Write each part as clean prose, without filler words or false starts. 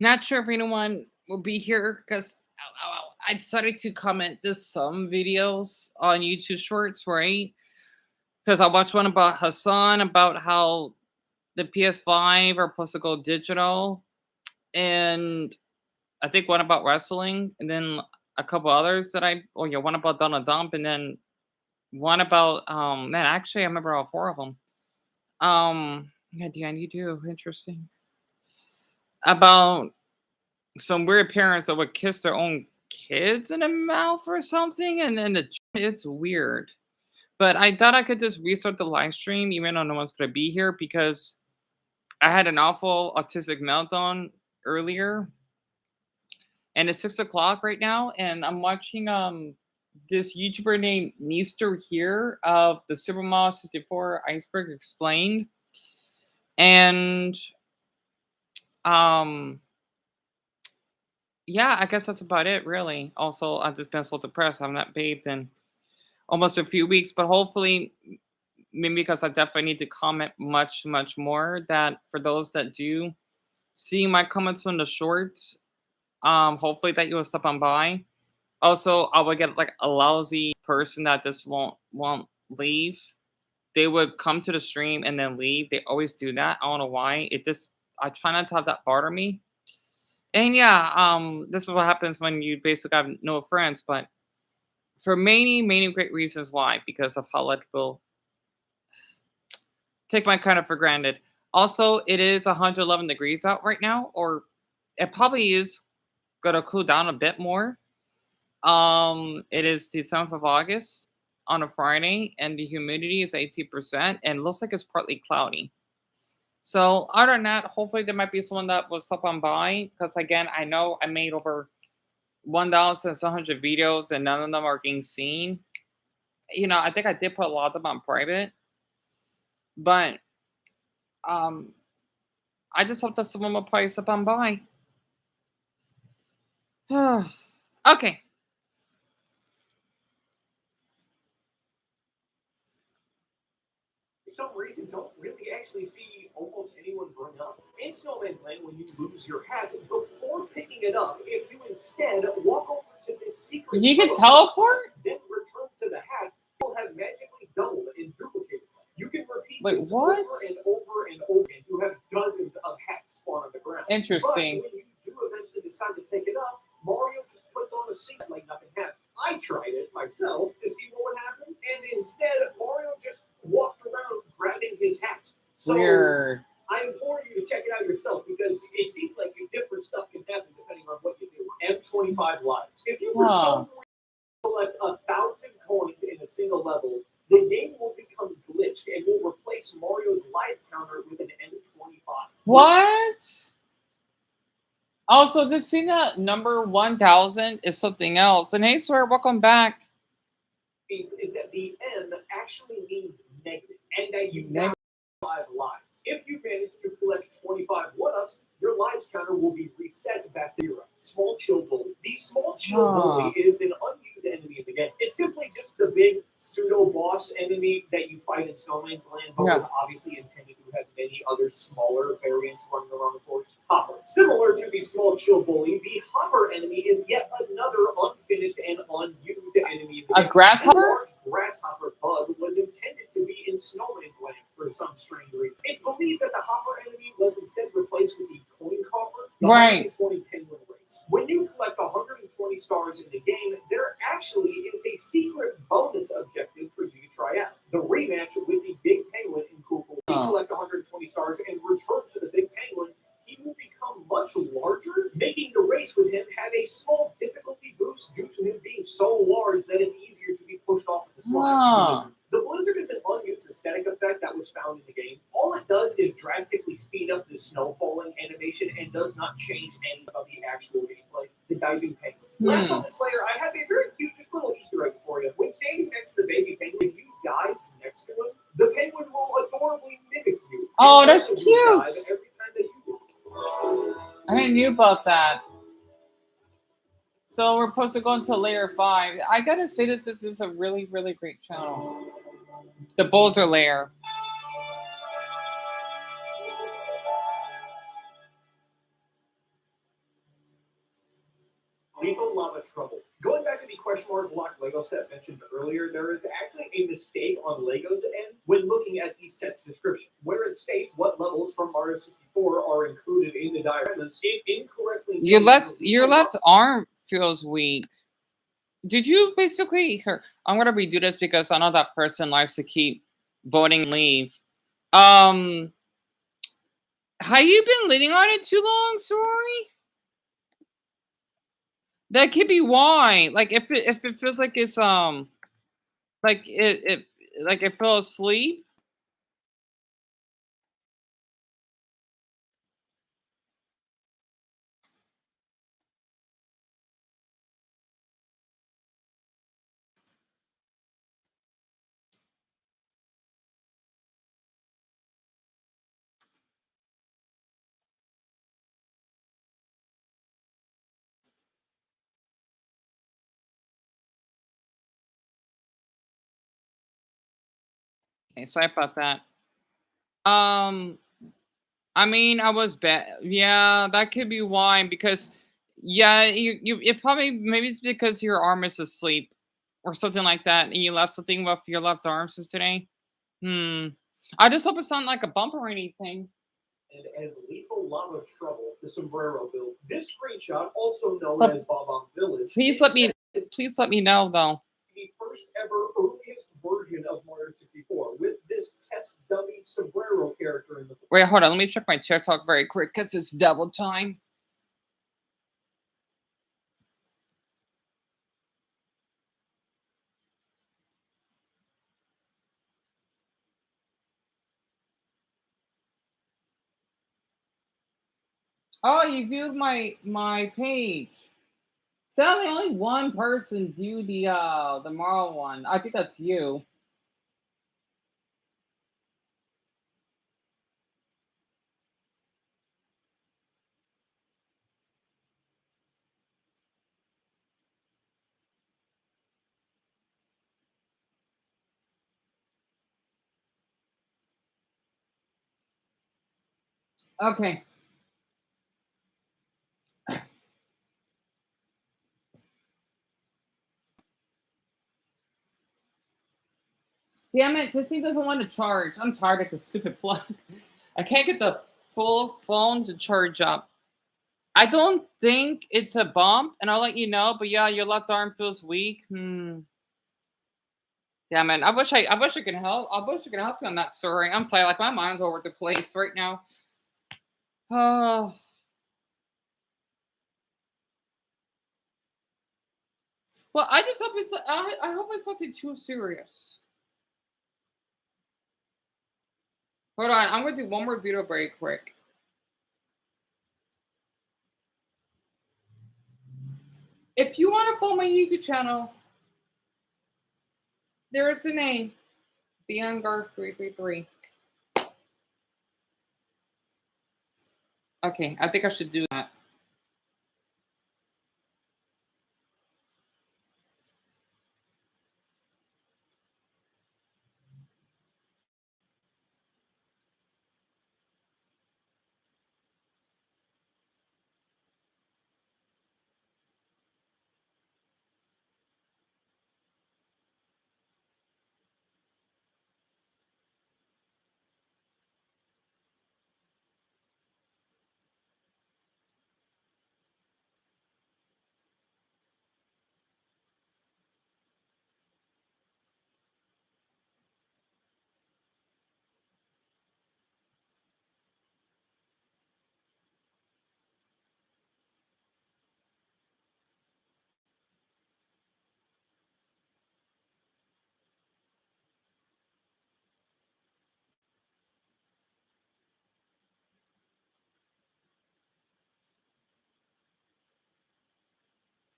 Not sure if anyone will be here because I decided to comment this some videos on YouTube Shorts, right? Because I watched one about Hassan about how the PS5 are supposed to go digital, and I think one about wrestling, and then a couple others that oh yeah, one about Donald Trump, and then one about man, actually I remember all four of them. Yeah, Dan, you do interesting about some weird parents that would kiss their own kids in the mouth or something, and then it's weird. But I thought I could just restart the live stream, even though no one's gonna be here, because I had an awful autistic meltdown earlier, and it's 6 o'clock right now, and I'm watching this YouTuber named Meester here of the Supermodel 64 Iceberg Explained, and um yeah, I guess that's about it, really. Also, I've just been so depressed. I'm not bathed in almost a few weeks, but hopefully, maybe because I definitely need to comment much, much more. That for those that do see my comments on the shorts, hopefully that you will stop on by. Also, I would get like a lousy person that just won't leave. They would come to the stream and then leave. They always do that. I don't know why. It just I try not to have that bother me. And yeah, this is what happens when you basically have no friends, but for many, many great reasons why, because of how let people take my kind of for granted. Also, it is 111 degrees out right now, or it probably is gonna cool down a bit more. It is the 7th of August on a Friday, and the humidity is 80%, and it looks like it's partly cloudy. So other than that, hopefully there might be someone that will stop on by, because again, I know I made over 1,700 videos and none of them are getting seen. I think I did put a lot of them on private, but um, I just hope that someone will probably stop on by. Okay. For some reason, don't really actually see almost anyone bring up. In Snowman's Land, when you lose your hat, before picking it up, if you instead walk over to this secret You can tunnel, teleport? then return to the hat, you'll have magically doubled and duplicated. You can repeat Wait, this what? over and over and over again to have dozens of hats spawn on the ground. Interesting. But when you do eventually decide to pick it up, Mario just puts on a suit like nothing happened. I tried it myself to see what would happen, and instead, Mario just walked around grabbing his hat. So Weird. I implore you to check it out yourself because it seems like different stuff can happen depending on what you do. M25 lives. If you for some reason collect 1,000 coins in a single level, the game will become glitched and will replace Mario's life counter with an M25. What? Also, this Cena number 1,000 is something else. And hey, sir, welcome back. Is that the M actually means negative, and that you now have 5 lives. If you manage to collect 25 one-ups, your lives counter will be reset back to 0. Small Chill Bully. The Small Chill Bully is an unused enemy in the game. It's simply just the big pseudo-boss enemy that you fight in Snowman's Land, but was obviously intended to have many other smaller variants running around the course. Hopper. Similar to the Small Chill Bully, the Hopper enemy is yet another unfinished and unused enemy. A grasshopper? A large grasshopper bug was intended to be in Snowman's Land for some strange reason. It's believed that the Hopper enemy was instead replaced with the Coin Copper, the 120 penguin race. When you collect 120 stars in the game, there actually is a secret bonus objective for you to try out. The rematch with the Big Penguin in Koopa. When you collect 120 stars and return to the Big Penguin, he will become much larger, making the race with him have a small difficulty boost due to him being so large that it's easier to be pushed off of the slide. The Blizzard is an unused aesthetic effect that was found in the game. All it does is drastically speed up the snow falling animation and does not change any of the actual gameplay. The Diving Penguin. Last on this layer, I have a very cute little Easter egg for you. When standing next to the baby penguin, if you dive next to him, the penguin will adorably mimic you. Oh, that's cute. Every time that you do. I didn't know about that. So we're supposed to go into layer 5. I gotta say this is a really, really great channel. The Bowser layer. question mark block Lego set mentioned earlier, there is actually a mistake on Lego's end when looking at the set's description. Where it states what levels from Mario 64 are included in the dioramas, it incorrectly Your left arm feels weak. Did you basically hear? I'm gonna redo this because I know that person likes to keep voting leave. Um, have you been leaning on it too long, Sorry? That could be why. Like if it feels like it's like it like it fell asleep. Okay, sorry about that. Um, I mean, I was bad. Yeah, that could be why. Because yeah, you it probably maybe it's because your arm is asleep or something like that, and you left something with your left arm since today. Hmm. I just hope it's not like a bump or anything. And as Lethal Lava Trouble, the sombrero build. This screenshot, also known But as Bob Village, please let me know though. the first ever earliest version of Mario 64 with this test dummy sombrero character in the. Wait, hold on. Let me check my TikTok very quick because it's double time. Oh, you viewed my page. Sadly, only one person viewed the Marl one. I think that's you. Okay. Damn it, this thing doesn't want to charge. I'm tired of this stupid plug. I can't get the full phone to charge up. I don't think it's a bump, and I'll let you know. But yeah, your left arm feels weak. Damn it. I wish I could help. I wish I could help you on that, sorry. I'm sorry, like my mind's all over the place right now. Oh. Well, I just hope it's I hope it's nothing too serious. Hold on, I'm gonna do one more video very quick. If you want to follow my YouTube channel, there is the name, BeyondGarth333. Okay, I think I should do that.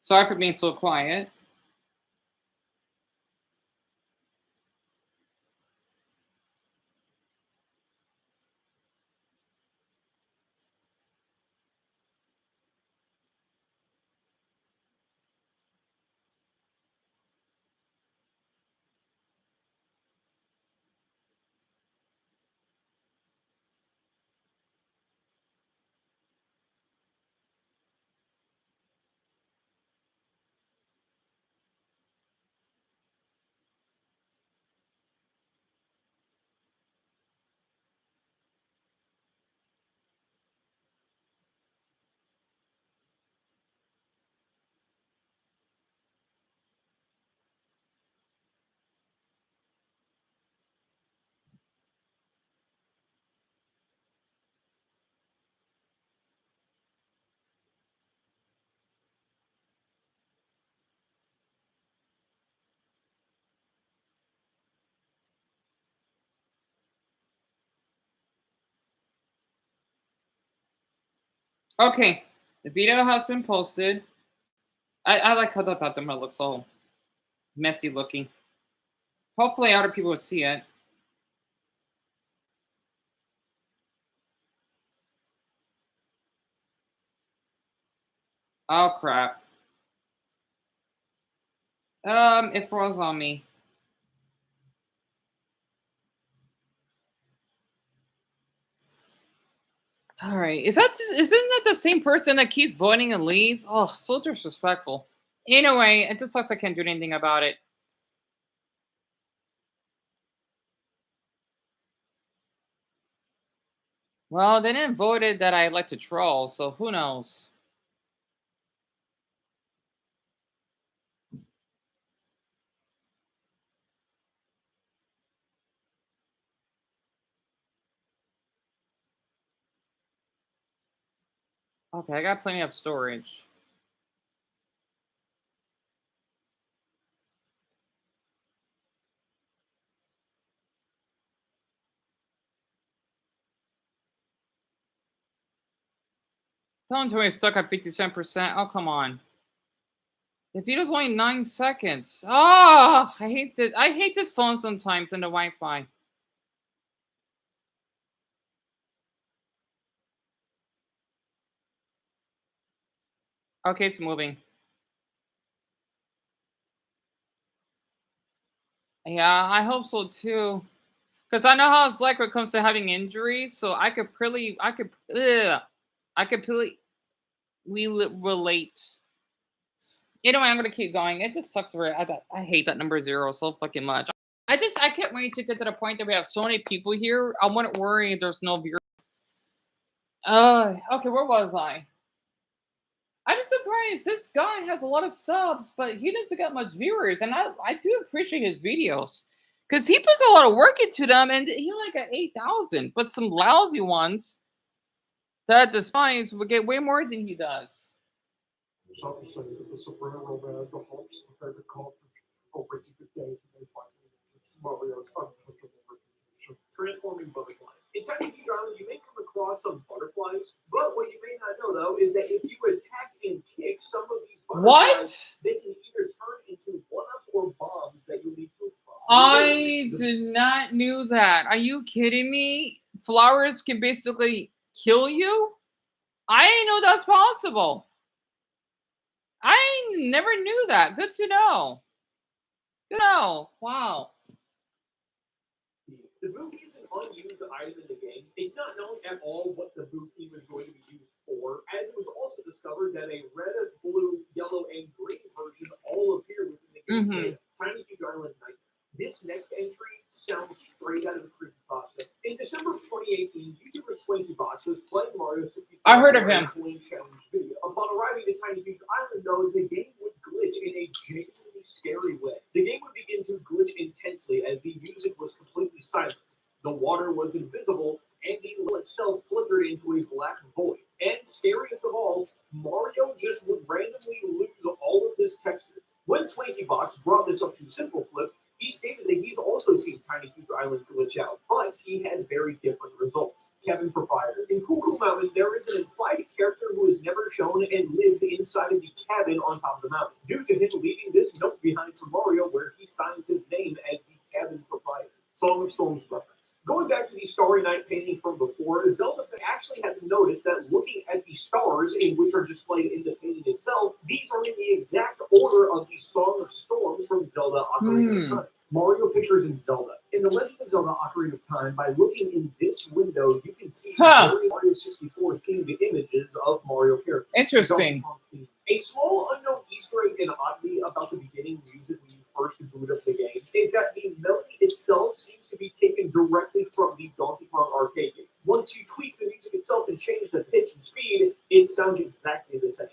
Sorry for being so quiet. Okay, the video has been posted. I like how the thumbnail looks so messy looking. Hopefully, other people will see it. Oh crap! It froze on me. All right, isn't that the same person that keeps voting and leave? Oh, so disrespectful. Anyway, it just sucks I can't do anything about it. Well, they didn't voted that I like to troll, so who knows? Okay, I got plenty of storage. Telling to me it's stuck at 57%. Oh, come on. The video's only 9 seconds. Oh, I hate this. I hate this phone sometimes and the Wi-Fi. Okay, it's moving. Yeah, I hope so too. Because I know how it's like when it comes to having injuries, so I could pretty, I could pretty relate. Anyway, I'm gonna keep going. It just sucks for I hate that number 0 so fucking much. I can't wait to get to the point that we have so many people here. I wouldn't worry there's no viewer. Okay, where was I? I'm surprised this guy has a lot of subs, but he doesn't get much viewers, and I do appreciate his videos because he puts a lot of work into them, and he like at 8,000, but some lousy ones that despise would get way more than he does. Some say that the soprano band, the Hawks, the favorite conference, over the day, they finally Mario's untouchable reputation. Transforming butterflies. In Tiny Peach Island, you may come across some butterflies, but what you may not know, though, is that if you attack and kick some of these butterflies, they can either turn into one-ups or bombs that you need to I did not knew that. Are you kidding me? Flowers can basically kill you? I didn't know that's possible. I never knew that. Good to know. Good to know. Wow. The Booty is an unused item in the game. It's not known at all what the Booty was going to be used for, as it was also discovered that a red, blue, yellow, and green version all appear within the game data. Tiny Peach Island Nightmare. This next entry sounds straight out of the creepypasta. In December of 2018, YouTuber SwankyBox was playing Mario 64. I heard of him. Challenge video. Upon arriving to Tiny Peach Island, though, the game would glitch in a genuinely scary way. The game would begin to glitch intensely as the music was completely silent. The water was invisible, and the level itself flickered into a black void. And scariest of all, Mario just would randomly lose all of his texture. When SwankyBox brought this up to Simple Flips, he stated that he's also seen Tiny Peach Island glitch out, but he had very different results. Kevin Proprietor. In Cuckoo Mountain, there is an implied character who is never shown and lives inside of the cabin on top of the mountain, due to him leaving this note behind for Mario where he signs his name as the cabin proprietor. Song of Storms reference. Going back to the Starry Night painting from before, Zelda actually had noticed that looking at the stars in which are displayed in the painting itself, these are in the exact order of the Song of Storms from Zelda Ocarina of Time. Mario pictures in Zelda. In The Legend of Zelda Ocarina of Time, by looking in this window, you can see Mario 64 themed images of Mario characters. Interesting. A small unknown Easter egg and oddly about the beginning music when you first boot up the game is that the melody itself seems to be taken directly from the Donkey Kong arcade game. Once you tweak the music itself and change the pitch and speed, it sounds exactly the same.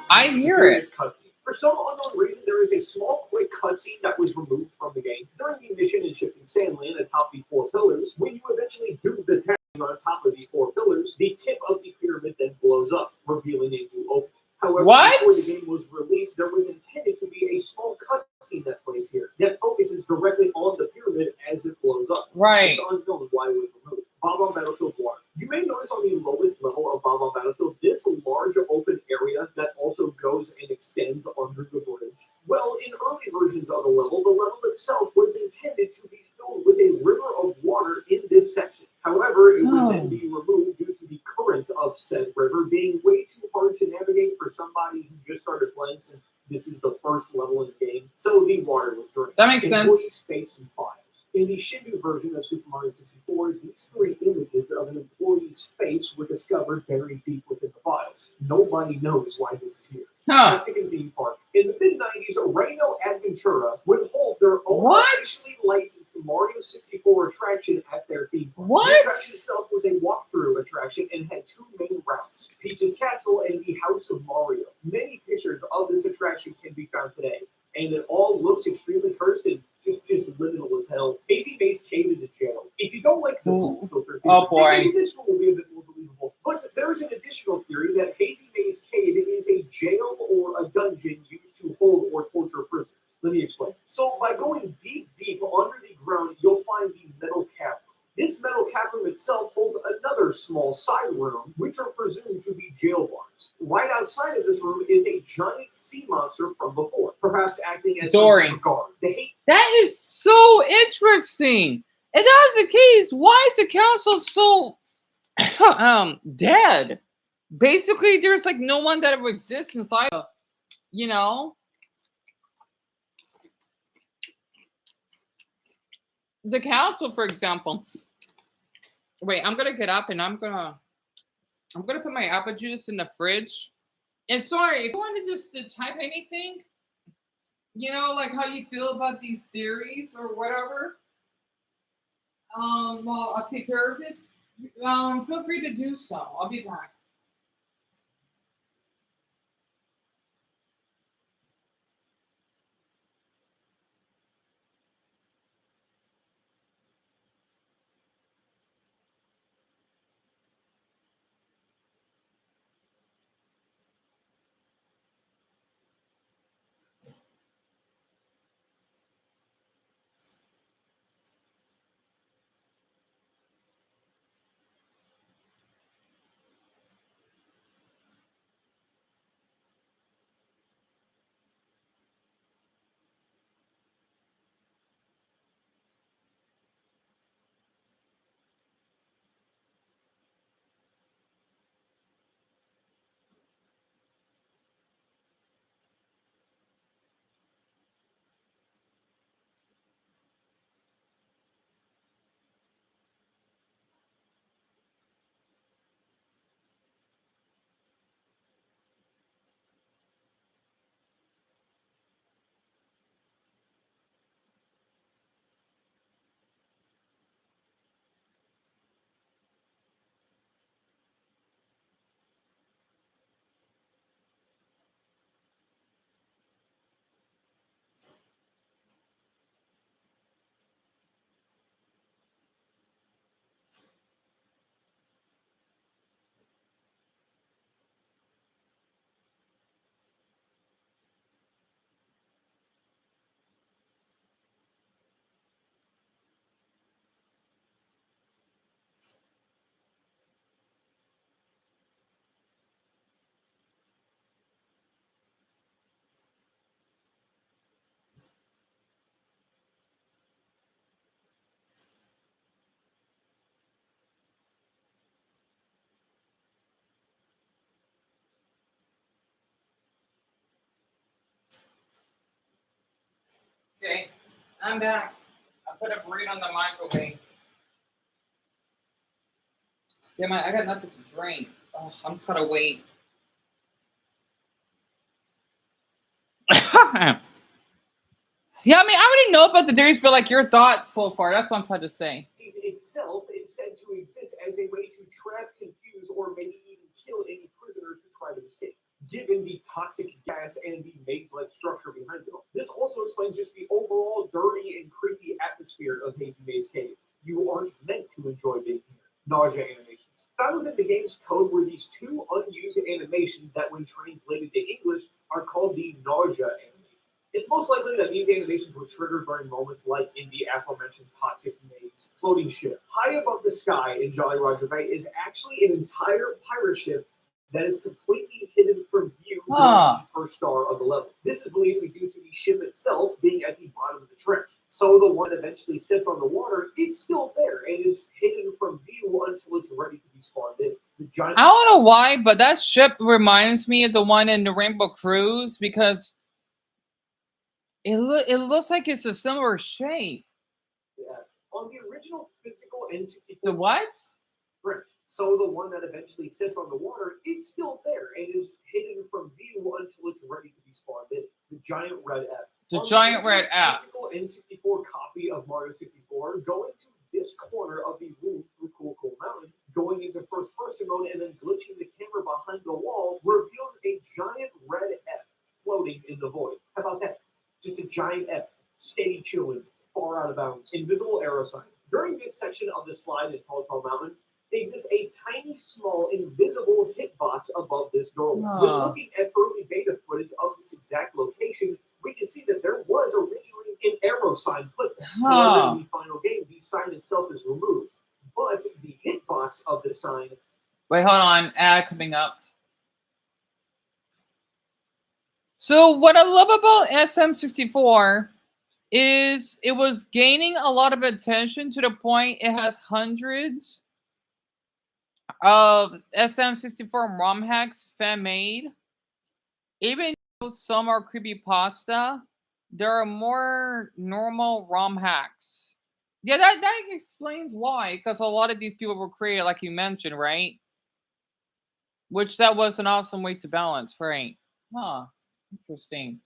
I hear it. Cutscene. For some unknown reason, there is a small, quick cutscene that was removed from the game. During the mission in Shifting Sandland atop the 4 pillars, when you eventually do the task on top of the 4 pillars, the tip of the pyramid then blows up, revealing a new opening. However, before the game was released, there was intended to be a small cutscene scene that plays here that focuses directly on the pyramid as it blows up. Right. It's unknown why it was removed. Bob-omb Battlefield 1. You may notice on the lowest level of Bob-omb Battlefield this large open area that also goes and extends under the bridge. Well, in early versions of the level itself was intended to be filled with a river of water in this section. However, it would then be removed due to the current of said river being way too hard to navigate for somebody who just started playing since this is the first level in the game. So the water was drained. That makes sense. Space and files. In the Shindu version of Super Mario 64, these 3 images of an employee's face were discovered buried deep within the files. Nobody knows why this is here. Mexican theme park. In the mid-90s, Reino Adventura would hold their own officially licensed Mario 64 attraction at their theme park. The attraction itself was a walkthrough attraction and had 2 main routes, Peach's Castle and the House of Mario. Many pictures of this attraction can be found today, and it all looks extremely cursed and just liminal as hell. Hazy Maze Cave is a jail. If you don't like the blue filter, maybe this one will be a bit more believable. But there is an additional theory that Hazy Maze Cave is a jail or a dungeon used to hold or torture prisoners. Let me explain. So by going deep under the ground, you'll find the metal cap room. This metal cap room itself holds another small side room, which are presumed to be jail bars. Right outside of this room is a giant sea monster from before, perhaps acting as Dory. a guard. That is so interesting. If that was the case, why is the council so dead? Basically, there's like no one that ever exists inside of, you know. The council, for example. Wait, I'm gonna get up and I'm gonna put my apple juice in the fridge. And sorry, if you wanted just to type anything, you know, like how you feel about these theories or whatever, well, I'll take care of this. Feel free to do so. I'll be back. Okay, I'm back. I put a burrito on the microwave. Damn, I got nothing to drink. Oh, I'm just gonna wait. Yeah, I mean, I already know about the theories, but like your thoughts so far. That's what I'm trying to say. Itself is said to exist as a way to trap, confuse, or maybe even kill any prisoners who try to escape, given the toxic gas and the maze-like structure behind it all. This also explains just the overall dirty and creepy atmosphere of Hazy Maze Cave. You aren't meant to enjoy being here. Nausea animations. Found within the game's code were these 2 unused animations that, when translated to English, are called the nausea animations. It's most likely that these animations were triggered during moments like in the aforementioned Toxic Maze floating ship. High above the sky in Jolly Roger Bay is actually an entire pirate ship that is completely hidden from view during the first star of the level. This is believed to be due to the ship itself being at the bottom of the trench. So the one that eventually sits on the water is still there and is hidden from view until it's ready to be spawned in. The giant. I don't know why, but that ship reminds me of the one in the Rainbow Cruise because it looks like it's a similar shape. Yeah. On the original physical N64. The what? Right. So the one that eventually sits on the water is still there and is hidden from view until it's ready to be spawned in. The giant red F. The giant red F. Physical N64 copy of Mario 64 going to this corner of the room through Cool Mountain, going into first person mode and then glitching the camera behind the wall reveals a giant red F floating in the void. How about that? Just a giant F, steady chilling, far out of bounds, invisible arrow sign. During this section of the slide in Tall Mountain, there exists a tiny, small, invisible hitbox above this doorway. When looking at early beta footage of this exact location, we can see that there was originally an arrow sign put there. However, in the final game, the sign itself is removed. But the hitbox of the sign. Wait, hold on. Ad coming up. So what I love about SM64 is it was gaining a lot of attention to the point it has hundreds of SM64 ROM hacks fan made. Even though some are creepypasta, there are more normal ROM hacks. Yeah, that explains why, because a lot of these people were created, like you mentioned, right? Which that was an awesome way to balance, right? Huh. Interesting.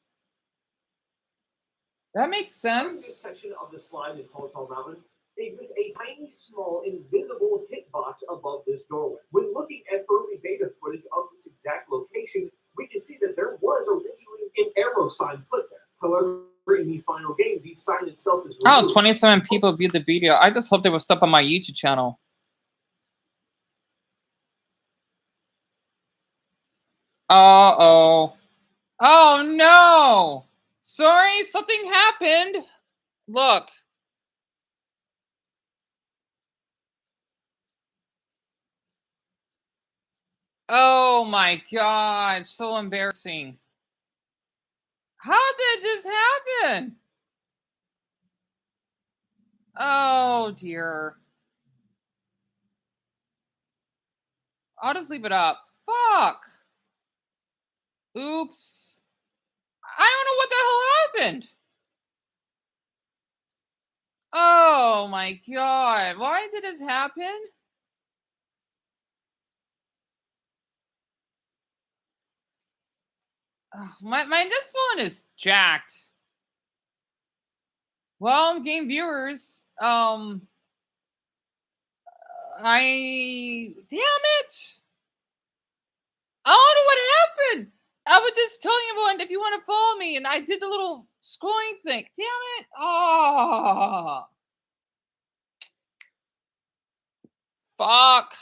That makes sense. In this section of the slide in Tall Mountain, there exists a tiny, small, invisible hitbox above this doorway. When looking at early beta footage of this exact location, we can see that there was originally an arrow sign put there. However, in the final game, the sign itself is removed. 27 people viewed the video. I just hope there was stuff on my YouTube channel. Uh-oh. Oh, no! Sorry, something happened. Look. Oh, my God. So embarrassing. How did this happen? Oh, dear. I'll just leave it up. Fuck. Oops. I don't know what the hell happened. Oh, my God. Why did this happen? This phone is jacked. Well, game viewers, damn it! I don't know what happened. I was just telling everyone if you want to follow me, and I did the little scrolling thing. Damn it! Oh, fuck!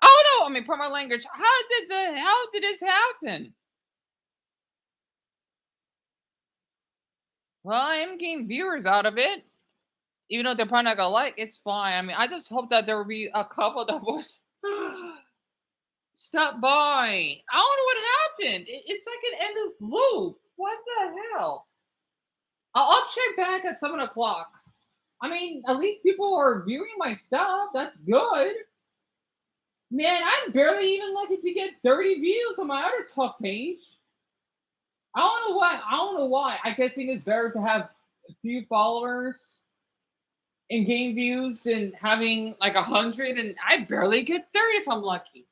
Oh no! I mean, promo language. How did this happen? Well, I am getting viewers out of it. Even though they're probably not gonna like it's fine. I mean, I just hope that there will be a couple that would stop by. I don't know what happened. It's like an endless loop. What the hell? I'll check back at 7 o'clock. I mean, at least people are viewing my stuff. That's good. Man, I'm barely even lucky to get 30 views on my other top page. I don't know why. I guess it is better to have a few followers and game views than having like 100, and I barely get 30 if I'm lucky.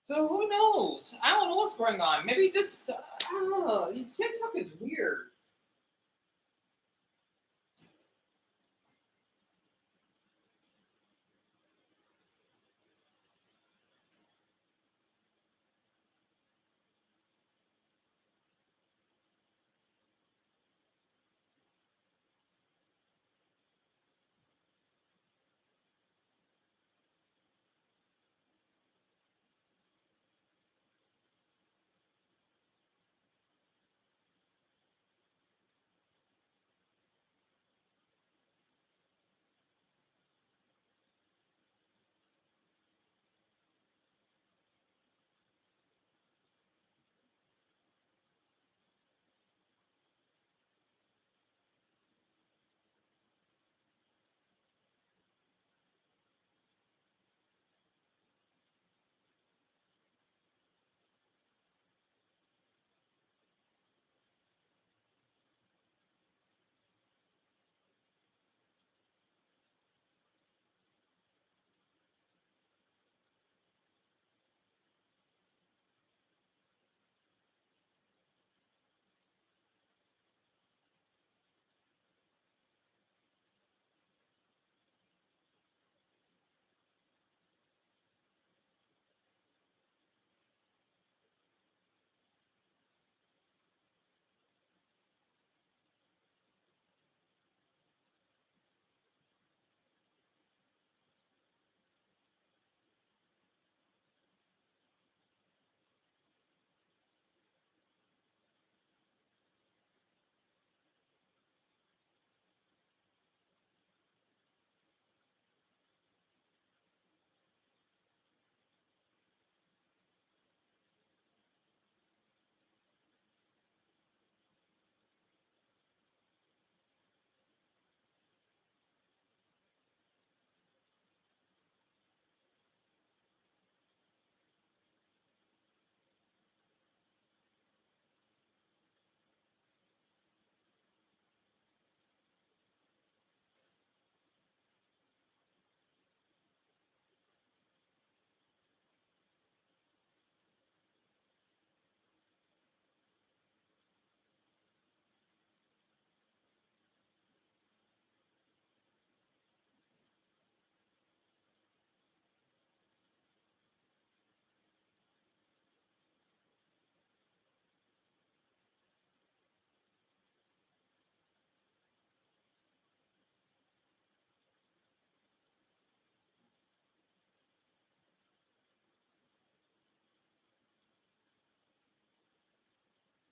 So who knows? I don't know what's going on. Maybe just TikTok is weird.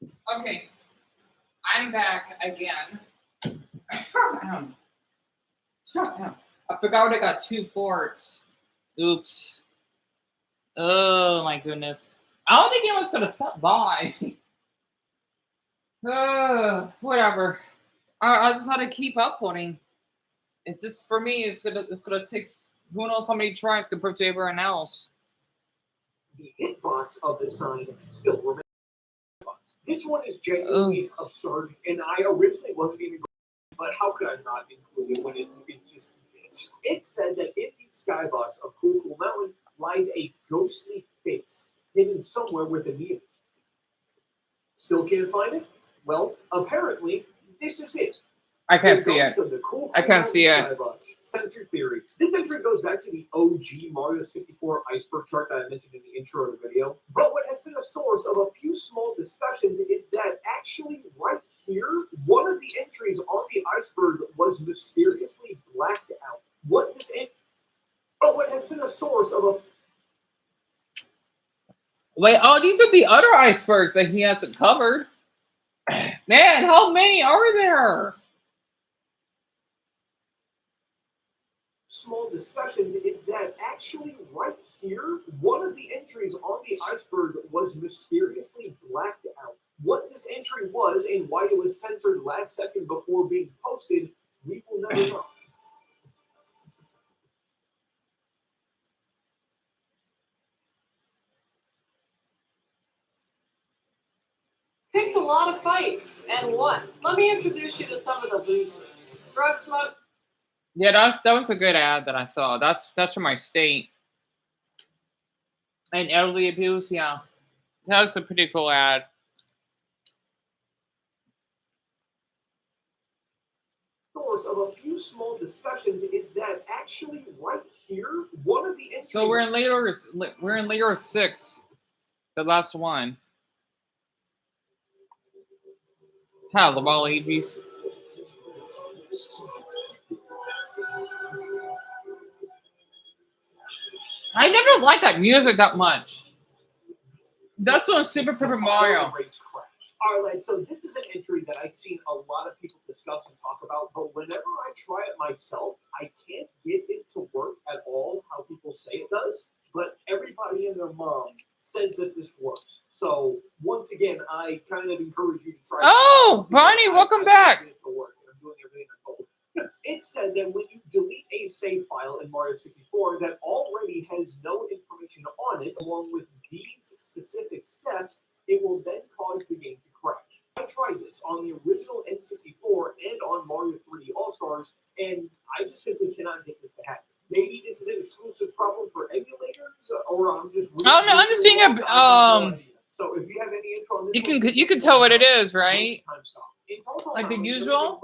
Okay, I'm back again. I forgot I got 2 forts. Oops. Oh my goodness. I don't think anyone's gonna stop by. Whatever. I just had to keep uploading. It's just for me. It's gonna take who knows how many tries compared to everyone else. The hitbox of the sign still remains. This one is genuinely absurd, and I originally wasn't even going, but how could I not include it when it's just this? It said that in the skybox of Cool Cool Mountain lies a ghostly face hidden somewhere within the image. Still can't find it? Well, apparently, this is it. I can't see it. I can't see it. Skybox. Center theory. This entry goes back to the OG Mario 64 iceberg chart that I mentioned in the intro of the video. But what has been a source of a few small discussions is that actually right here, one of the entries on the iceberg was mysteriously blacked out. But what has been a source of a Wait, oh, these are the other icebergs that he hasn't covered. Man, how many are there? Small discussions is that actually right here, one of the entries on the iceberg was mysteriously blacked out. What this entry was and why it was censored last second before being posted, we will never know. Picked a lot of fights and won. Let me introduce you to some of the losers. Drug smoke. Yeah, that was a good ad that I saw. That's from my state. And elderly abuse, yeah. That was a pretty cool ad. Source of a few small discussions is that actually right here, one of the entries. So we're in layer 6, the last one. Hello, Luigi's. I never liked that music that much. That's on Super Paper Mario. Alright, so this is an entry that I've seen a lot of people discuss and talk about, but whenever I try it myself, I can't get it to work at all how people say it does. But everybody and their mom says that this works. So once again, I kind of encourage you to try. Oh, Bonnie, welcome back. It said that when you delete a save file in Mario 64 that already has no information on it, along with these specific steps, it will then cause the game to crash. I tried this on the original N64 and on Mario 3D All-Stars, and I just simply cannot get this to happen. Maybe this is an exclusive problem for emulators, or I'm just. Really I'm just seeing So if you have any info on this, you can tell what it is, right? Like the Mountain, usual.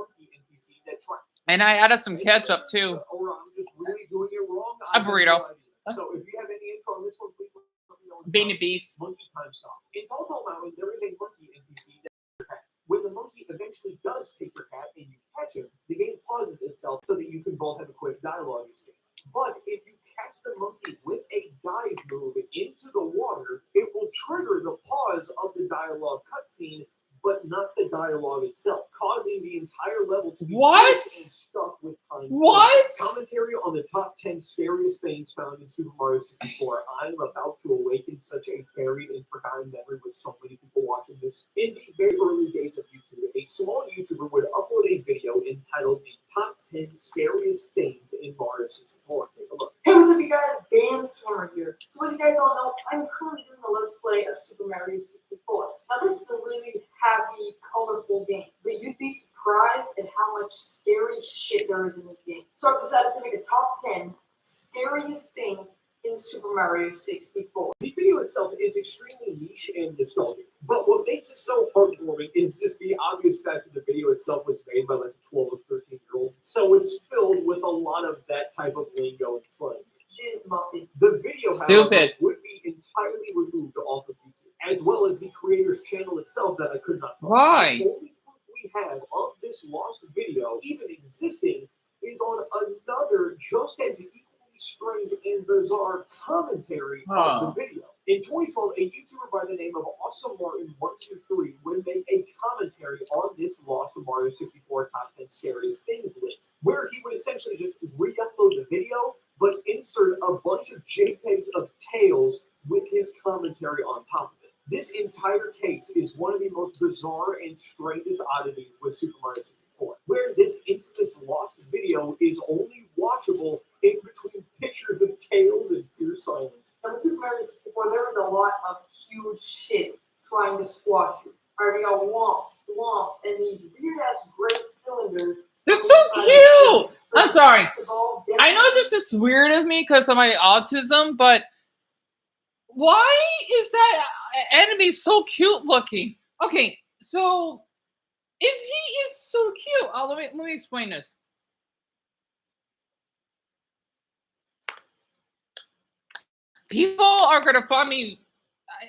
And I added some ketchup too. Or I'm just really doing it wrong. A burrito. So if you have any info on this one, please let me know. Beanie beef. Monkey time stop. In Total Mountain, there is a monkey NPC that your cat. When the monkey eventually does take your cat and you catch him, the game pauses itself so that you can both have a quick dialogue exchange. But if you catch the monkey with a dive move into the water, it will trigger the pause of the dialogue cutscene, but not the dialogue itself, causing the entire level to be stuck with time. What? Commentary on the top 10 scariest things found in Super Mario 64. I'm about to awaken such a buried and forgotten memory with so many people watching this. In the very early days of YouTube, a small YouTuber would upload a video entitled The Top 10 Scariest Things in Mario 64. Take a look. Hey, what's up, you guys? Dan Swimmer here. So, as you guys all know, I'm currently doing a Let's Play of Super Mario 64. Now, this is a really happy, colorful game, but you'd be surprised at how much scary shit there is in this game. So, I've decided to make a top 10 scariest things in Super Mario 64. The video itself is extremely niche and nostalgic, but what makes it so heartwarming is just the obvious fact that the video itself was made by like a 12 or 13-year-old, so it's filled with a lot of that type of lingo and slang. The video, however, would be entirely removed off of YouTube, as well as the creator's channel itself that I could not find. Why? The only proof we have of this lost video even existing is on another just as equally strange and bizarre commentary of the video. In 2012, a YouTuber by the name of AwesomeMartin123 would make a commentary on this Lost Mario 64 Top 10 Scariest Things list, where he would essentially just re-upload the video, but insert a bunch of JPEGs of Tails with his commentary on top of it. This entire case is one of the most bizarre and strangest oddities with Super Mario 64, where this infamous lost video is only watchable in between pictures of Tails and pure silence. And with Super Mario 64, there was a lot of huge shit trying to squash you. We got womps, and these weird-ass gray cylinders. They're so cute! I'm sorry. I know this is weird of me because of my autism, but why is that enemy so cute looking? Okay, so he is so cute. Let me explain this. People are gonna find me.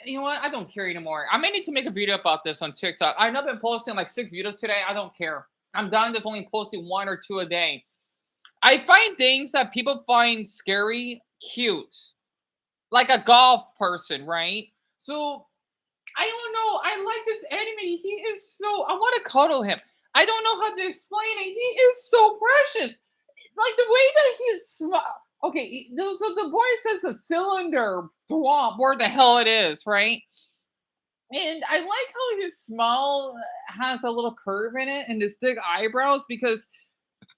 You know what? I don't care anymore. I may need to make a video about this on TikTok. I know I've been posting like 6 videos today. I don't care. I'm done just only posting 1 or 2 a day. I find things that people find scary cute. Like a golf person, right? So, I don't know. I like this enemy. He is so... I want to cuddle him. I don't know how to explain it. He is so precious. Like the way that he's... Okay, so the boy says a cylinder thwomp, where the hell it is, right? And I like how his smile has a little curve in it and his thick eyebrows, because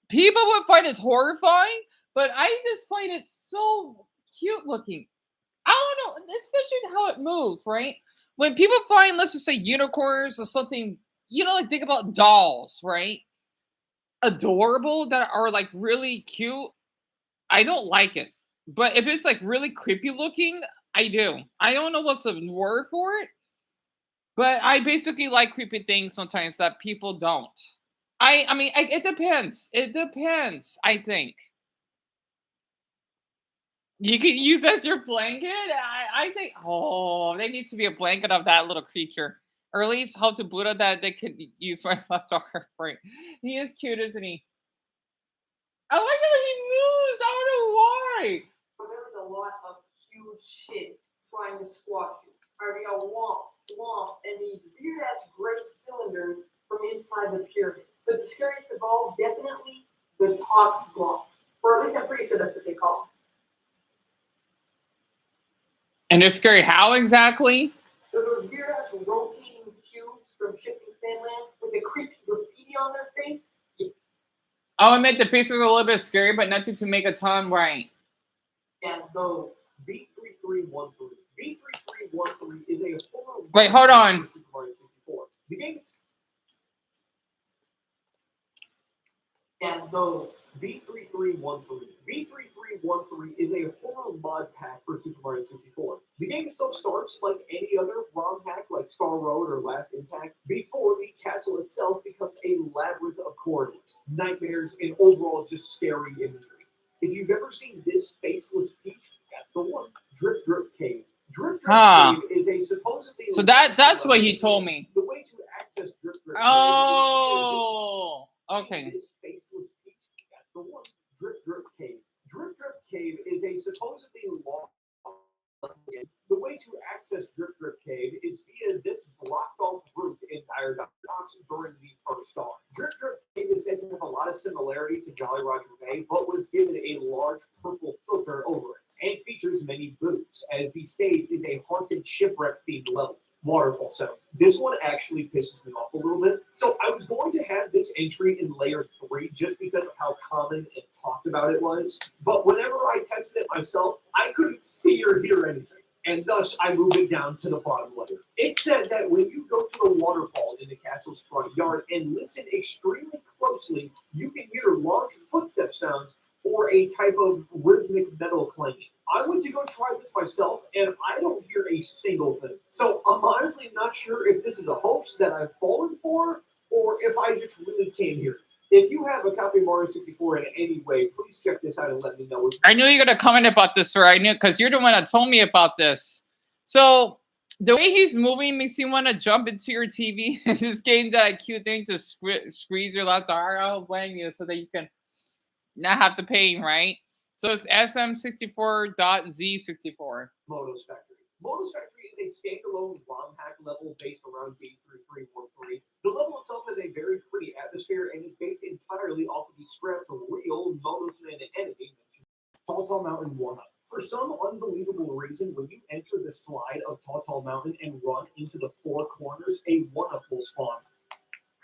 people would find it horrifying, but I just find it so cute looking. I don't know, especially how it moves, right? When people find, let's just say, unicorns or something, you know, like think about dolls, right? Adorable, that are like really cute. I don't like it. But if it's like really creepy looking, I do. I don't know what's the word for it, but I basically like creepy things sometimes that people don't. I mean, it depends. It depends, I think. You can use as your blanket? I think, oh, there needs to be a blanket of that little creature. Or at least How to Buddha that they could use my left arm for it. He is cute, isn't he? I like how he moves. I don't know why. But there was a lot of huge shit trying to squash you. We got womps, and these weird-ass gray cylinders from inside the pyramid. But the scariest of all, definitely, the Tox blocks. Or at least I'm pretty sure that's what they call them. And they're scary how exactly? So those weird-ass rotating cubes from Shifting Sandland with the creepy graffiti on their face. I'll admit the faces are a little bit scary, but nothing to make a ton right. And those. B3313. B3313 is a former... Wait, hold on. Super Mario 64. The game... And those. B3313. B3313 is a former mod pack for Super Mario 64. The game itself starts like any other ROM hack like Star Road or Last Impact before the castle itself becomes a labyrinth of corridors, nightmares, and overall just scary imagery. If you've ever seen this faceless peach, that's the one. Drip Drip Cave. Drip Drip Cave is a supposedly... So that's what he told me. The way to access Drip Drip Cave... Oh, okay. This faceless peach, that's the one. Drip Drip Cave. Drip Drip Cave is a supposedly long... The way to access Drip Drip Cave is via this blocked-off route in Dire Docks during the first star. Drip Drip Cave is said to have a lot of similarities to Jolly Roger Bay, but was given a large purple filter over it, and features many boobs, as the stage is a haunted shipwreck-themed level. Waterfall sound. This one actually pisses me off a little bit. So I was going to have this entry in layer 3 just because of how common and talked about it was. But whenever I tested it myself, I couldn't see or hear anything. And thus I moved it down to the bottom layer. It said that when you go to the waterfall in the castle's front yard and listen extremely closely, you can hear large footstep sounds or a type of rhythmic metal clanging. I went to go try this myself, and I don't hear a single thing. So I'm honestly not sure if this is a hoax that I've fallen for, or if I just really can't hear it. If you have a copy of Mario 64 in any way, please check this out and let me know. I knew you were going to comment about this, sir. I knew, because you're the one that told me about this. So the way he's moving makes you want to jump into your TV in this game, that cute thing to squeeze your left arm. I'll blame you so that you can not have the pain, right? So it's SM64.Z64. Moto's Factory. Modus Factory is a standalone ROM hack level based around Game 3313. The level itself has a very pretty atmosphere and is based entirely off of the scraps of real Modus Man enemy mentioned. Tall Mountain 1-up. For some unbelievable reason, when you enter the slide of Tall Mountain and run into the four corners, a 1-up will spawn.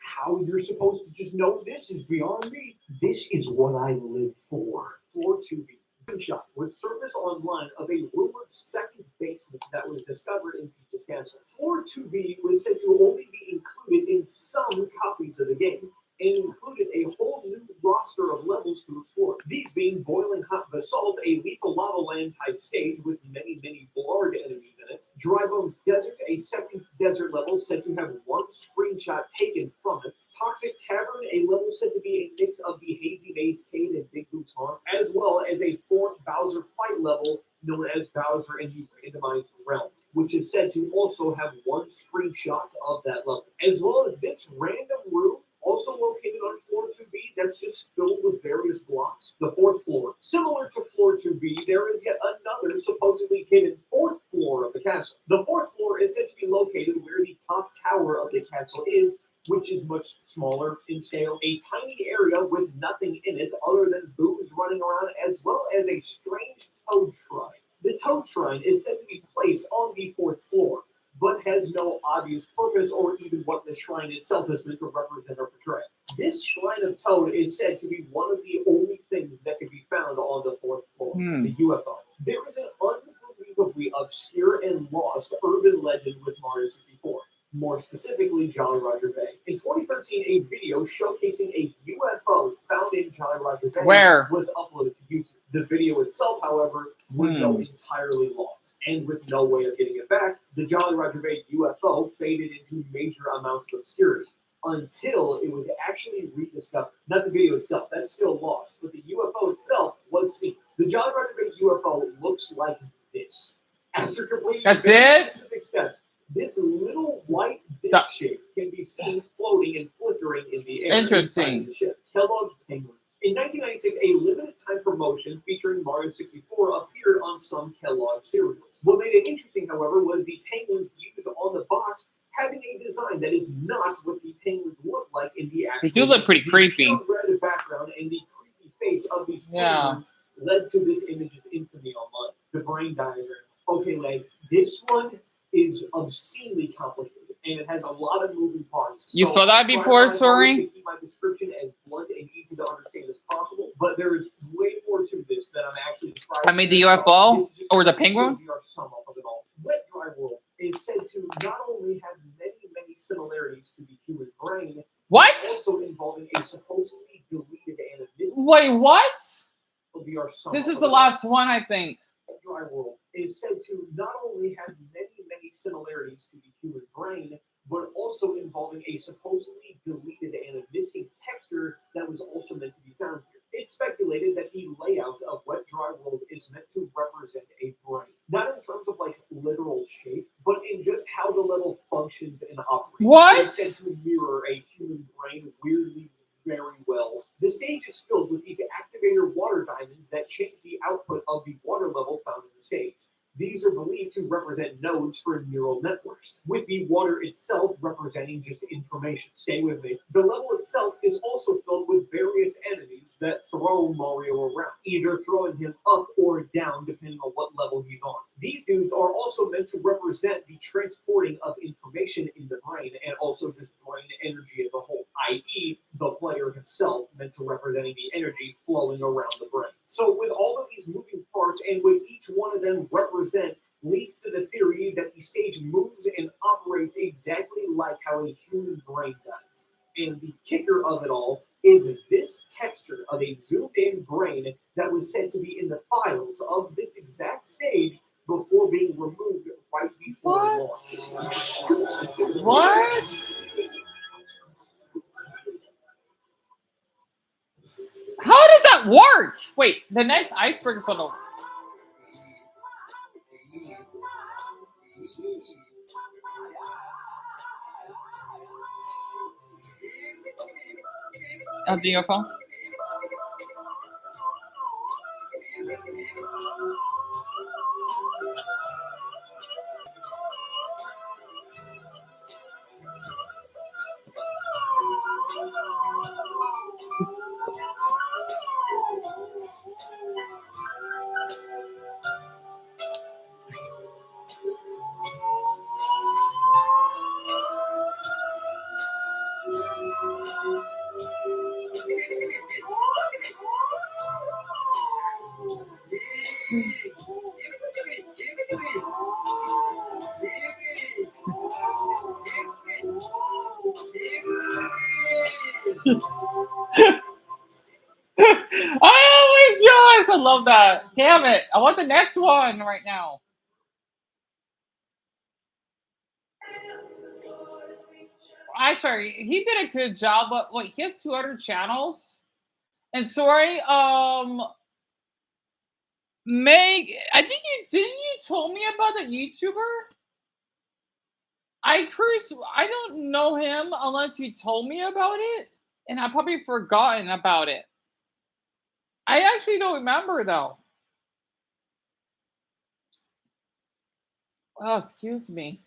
How you're supposed to just know this is beyond me. This is what I live for. Floor 2B. Shot would surface online of a rumored second basement that was discovered in Peach's Castle. Floor 2B was said to only be included in some copies of the game, and included a whole new roster of levels to explore. These being Boiling Hot Basalt, a lethal lava land type stage with many Blard enemies in it. Dry Bones Desert, a second desert level said to have one screenshot taken from it. Toxic Cavern, a level said to be a mix of the Hazy Maze Cave and Big Boots Haunt, as well as a fourth Bowser fight level known as Bowser in the Randomized Realm, which is said to also have one screenshot of that level, as well as this random room also located on floor 2B that's just filled with various blocks. The fourth floor. Similar to floor 2B, there is yet another supposedly hidden fourth floor of the castle. The fourth floor is said to be located where the top tower of the castle is, which is much smaller in scale. A tiny area with nothing in it other than boos running around, as well as a strange toad shrine. The toad shrine is said to be placed on the fourth floor, but has no obvious purpose or even what the shrine itself is meant to represent or portray. This shrine of Toad is said to be one of the only things that can be found on the fourth floor, the UFO. There is an unbelievably obscure and lost urban legend with Mario 64. More specifically, Jolly Roger Bay. In 2013, a video showcasing a UFO found in Jolly Roger Bay was uploaded to YouTube. The video itself, however, would go entirely lost, and with no way of getting it back, the Jolly Roger Bay UFO faded into major amounts of obscurity until it was actually rediscovered. Not the video itself, that's still lost, but the UFO itself was seen. The Jolly Roger Bay UFO looks like this. After completing specific steps, this little white disc shape can be seen floating and flickering in the air. Interesting. The ship. Kellogg's Penguin. In 1996, a limited time promotion featuring Mario 64 appeared on some Kellogg cereals. What made it interesting, however, was the penguins used on the box having a design that is not what the penguins look like in the actual. They do look pretty creepy. The red background and the creepy face of these penguins led to this image's infamy online. The brain diagram. Okay, lads, this one is obscenely complicated, and it has a lot of moving parts. You saw that before, Soaring? To keep my description as blunt and easy to understand as possible, but there is way more to this that I'm actually describing. I mean, the UFO or the penguin? Sum up of it all. Wet Dry World is said to not only have many similarities to the human brain, but also involving a supposedly deleted animistic. Wait, what? This is the last one, I think. Dry World is said to not only have many similarities to the human brain, but also involving a supposedly deleted and a missing texture that was also meant to be found here. It's speculated that the layout of Wet Dry World is meant to represent a brain, not in terms of like literal shape, but in just how the level functions and operates. What? It's said to mirror a human brain weirdly very well. The stage is filled with these activator water diamonds that change the output of the water level found in the stage. These are believed to represent nodes for neural networks, with the water itself representing just information. Stay with me. The level itself is also filled with various enemies that throw Mario around, either throwing him up or down depending on what level he's on. These dudes are also meant to represent the transporting of information in the brain and also just brain energy as a whole, i.e. the player himself meant to representing the energy flowing around the brain. So with all of these moving parts and with each one of them represent leads to the theory that the stage moves and operates exactly like how a human brain does. And the kicker of it all is this texture of a zoomed-in brain that was said to be in the files of this exact stage before being removed right before launch. What? How does that work? Wait, the next iceberg is on the... Of the UFO? Oh my gosh, I love that. Damn it. I want the next one right now. I'm sorry, he did a good job, but wait, he has 2 other channels. And sorry, Meg, I think you told me about the YouTuber? I don't know him unless you told me about it, and I probably forgotten about it. I actually don't remember though. Oh, excuse me.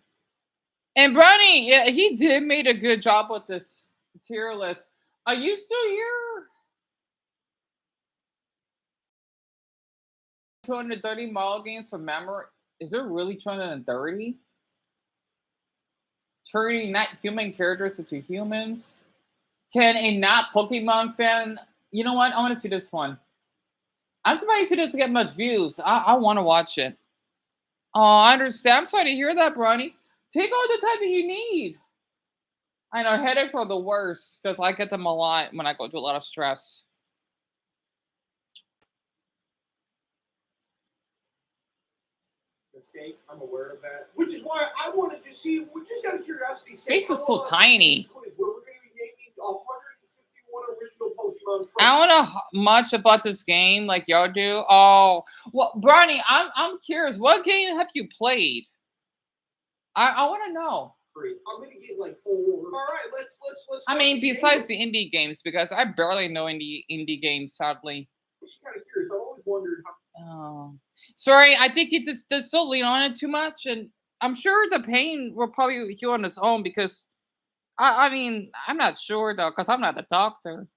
And Brownie, yeah, he did made a good job with this tier list. Are you still here? 230 model games from memory. Is there really 230? 30 not human characters into humans. Can a not Pokemon fan? You know what? I want to see this one. I'm surprised it doesn't get much views. I want to watch it. Oh, I understand. I'm sorry to hear that, Bronny. Take all the time that you need. I know headaches are the worst because I get them a lot when I go through a lot of stress. Mistake. I'm aware of that. Which is why I wanted to see, just out of curiosity, Face is so tiny. Where we're going to be naming 151 original Pokemon. I don't know much about this game like y'all do. Oh, well, Bronny, I'm curious. What game have you played? I want to know. I'm gonna get like 4. All right, let's. I mean, besides the indie games, because I barely know indie games, sadly. I'm just kind of curious. I've always wondered how. Oh, sorry. I think he just does still lean on it too much, and I'm sure the pain will probably heal on his own because I mean, I'm not sure though, because I'm not a doctor.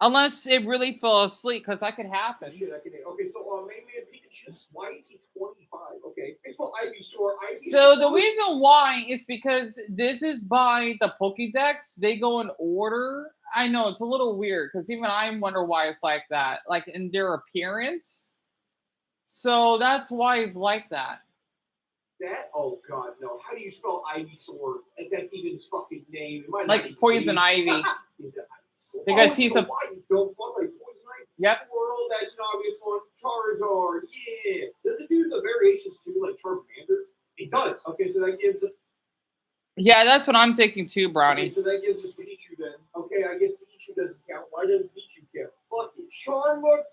Unless it really fell asleep, because that could happen. Shit, okay, so mainly Pikachu. Why is he 25? Okay, baseball Ivysaur. So the reason why is because this is by the Pokédex. They go in order. I know it's a little weird because even I wonder why it's like that, like in their appearance. So that's why it's like that. That? Oh God, no! How do you spell Ivysaur? That's even his fucking name. Like Poison Ivy. Is it Ivysaur? Because he's a. Why you don't fuck like Poison Ivy? Yep. Swirl, that's an obvious one. Charizard, yeah. Does it do the variations too, like Charmander? It does. Okay, so that gives. Yeah, that's what I'm thinking too, Brownie. Okay, so that gives us Pichu then. Okay, I guess Pichu doesn't count. Why doesn't Pichu count? Fuck it. Charmeleon.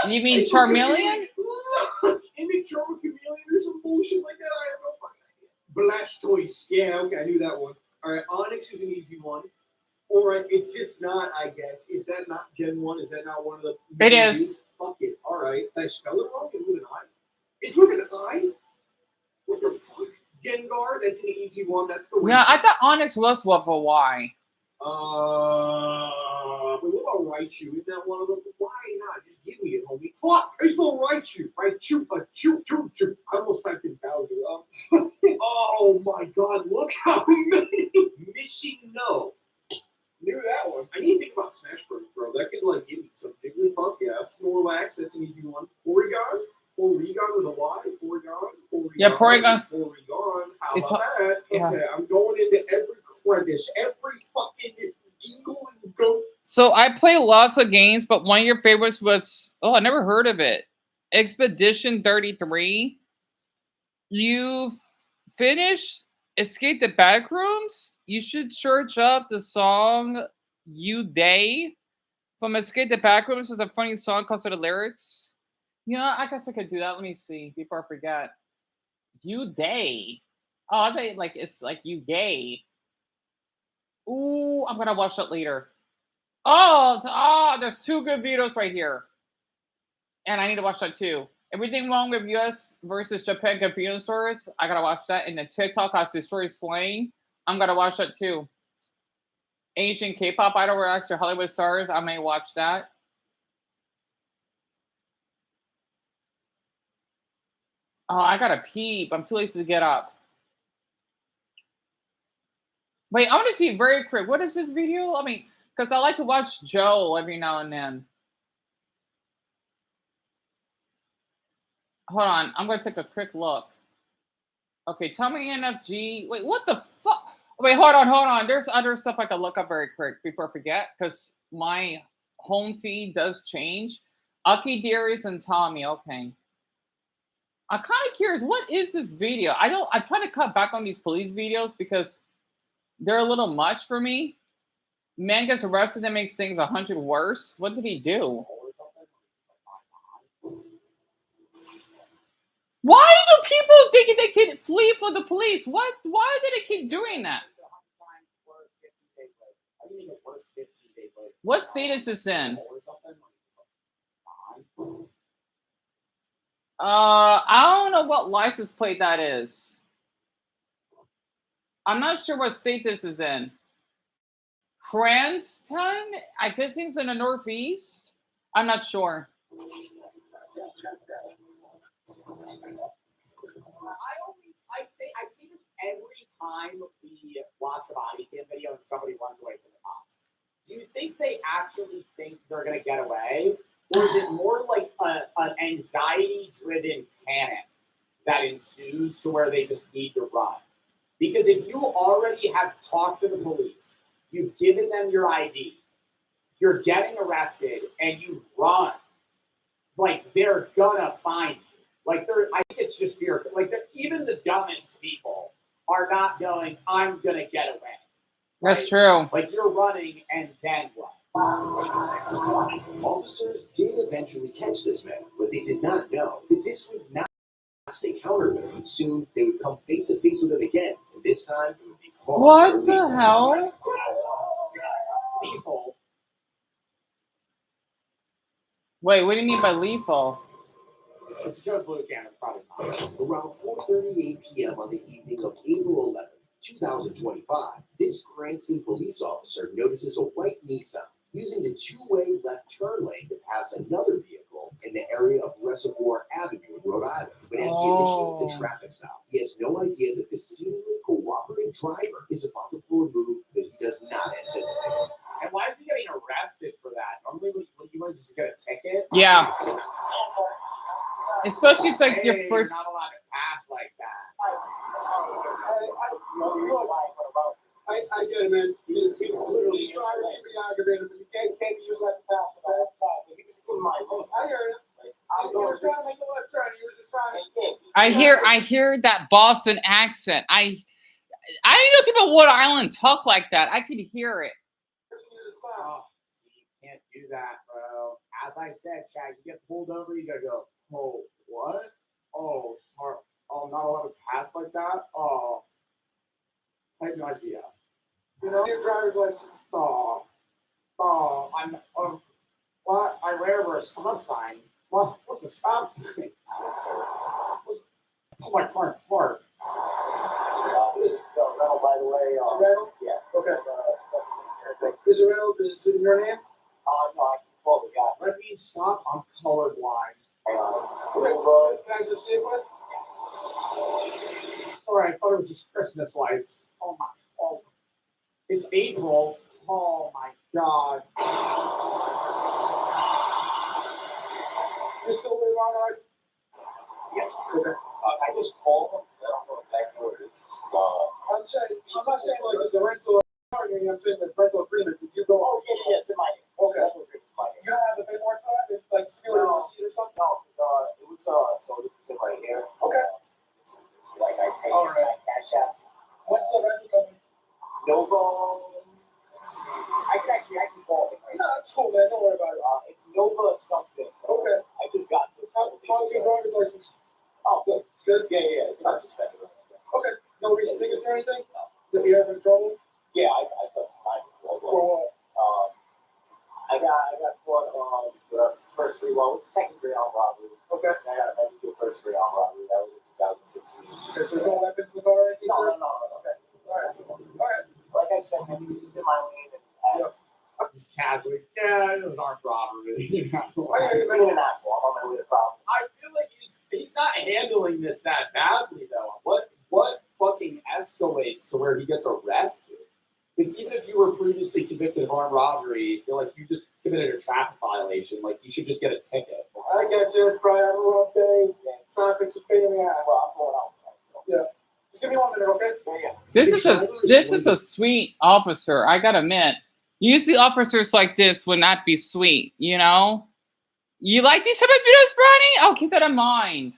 You mean Charmeleon? Look! Isn't it Charmeleon or some bullshit like that? I have no fucking idea. Blastoise. Yeah, okay, I knew that one. Alright, Onyx is an easy one. Alright, it's just not, I guess. Is that not Gen 1? Is that not one of the... It is. Fuck it. Alright. Did I spell it wrong? Is it with an I? It's with an I? What the fuck? Gengar, that's an easy one. That's the one. Yeah, I thought Onyx was with a Y. But what about Raichu? Isn't that one of them? Why not? Just give me it, homie. Fuck! I spelled Raichu. Raichu. I almost typed in Bowser. Oh my god, look how many missing no. Knew that one. I need to think about Smash Bros, bro. That could like give me some Jigglypuff, yeah. Snorlax, that's an easy one. Porygon with a Y. Porygon. Yeah, Porygon. How about that? Yeah. Okay, I'm going into every crevice, every fucking dingle and go. So I play lots of games, but one of your favorites was I never heard of it. Expedition 33. You finished Escape the Backrooms? You should search up the song You Day from Escape the Backrooms. It's a funny song because of the lyrics. You know, I guess I could do that. Let me see before I forget. You Day. Oh, I think like it's like You Gay. Ooh, I'm gonna watch that later. Oh, there's 2 good videos right here. And I need to watch that too. Everything wrong with US versus Japan convenience stores. I gotta watch that. And the TikTok has destroyed slang. I'm gonna watch that too. Asian K-pop idol reacts to Hollywood stars. I may watch that. Oh, I gotta pee. I'm too lazy to get up. Wait, I want to see very quick. What is this video? I mean, because I like to watch Joe every now and then. Hold on, I'm gonna take a quick look. Okay, tell me NFG. Wait, what the fuck? Wait, hold on. There's other stuff I can look up very quick before I forget, because my home feed does change. Aki Darius and Tommy. Okay. I'm kind of curious. What is this video? I try to cut back on these police videos because they're a little much for me. Man gets arrested and makes things 100 worse. What did he do? Why do people think they can flee for the police? What? Why did they keep doing that? What state is this in? I don't know what license plate that is. I'm not sure what state this is in. Cranston? I guess it's in the Northeast. I'm not sure. I see this every time we watch a body cam video and somebody runs away from the cops. Do you think they actually think they're going to get away? Or is it more like an anxiety-driven panic that ensues to where they just need to run? Because if you already have talked to the police, you've given them your ID, you're getting arrested, and you run, like, they're gonna find you. Like, I think it's just fear. Like, even the dumbest people are not going, I'm gonna get away. Right? That's true. Like, you're running, and then what? Officers did eventually catch this man, but they did not know that this would not stay countermeasure. Soon they would come face to face with him again, and this time it would be far more What the lethal. hell? Lethal. Wait, what do you mean by lethal? It's a good blue can. It's probably not. Around 4:38 p.m. on the evening of April 11, 2025, this Cranston police officer notices a white Nissan using the two-way left turn lane to pass another vehicle in the area of Reservoir Avenue in Rhode Island. But as he initiates the traffic stop, he has no idea that the seemingly cooperative driver is about to pull a move that he does not anticipate. And why is he getting arrested for that? Normally, when you want to just get a ticket. Yeah. Especially it's like Hey, your first. You're not allowed to pass like that. I get it, man. He's literally trying to be aggravated, but you can't use that to pass the bad side. He was in my lane. I heard him. He was trying to make a left turn. He was just trying to. I hear that Boston accent. I know people in Rhode Island talk like that. I could hear it. Oh, you can't do that, bro. As I said, Chad, you get pulled over, you gotta go, oh, what? Oh, sorry. Oh, I'm not allowed to pass like that? Oh, I have no idea. You know, your driver's license. Oh, I'm, what? I ran over a stop sign. What? What's a stop sign? Oh, my car, park. This is rental, by the way. Rental? Yeah. Okay. Is it rental? Is it in your name? No, I can call the guy. Let me stop. I'm colorblind. Okay. Can I just see it, bud? Sorry, I thought it was just Christmas lights. Oh my, oh. It's April. Oh my God. You still live on our? Yes. Okay. I just called them. I don't know exactly what it is. I'm not saying like it's a rental. I'm saying the rental agreement. Did you go? Oh, yeah, it's in my name. Okay. It's my name. You don't have the paperwork for that? It's like stealing a receipt or something? No, it was, so this is it right here. Okay. It's like I pay All right. my cash out. What's the rental company? Nova, let's see. I can call it right No, now. it's cool, man. Don't worry about it. It's Nova something. Okay. I just got this. How's your driver's license? Oh, good. It's good? Yeah, it's not suspended. Okay. No recent tickets or anything? That you have in trouble? Yeah, I got some time before. For what? I got caught with a first degree, well, with second degree armed robbery. Okay. I got a to a first degree armed robbery. That was in 2016. Okay, so there's no weapons in the car or anything? No. Okay. All right. Like I said, man, we just in my lane and Just casually. Yeah, it was armed robbery. You know? he's being an asshole. I'm on my way to problem. I feel like he's not handling this that badly though. What fucking escalates to where he gets arrested? Because even if you were previously convicted of armed robbery, you're like, you just committed a traffic violation. Like, you should just get a ticket. I get you. Probably have a rough day. Traffic's a pain in the ass. Well, I'm going out. Yeah. Just give me 1 minute, okay? Yeah. This is a sweet officer. I gotta admit, usually officers like this would not be sweet. You know, you like these type of videos, Bronny? I'll keep that in mind.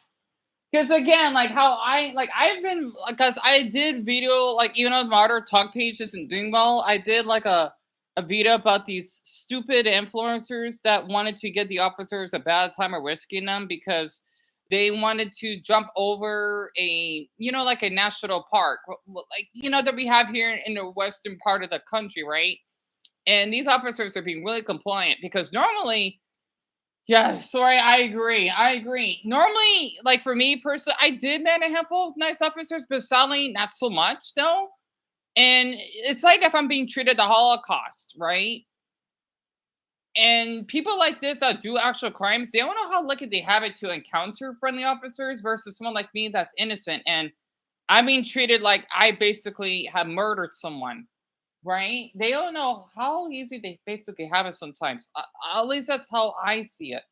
Because again, like how I've been, because I did video, like even though the Modern Talk page isn't doing well, I did like a video about these stupid influencers that wanted to get the officers a bad time of risking them because they wanted to jump over a, like a national park, like, that we have here in the western part of the country, right? And these officers are being really compliant because normally, yeah, sorry, I agree. Normally, like for me personally, I did man a handful of nice officers, but sadly, not so much though. And it's like if I'm being treated the Holocaust, right? And people like this that do actual crimes, they don't know how lucky they have it to encounter friendly officers versus someone like me that's innocent. And I'm being treated like I basically have murdered someone, right? They don't know how easy they basically have it sometimes. At least that's how I see it.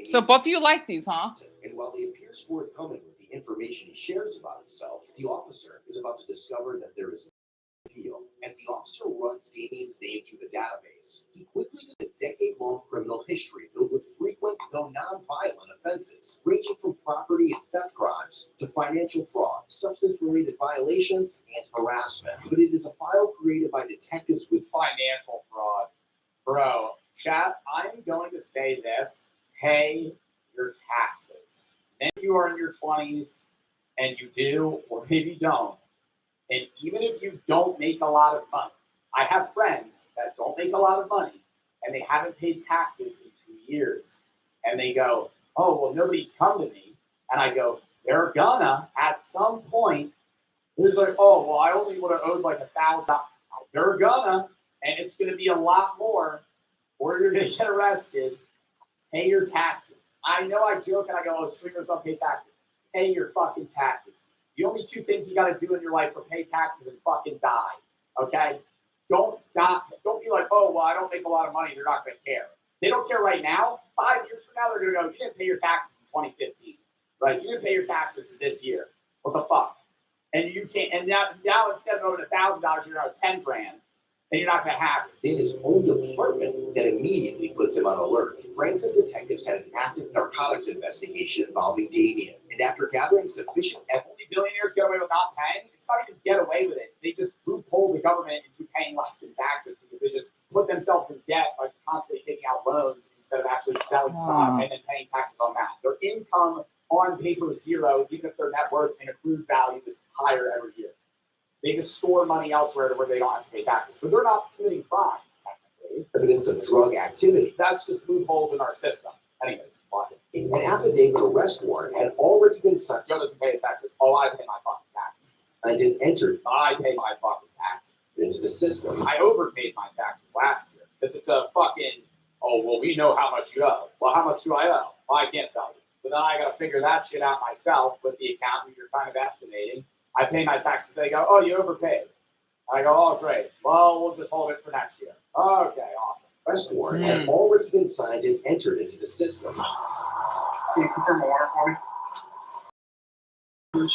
So both of you like these, huh? And while he appears forthcoming with the information he shares about himself, the officer is about to discover that there is no appeal. As the officer runs Damien's name through the database, he quickly does a decade-long criminal history filled with frequent, though non-violent offenses, ranging from property and theft crimes to financial fraud, substance-related violations, and harassment. But it is a file created by detectives with Financial fraud. Bro, chat, I'm going to say this. Pay your taxes. And if you are in your 20s and you do, or maybe don't, and even if you don't make a lot of money, I have friends that don't make a lot of money and they haven't paid taxes in 2 years. And they go, oh, well, nobody's come to me. And I go, they're gonna at some point. There's like, oh, well, I only would have owed like $1,000. They're gonna, and it's gonna be a lot more, or you're gonna get arrested. Pay your taxes. I know I joke and I go, oh, streamers don't pay taxes. Pay your fucking taxes. The only 2 things you got to do in your life are pay taxes and fucking die. Okay? Don't die. Don't be like, oh, well, I don't make a lot of money. They're not going to care. They don't care right now. 5 years from now, they're going to go, you didn't pay your taxes in 2015. Right? You didn't pay your taxes this year. What the fuck? And you can't. And now instead of owing $1,000, you're out $10 grand. And you're not going to have it. in his own department that immediately puts him on alert. Branson detectives had an active narcotics investigation involving Damien, and after gathering sufficient evidence, Only billionaires get away with not paying. It's not even get away with it. They just loophole the government into paying less in taxes because they just put themselves in debt by constantly taking out loans instead of actually selling stock and then paying taxes on that. Their income on paper is zero, even if their net worth and accrued value is higher every year. They just store money elsewhere to where they don't have to pay taxes. So they're not committing crimes, technically. evidence of drug activity. That's just loopholes in our system. Anyways, fuck it. An affidavit arrest warrant had already been signed Joe doesn't pay his taxes. Oh, I pay my fucking taxes. and it entered I pay my fucking taxes. into the system. I overpaid my taxes last year because it's a fucking, oh, well, we know how much you owe. Well, how much do I owe? Well, I can't tell you. So then I got to figure that shit out myself with the accountant you're kind of estimating. I pay my taxes. They go, oh, you overpaid. I go, oh, great. Well, we'll just hold it for next year. Okay, awesome. Arrest warrant had already been signed and entered into the system. Can you confirm the warrant for me? You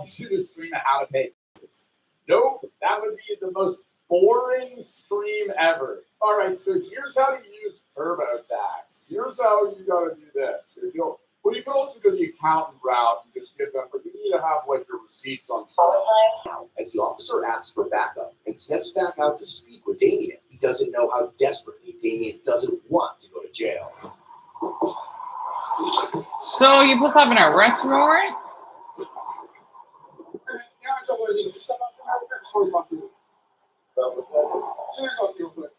should have streamed how to pay taxes. Nope, that would be the most boring stream ever. All right, so here's how to use TurboTax. Here's how you got to do this. Well, you can also go the accountant route and just give them, but you need to have like your receipts on stuff. Now, as the officer asks for backup and steps back out to speak with Damien, he doesn't know how desperately Damien doesn't want to go to jail. So you're supposed to have an arrest warrant? You're not trouble with you. Step up from over there before we talk to you. So we talk to you real quick.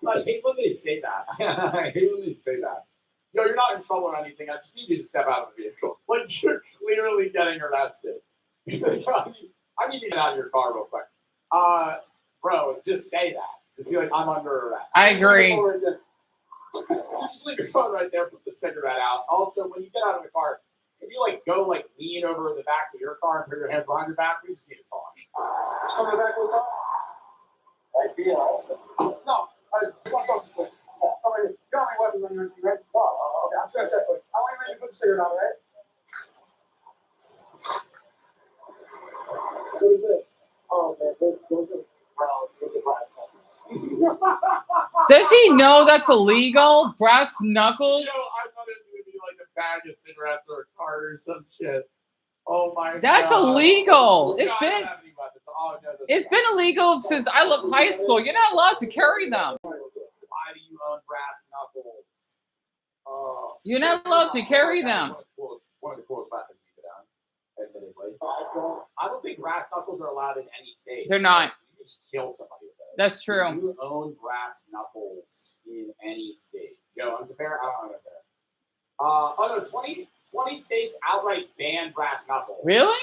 I hate when they say that. I hate when they say that. Yo, you're not in trouble or anything. I just need you to step out of the vehicle. Like, you're clearly getting arrested. I need you to get out of your car real quick. Bro, just say that. Just be like, I'm under arrest. I agree. Just leave your phone right there. Put the cigarette out. Also, when you get out of the car, can you like go like lean over the back of your car and put your hands behind your back, we just need to talk. Coming back with that? Idea also. No, I just want to talk to you. How are you? You don't have any weapons on you, right? Oh, okay. I'm just gonna check. I want you to put the cigarette out, right? What is this? Oh, man, those are. Does he know that's illegal? Brass knuckles? I thought it was gonna be like a bag of cigarettes or a card or some shit. Oh my god. That's illegal. You It's don't been have any weapons. Oh, no, that's it's been illegal since I left high school. You're not allowed to carry them. Why do you own brass knuckles? Oh. You're not allowed to carry them. One of the coolest weapons you could own, admittedly. I don't think brass knuckles are allowed in any state. They're not. You just kill somebody with it. That's true. You own brass knuckles in any state. Joe owns a pair? I don't own a pair. Oh no, 20 states outright ban brass knuckles. Really?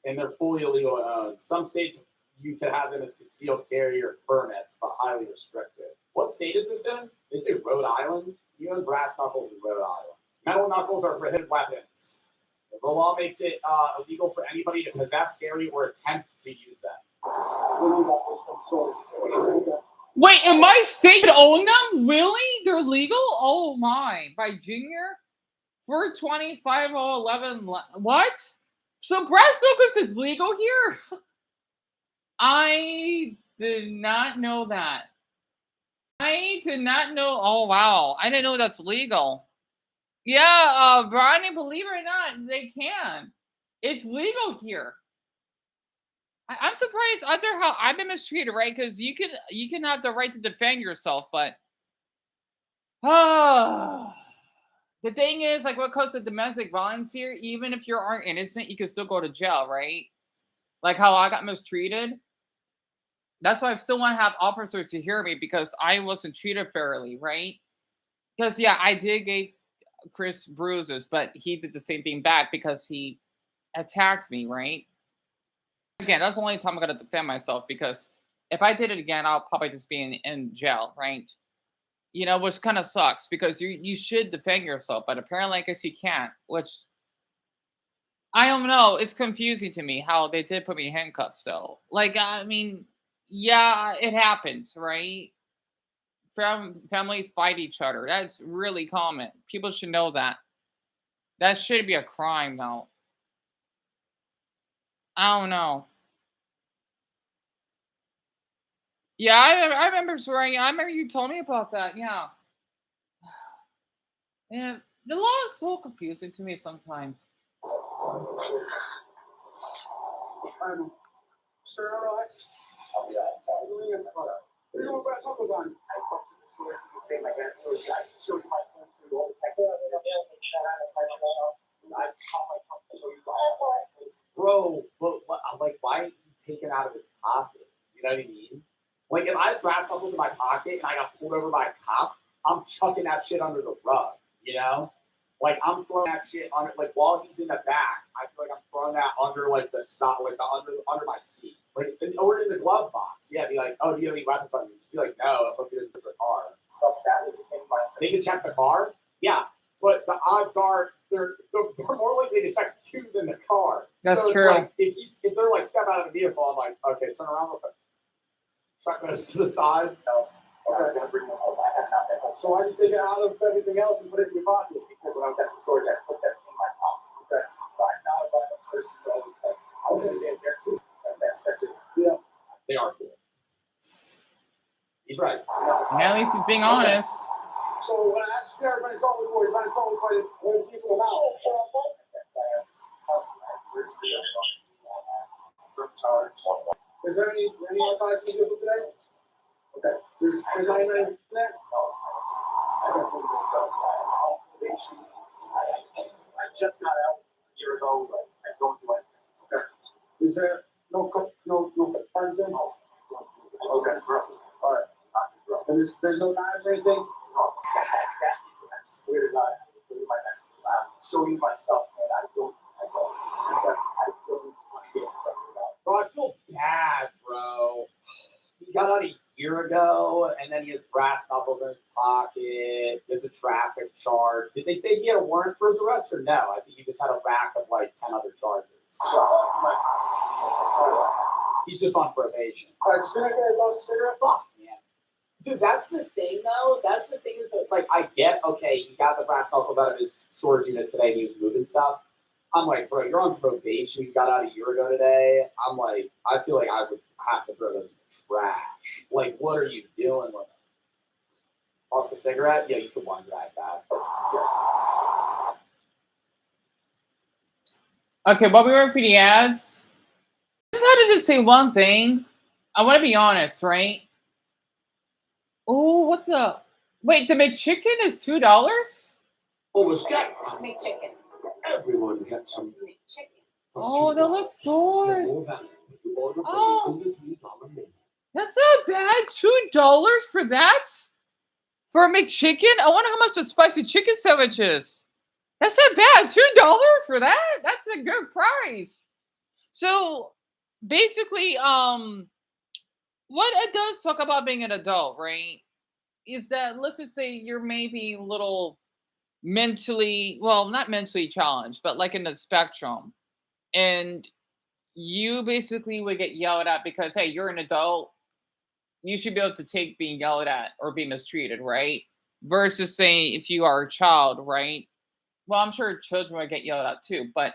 And they're fully illegal to own. Some states you can have them as concealed carry or permits, but highly restricted. What state is this in? They say Rhode Island. You own brass knuckles in Rhode Island. Metal knuckles are prohibited weapons. The law makes it illegal for anybody to possess, carry, or attempt to use them. Wait, in my state you own them? Really? They're legal? Oh my. By Junior? 425-011. What? So brass knuckles is legal here? I did not know that. I did not know. Oh wow. I didn't know that's legal. Yeah, Brian, believe it or not, they can. It's legal here. I'm surprised other how I've been mistreated, right? Because you can have the right to defend yourself, but the thing is, like, when it comes to domestic violence here, even if you aren't innocent, you can still go to jail, right? Like how I got mistreated. That's why I still want to have officers to hear me because I wasn't treated fairly, right? Because yeah, I did give Chris bruises, but he did the same thing back because he attacked me, right? Again, that's the only time I'm gonna defend myself because if I did it again, I'll probably just be in jail, right? You know, which kind of sucks because you should defend yourself, but apparently I guess you can't, which I don't know. It's confusing to me how they did put me in handcuffs though. Like, I mean, yeah, it happens, right? Families fight each other. That's really common. People should know that. That should be a crime though. I don't know. Yeah, I remember, sorry. I remember you told me about that. Yeah. Yeah, the law is so confusing to me sometimes. Sir, relax. I'll be right. Sorry. What are you doing with brass knuckles on? I went to the store to take my gas so I can show you my phone through all the text. I call my phone to show you why. Bro, but like, why did he take it out of his pocket? You know what I mean? Like, if I have brass knuckles in my pocket and I got pulled over by a cop, I'm chucking that shit under the rug, you know? Like, I'm throwing that shit under, like, while he's in the back, I feel like I'm throwing that under, like, the side, like, under my seat. Like, or in the glove box. Yeah, be like, oh, do you have any weapons on you? Just be like, no, I'm looking at the car. So that was in my They can check the car? Yeah, but the odds are they're more likely to check you than the car. That's so it's true. Like, if they're like step out of the vehicle, I'm like, okay, turn around real quick. Truck goes to the side. I was going to bring them home. I had not been home. So why did you take it out of everything else and put it in your pocket? Because when I was at the storage, I put that in my pocket. Okay. I'm not a violent person, though, because I was in there too. And that's it. Yeah. They are cool. He's right. At least he's being honest. So when I asked you everybody in trouble before, you've been in trouble for a piece of the mouth. Is there any narcotics in the vehicle today? Okay. There's not even anything there? I just got out a year ago. I don't do anything. Okay. Is there no fire thing? No. Okay, drunk. All right. And there's no knives or anything? No. That is, I swear to God, I will show you my messages. I'll show you my stuff, man. I don't want to get in trouble about it. Bro, I feel bad, bro. He got out a year ago, and then he has brass knuckles in his pocket. There's a traffic charge. Did they say he had a warrant for his arrest, or no? I think he just had a rack of like 10 other charges. So, He's just on probation. I'm just gonna get a cigarette. Fuck, man. Dude, that's the thing, though. That's the thing. Is it's like, I get, okay, he got the brass knuckles out of his storage unit today and he was moving stuff. I'm like, bro, you're on probation. You got out a year ago today. I'm like, I feel like I would have to throw those in the trash. Like, what are you doing with them? Off the cigarette? Yeah, you could one drag that. Yes. Okay, while we were for the ads, I just had to just say one thing. I want to be honest, right? Oh, what the? Wait, the McChicken is $2? Almost got McChicken. everyone gets some. McChicken. Oh, that looks good. More valuable. You order from Oh. the under $3 menu. That's not bad. $2 for that? For a McChicken? I wonder how much the spicy chicken sandwich is. That's not bad. $2 for that? That's a good price. So basically, what it does talk about being an adult, right? Is that, let's just say you're maybe a little mentally, well, not mentally challenged, but like in the spectrum. And you basically would get yelled at because, hey, you're an adult. You should be able to take being yelled at or being mistreated, right? Versus saying if you are a child, right? Well, I'm sure children would get yelled at too, but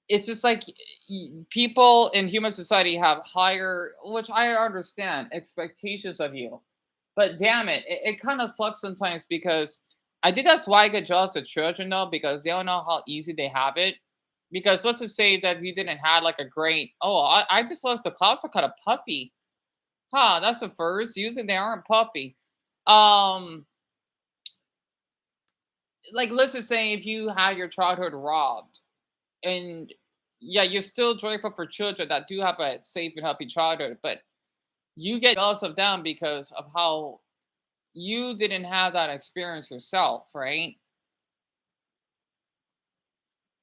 it's just like people in human society have higher, which I understand, expectations of you. But damn it, it kind of sucks sometimes because I think that's why I get jealous of children though, because they don't know how easy they have it. Because let's just say that if you didn't have like a great, I just lost the clouds are kind of puffy. Huh, that's the first. Usually they aren't puffy. Like let's just say if you had your childhood robbed, and yeah, you're still joyful for children that do have a safe and healthy childhood, but you get jealous of them because of how you didn't have that experience yourself, right?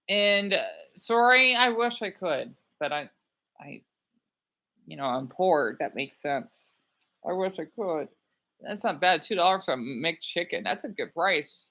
And sorry, I wish I could, but I, I'm poor. That makes sense. I wish I could. That's not bad. $2 for a McChicken. That's a good price.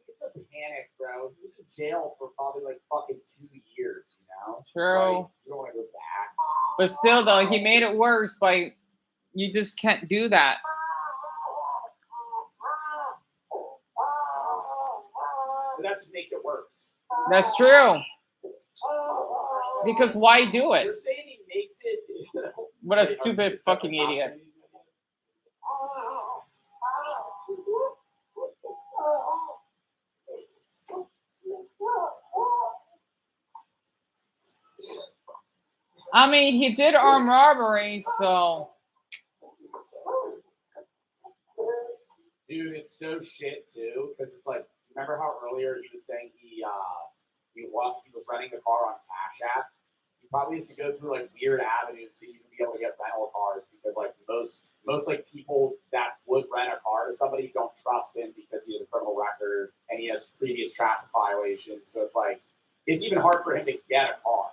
It's a panic, bro. He was in jail for probably like fucking 2 years, you know? True. Like, you don't want to go back. But still, though, he made it worse by you just can't do that. But that just makes it worse. That's true. Because why do it? You're saying he makes it. What a stupid fucking idiot. I mean, he did armed robbery, so. Dude, it's so shit too, because it's like, remember how earlier he was saying he was renting the car on Cash App? He probably used to go through like weird avenues to even be able to get rental cars because like most like people that would rent a car to somebody don't trust him because he has a criminal record and he has previous traffic violations. So it's like it's even hard for him to get a car,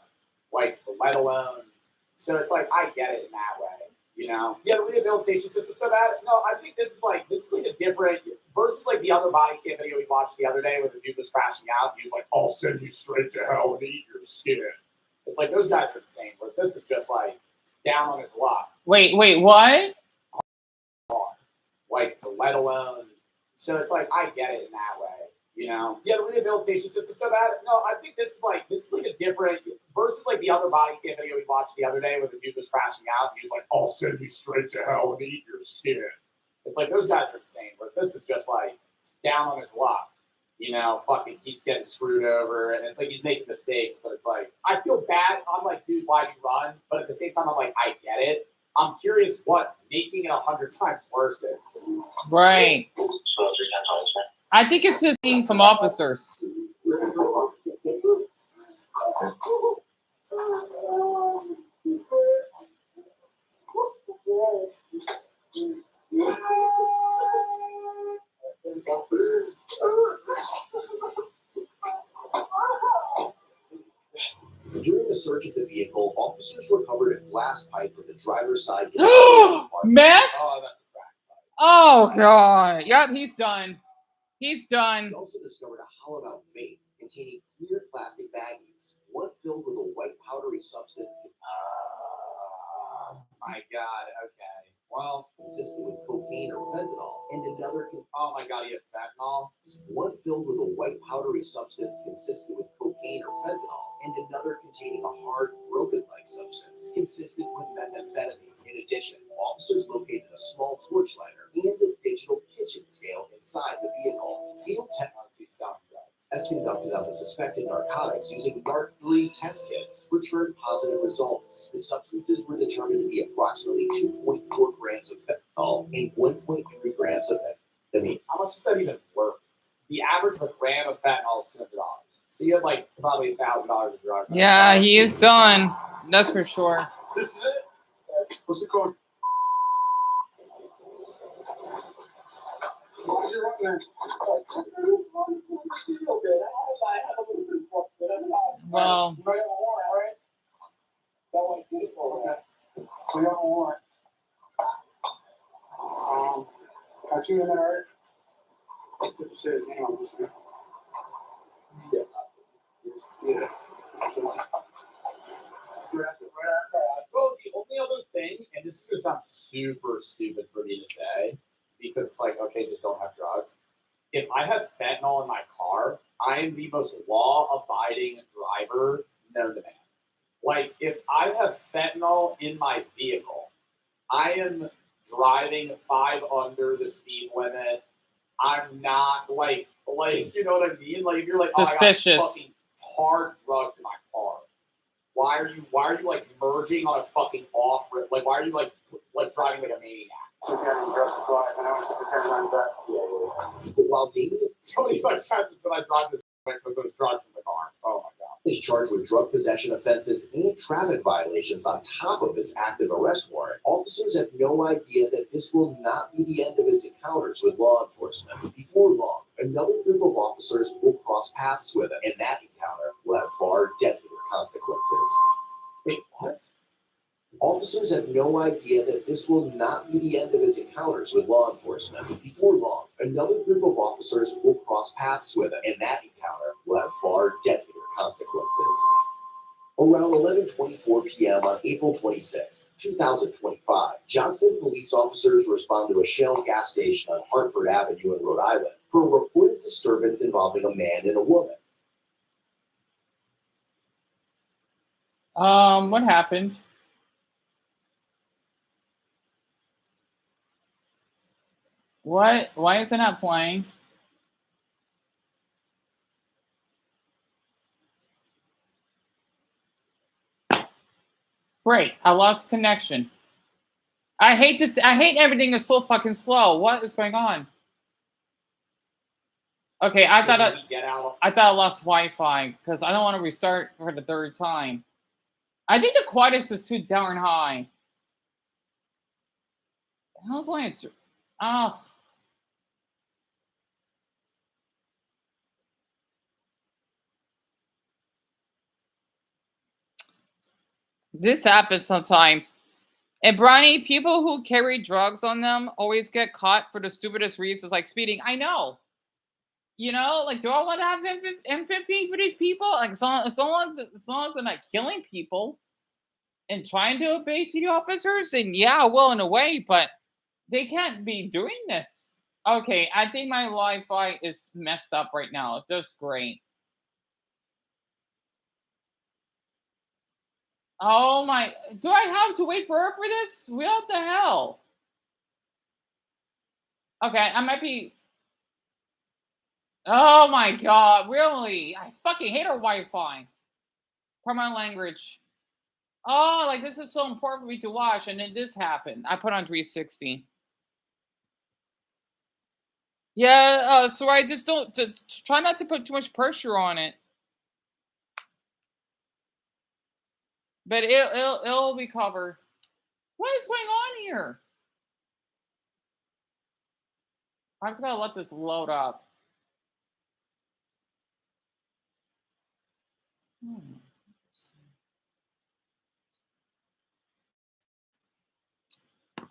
like let alone. So it's like I get it in that way. You know, yeah, the rehabilitation system. So that I think this is like a different versus like the other body cam video we watched the other day where the dude was crashing out. He was like, "I'll send you straight to hell and eat your skin." It's like those guys are insane. Whereas this is just like down on his luck. Wait, what? Like let alone. So it's like I get it in that way. You know, yeah, the rehabilitation system. So that I think this is like a different versus like the other body cam video we watched the other day where the dude was crashing out. He was like, "I'll send you straight to hell and eat your skin." It's like those guys are insane. Whereas this is just like down on his luck. You know, fucking keeps getting screwed over, and it's like he's making mistakes. But it's like I feel bad. I'm like, dude, why do you run? But at the same time, I'm like, I get it. I'm curious what making it 100 times worse is. Right. I think it's just being from officers. During the search of the vehicle, officers recovered a glass pipe from the driver's side door. Meth? Oh, that's a crack. Oh god. Yep, he's done. He's They done. also discovered a hollowed-out vape containing clear plastic baggies, one filled with a white powdery substance Oh my god. Okay. Well. consistent with cocaine or fentanyl, and another Oh my god. You have fentanyl. one filled with a white powdery substance consistent with cocaine or fentanyl, and another containing a hard, broken-like substance consistent with methamphetamine. In addition, officers located a small torch lighter and a digital kitchen scale inside the vehicle. Field tech tests conducted on the suspected narcotics using NARC-3 test kits returned positive results. The substances were determined to be approximately 2.4 grams of fentanyl and 1.3 grams of methamphetamine. How much does that even worth? The average of a gram of fentanyl is $200. So you have like probably $1,000 of drugs. Yeah, he is done. That's for sure. This is it. What's the code? What was your run there? Well, You might have a warrant, right? That one did it for that. So you have a warrant. I see you in there, right? Good to say his name on this thing. Yeah. Well, the only other thing, and this is going to sound super stupid for me to say, because it's like, okay, just don't have drugs. If I have fentanyl in my car, I am the most law-abiding driver known to man. Like, if I have fentanyl in my vehicle, I am driving 5 under the speed limit. I'm not like you know what I mean? Like, if you're like, suspicious. oh, I got fucking hard drugs in my car. Why are you like merging on a fucking off rip? Like, why are you like driving like a maniac? So you can't even justify it, and I was pretending on that. But while Damien So many times that I drive this with those drugs in the car. Oh my god. is charged with drug possession offenses and traffic violations on top of his active arrest warrant, officers have no idea that this will not be the end of his encounters with law enforcement. Before long, another group of officers will cross paths with him, and that encounter will have far deadlier consequences. Wait, what? Officers have no idea that this will not be the end of his encounters with law enforcement. Before long, another group of officers will cross paths with him, and that encounter will have far deadlier consequences. Around 11:24 p.m. on April 26, 2025, Johnston police officers respond to a Shell gas station on Hartford Avenue in Rhode Island for a reported disturbance involving a man and a woman. What happened? What? Why is it not playing? Great, I lost connection. I hate this. I hate everything is so fucking slow. What is going on? Okay, I thought I lost Wi-Fi because I don't want to restart for the 3rd time. I think the quietness is too darn high. The hell's like? Oh. This happens sometimes. And Bronny, people who carry drugs on them always get caught for the stupidest reasons, like speeding. I know. You know, like, do I want to have M15 for these people? Like, as long as they're not killing people and trying to obey city officers, then yeah, well, in a way, but they can't be doing this. Okay, I think my Wi-Fi is messed up right now. It does great. Oh my, do I have to wait forever for this? What the hell? Okay, I might be. Oh my god, really? I fucking hate our Wi-Fi. Pardon my language. Oh, like this is so important for me to watch, and then this happened. I put on 360. Yeah, so I just don't try not to put too much pressure on it. But it'll recover. What is going on here? I'm just gonna let this load up.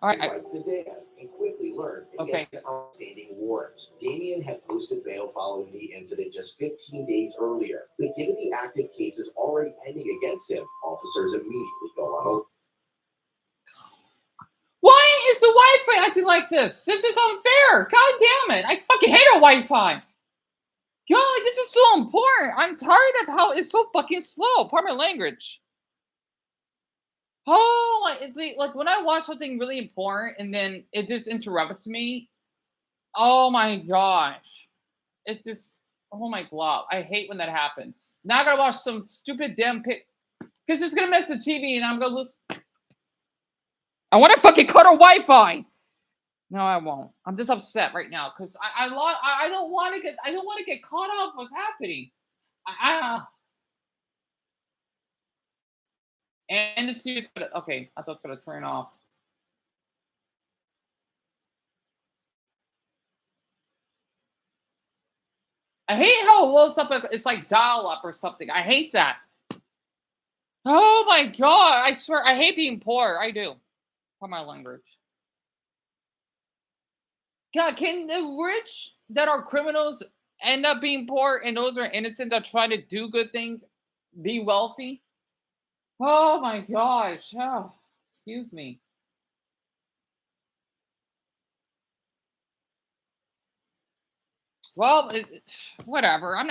All right. He writes it down and quickly learned that he has an outstanding warrant. Damien had posted bail following the incident just 15 days earlier, but given the active cases already pending against him, officers immediately go on alert. Why is the Wi-Fi acting like this? This is unfair. God damn it. I fucking hate a Wi-Fi. God, this is so important. I'm tired of how it's so fucking slow. Pardon my language. Oh, it's like when I watch something really important and then it just interrupts me. Oh my gosh. It just, oh my god. I hate when that happens. Now I gotta watch some stupid damn because it's gonna mess the TV and I'm gonna lose. I want to fucking cut our Wi-Fi. No, I won't. I'm just upset right now because I don't want to get caught off what's happening. And the series okay, I thought it's gonna turn off. I hate how it loads up. It's like dial up or something. I hate that. Oh my god! I swear, I hate being poor. I do. For my language. God, can the rich that are criminals end up being poor, and those are innocent that try to do good things be wealthy? Oh my gosh! Oh, excuse me. Well, whatever. I'm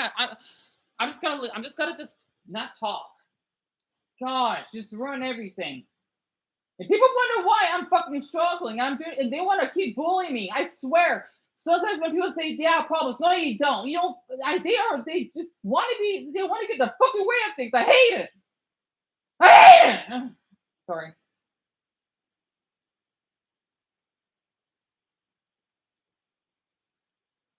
just gonna just not talk. Gosh, just ruin everything. And people wonder why I'm fucking struggling. I'm doing, and they want to keep bullying me. I swear. Sometimes when people say they have problems, no, you don't. You don't. They just want to be. They want to get the fucking way of things. I hate it. I hate it. Sorry.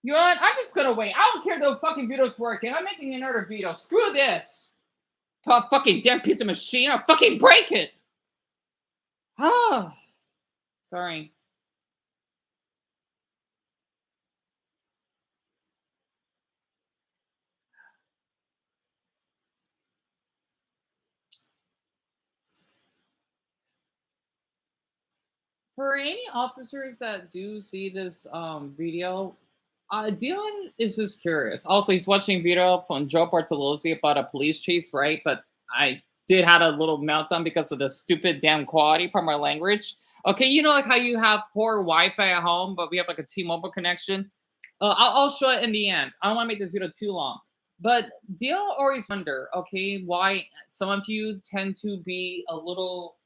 You know what? I'm just gonna wait. I don't care if the fucking video's working. I'm making another video. Screw this. Fucking damn piece of machine. I'll fucking break it. Oh. Sorry. For any officers that do see this video, Dion is just curious. Also, he's watching video from Joe Bartolozzi about a police chase, right? But I did have a little meltdown because of the stupid damn quality from our language. Okay, you know like how you have poor Wi-Fi at home, but we have like a T-Mobile connection? I'll show it in the end. I don't want to make this video too long. But Dion always wonder, okay, why some of you tend to be a little,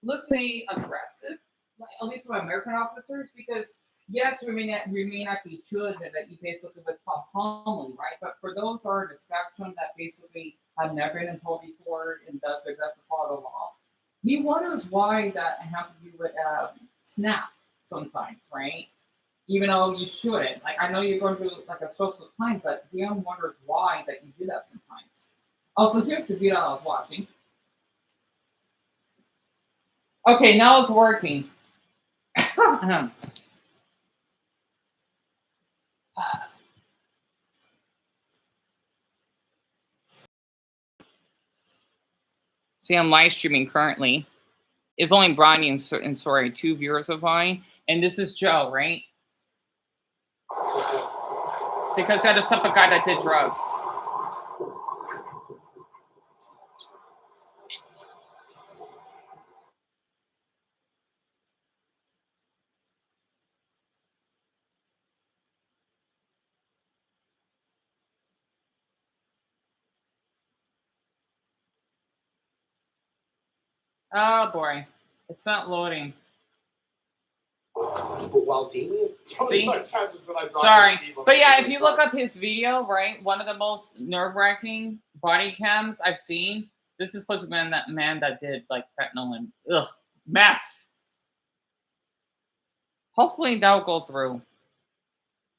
let's say, aggressive, like, at least with American officers, because yes, we may not be children that you basically would talk calmly, right? But for those who are in the spectrum that basically have never been told before and does the aggressive part of the law, he wonders why that happens to you would snap sometimes, right? Even though you shouldn't. Like I know you're going through like a social time, but Dion wonders why that you do that sometimes. Also, here's the video I was watching. Okay, now it's working. See, I'm live streaming currently. It's only Bronny and sorry, 2 viewers of mine. And this is Joe, right? Because that is the type of guy that did drugs. Oh boy. It's not loading. But while Damien, See? Sorry. But yeah, if you look up his video, right, one of the most nerve-wracking body cams I've seen, this is supposed to be that man that did like fentanyl and meth. Hopefully that'll go through.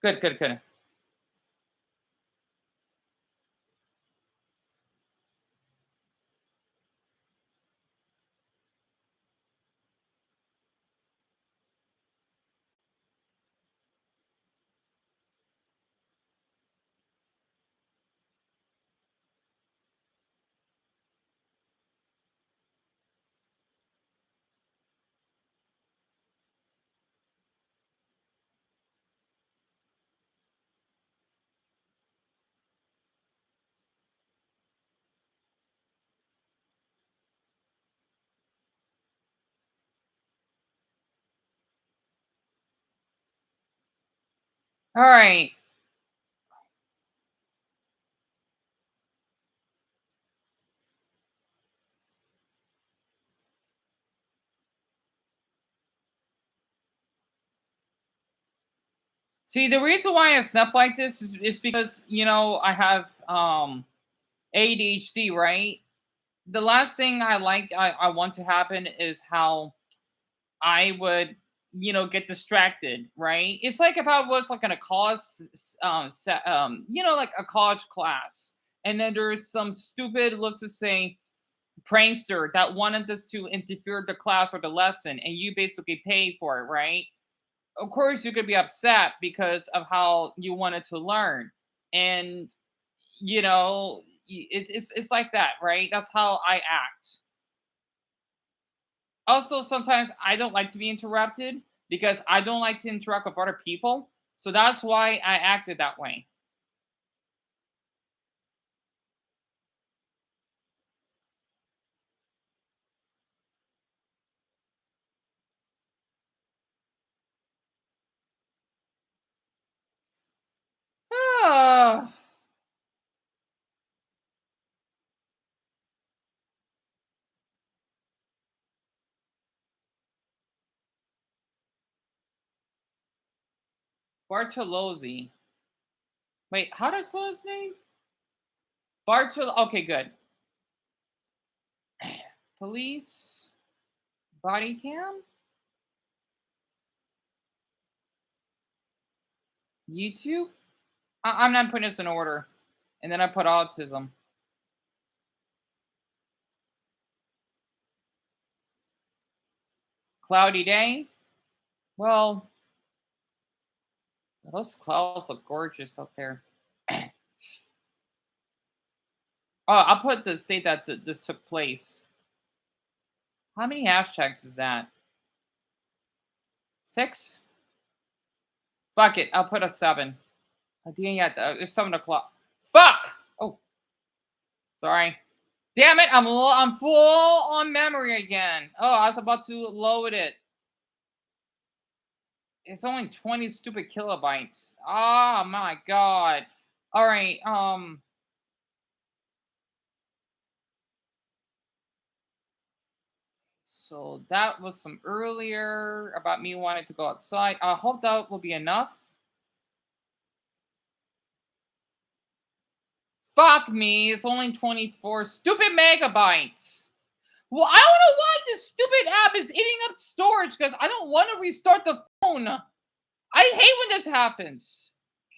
Good, good, good. All right. See, the reason why I snap like this is because, you know, I have ADHD, right? The last thing I want to happen is how I would, you know, get distracted, right? It's like if I was like in a college, you know, like a college class, and then there's some stupid, let's just say, prankster that wanted us to interfere with the class or the lesson, and you basically pay for it, right? Of course, you could be upset because of how you wanted to learn, and you know, it's like that, right? That's how I act. Also, sometimes I don't like to be interrupted because I don't like to interact with other people. So that's why I acted that way. Ah, Bartolozzi. Wait, how do I spell his name? Okay, good. Police body cam? YouTube? I'm not putting this in order. And then I put autism. Cloudy day? Well, those clouds look gorgeous up there. Oh, I'll put the state that this took place. How many hashtags is that? 6? Fuck it. I'll put a 7. Yeah, it's 7 o'clock. Fuck! Oh, sorry. Damn it! I'm full on memory again. Oh, I was about to load it. It's only 20 stupid kilobytes. Oh my god. All right. So that was from earlier about me wanting to go outside. I hope that will be enough. Fuck me. It's only 24 stupid megabytes. Well, I don't know why this stupid app is eating up storage because I don't want to restart the phone. I hate when this happens.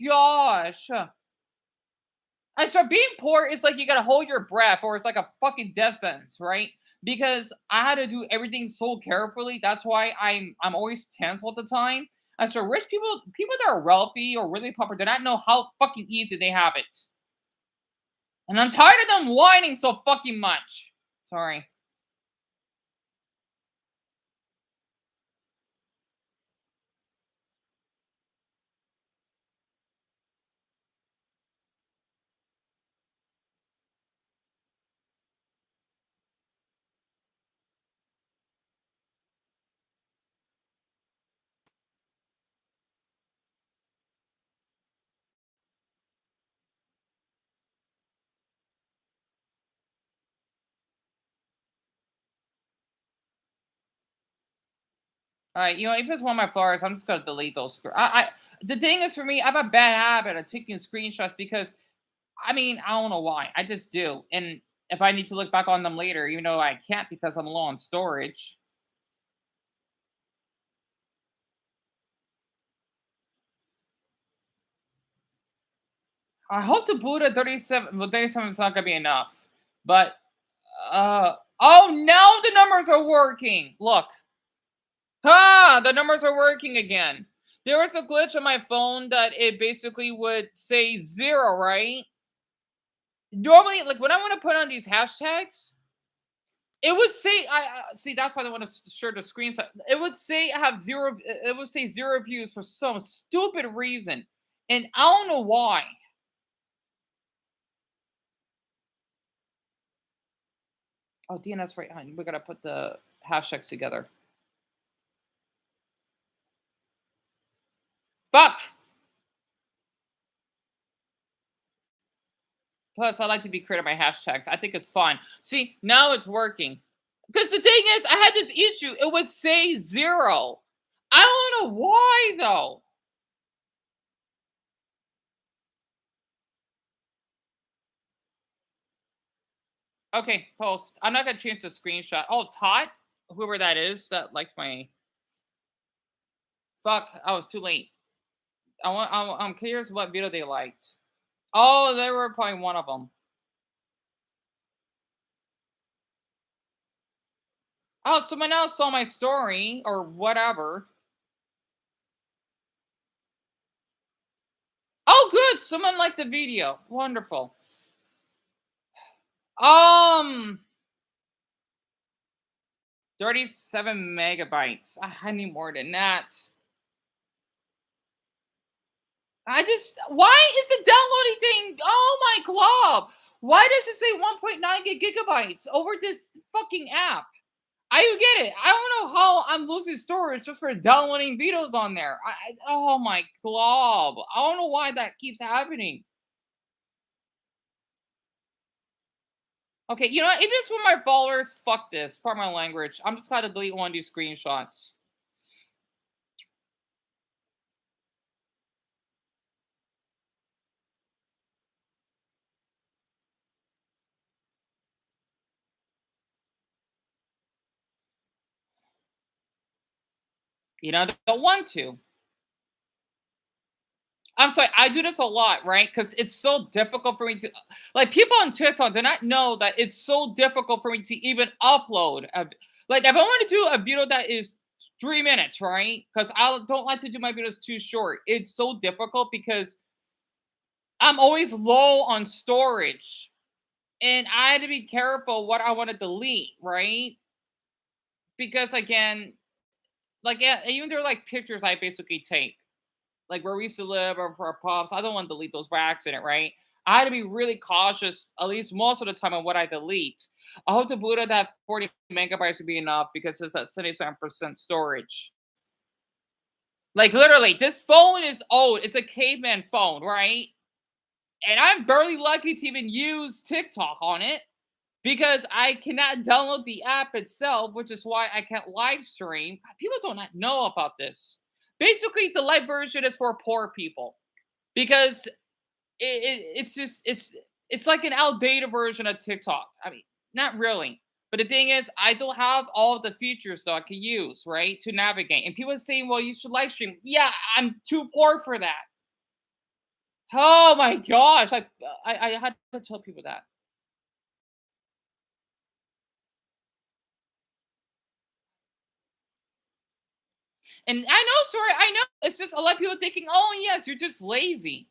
Gosh. I start being poor, it's like you gotta hold your breath, or it's like a fucking death sentence, right? Because I had to do everything so carefully. That's why I'm always tense all the time. And so rich people that are wealthy or really popular, do not know how fucking easy they have it. And I'm tired of them whining so fucking much. Sorry. All right, you know, if it's one of my flowers, I'm just gonna delete those. The thing is, for me, I have a bad habit of taking screenshots because, I mean, I don't know why. I just do, and if I need to look back on them later, even though I can't because I'm low on storage. I hope the Buddha 37. Well, 37 is not gonna be enough, but oh, now the numbers are working. Look, the numbers are working again. There was a glitch on my phone that it basically would say 0, right? Normally, like when I want to put on these hashtags, it would say I see. That's why I want to share the screenshot. It would say I have 0. It would say 0 views for some stupid reason, and I don't know why. Oh, DNS right, honey. We gotta put the hashtags together. Fuck! Plus, I like to be creative by hashtags. I think it's fun. See, now it's working. Because the thing is, I had this issue. It would say 0. I don't know why, though. Okay, post. I'm not going to change the screenshot. Oh, Todd? Whoever that is that likes my... Fuck, I was too late. I'm curious what video they liked. Oh, they were probably one of them. Oh, someone else saw my story or whatever. Oh, good. Someone liked the video. Wonderful. 37 megabytes. I need more than that. Why is the downloading thing? Oh my glob. Why does it say 1.9 gigabytes over this fucking app? I don't get it. I don't know how I'm losing storage just for downloading videos on there. Oh my glob. I don't know why that keeps happening. Okay, you know what? If it's for my followers, fuck this. Pardon my language. I'm just gonna delete one of these screenshots. You know, I don't want to. I'm sorry, I do this a lot, right? Because it's so difficult for me to, like, people on TikTok do not know that it's so difficult for me to even upload. Like, if I want to do a video that is 3 minutes, right? Because I don't like to do my videos too short. It's so difficult because I'm always low on storage. And I had to be careful what I want to delete, right? Because, again, like, yeah, even there are, like, pictures I basically take. Like where we used to live or for our pops, I don't want to delete those by accident, right? I had to be really cautious, at least most of the time, on what I delete. I hope the Buddha that 40 megabytes would be enough because it's at 77% storage. Like literally, this phone is old. It's a caveman phone, right? And I'm barely lucky to even use TikTok on it because I cannot download the app itself, which is why I can't live stream. People do not know about this. Basically, the light version is for poor people because it's like an outdated version of TikTok. I mean, not really, but the thing is, I don't have all of the features that I can use, right, to navigate. And people are saying, "Well, you should live stream." Yeah, I'm too poor for that. Oh my gosh, I had to tell people that. And I know, sorry, I know. It's just a lot of people thinking, "Oh yes, you're just lazy."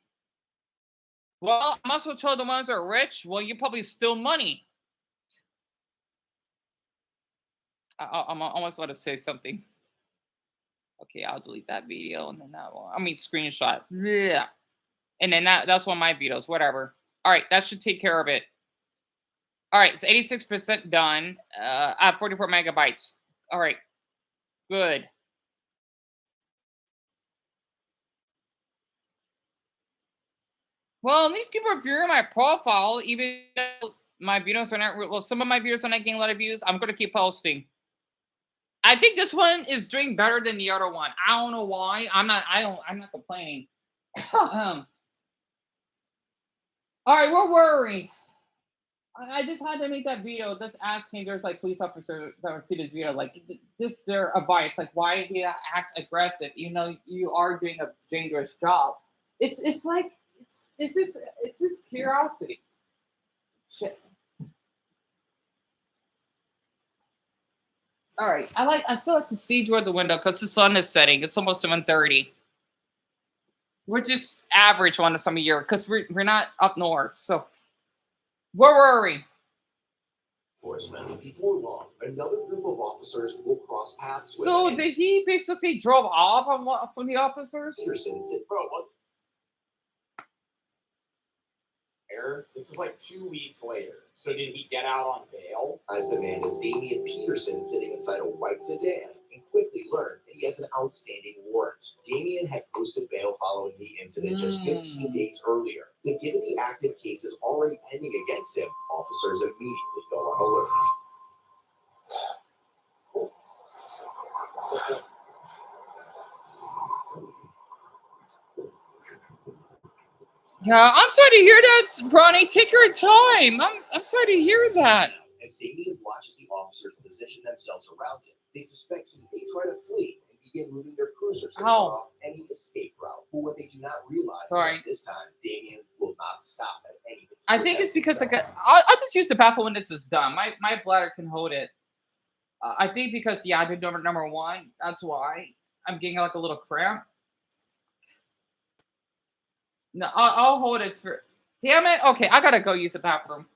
Well, I'm also told the ones that are rich, well, you probably steal money. I'm almost about to say something. Okay, I'll delete that video and then that one. I mean, screenshot. Yeah. And then that's one of my videos, whatever. All right, that should take care of it. All right, it's 86% done. I have 44 megabytes. All right, good. Well, these people are viewing my profile, even though my videos are not, well, some of my videos are not getting a lot of views. I'm going to keep posting. I think this one is doing better than the other one. I don't know why. I'm not complaining. All right, we're worried. I just had to make that video just asking there's like police officers that would see this video, like this their advice, like why do you act aggressive? You know, you are doing a dangerous job. It's this curiosity. Shit. All right, I still like to see toward the window because the sun is setting. It's almost 7:30. Which is average one of some year because we're not up north, so we're worried. Enforcement. Before long, another group of officers will cross paths with. So did he basically drove off from the officers? Peterson said, Bro, what's there? This is like 2 weeks later. So did he get out on bail? as the man is Damian Peterson sitting inside a white sedan and quickly learned that he has an outstanding warrant. Damien had posted bail following the incident just 15 days earlier, but given the active cases already pending against him, officers immediately go on alert. Yeah, I'm sorry to hear that, Bronny. Take your time. I'm sorry to hear that. As Damien watches the officers position themselves around him, they suspect he may try to flee and begin moving their cruisers to cut off any escape route. But what they do not realize is that this time, Damien will not stop at anything. I think it's because I'll just use the bathroom when this is done. My bladder can hold it. I think because I did number one. That's why I'm getting like a little cramp. No, I'll hold it for. Damn it! Okay, I gotta go use the bathroom.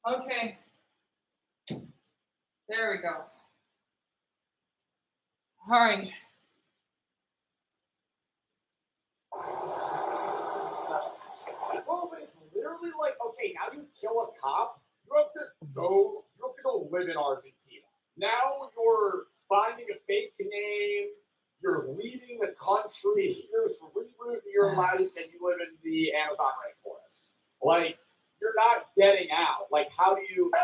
Okay. There we go. All right. Well, but it's literally like, okay, now you kill a cop, you have to go live in Argentina. Now you're finding a fake name, you're leaving the country, you're rerouting your life, and you live in the Amazon rainforest. Like, you're not getting out. Like, how do you? Is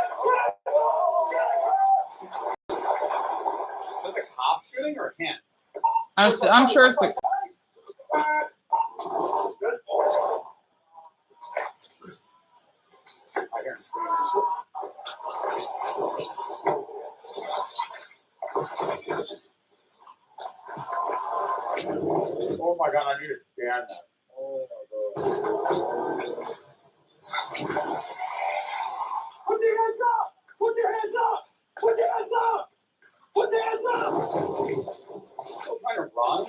it the cop shooting or him? I'm sure it's the. I hear him screaming. Oh my god, I need to scan that. Oh my god. Put your hands up! Put your hands up! Put your hands up! Put your hands up! Still trying to run?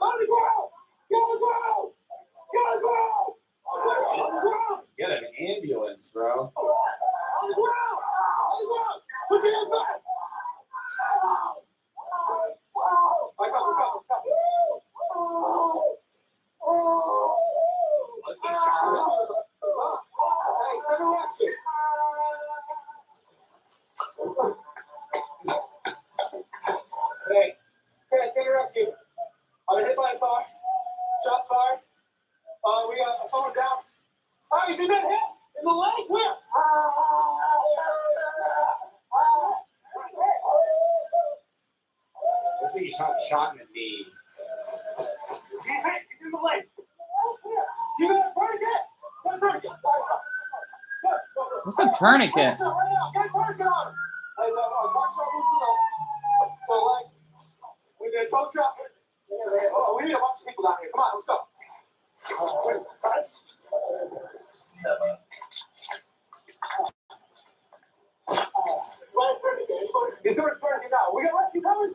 On the ground! Get on the ground! Get on the ground! On the ground! Get an ambulance, bro. On the ground! On the ground! Put your hands back! I got. Let's get shot. Hey, send a rescue. Hey, send a rescue. I've been hit by a car. Shots fired. We got someone down. Oh, he's been hit in the leg. Where? Looks like he shot in the knee. He's hit. He's in the leg. You got a tourniquet? Get a tourniquet. What's a tourniquet? Get a tourniquet on him. Hey, gunshot wound to the leg. We need a tow truck. Oh, we need a bunch of people down here. Come on, let's go. He's doing a tourniquet now. We got rescue coming.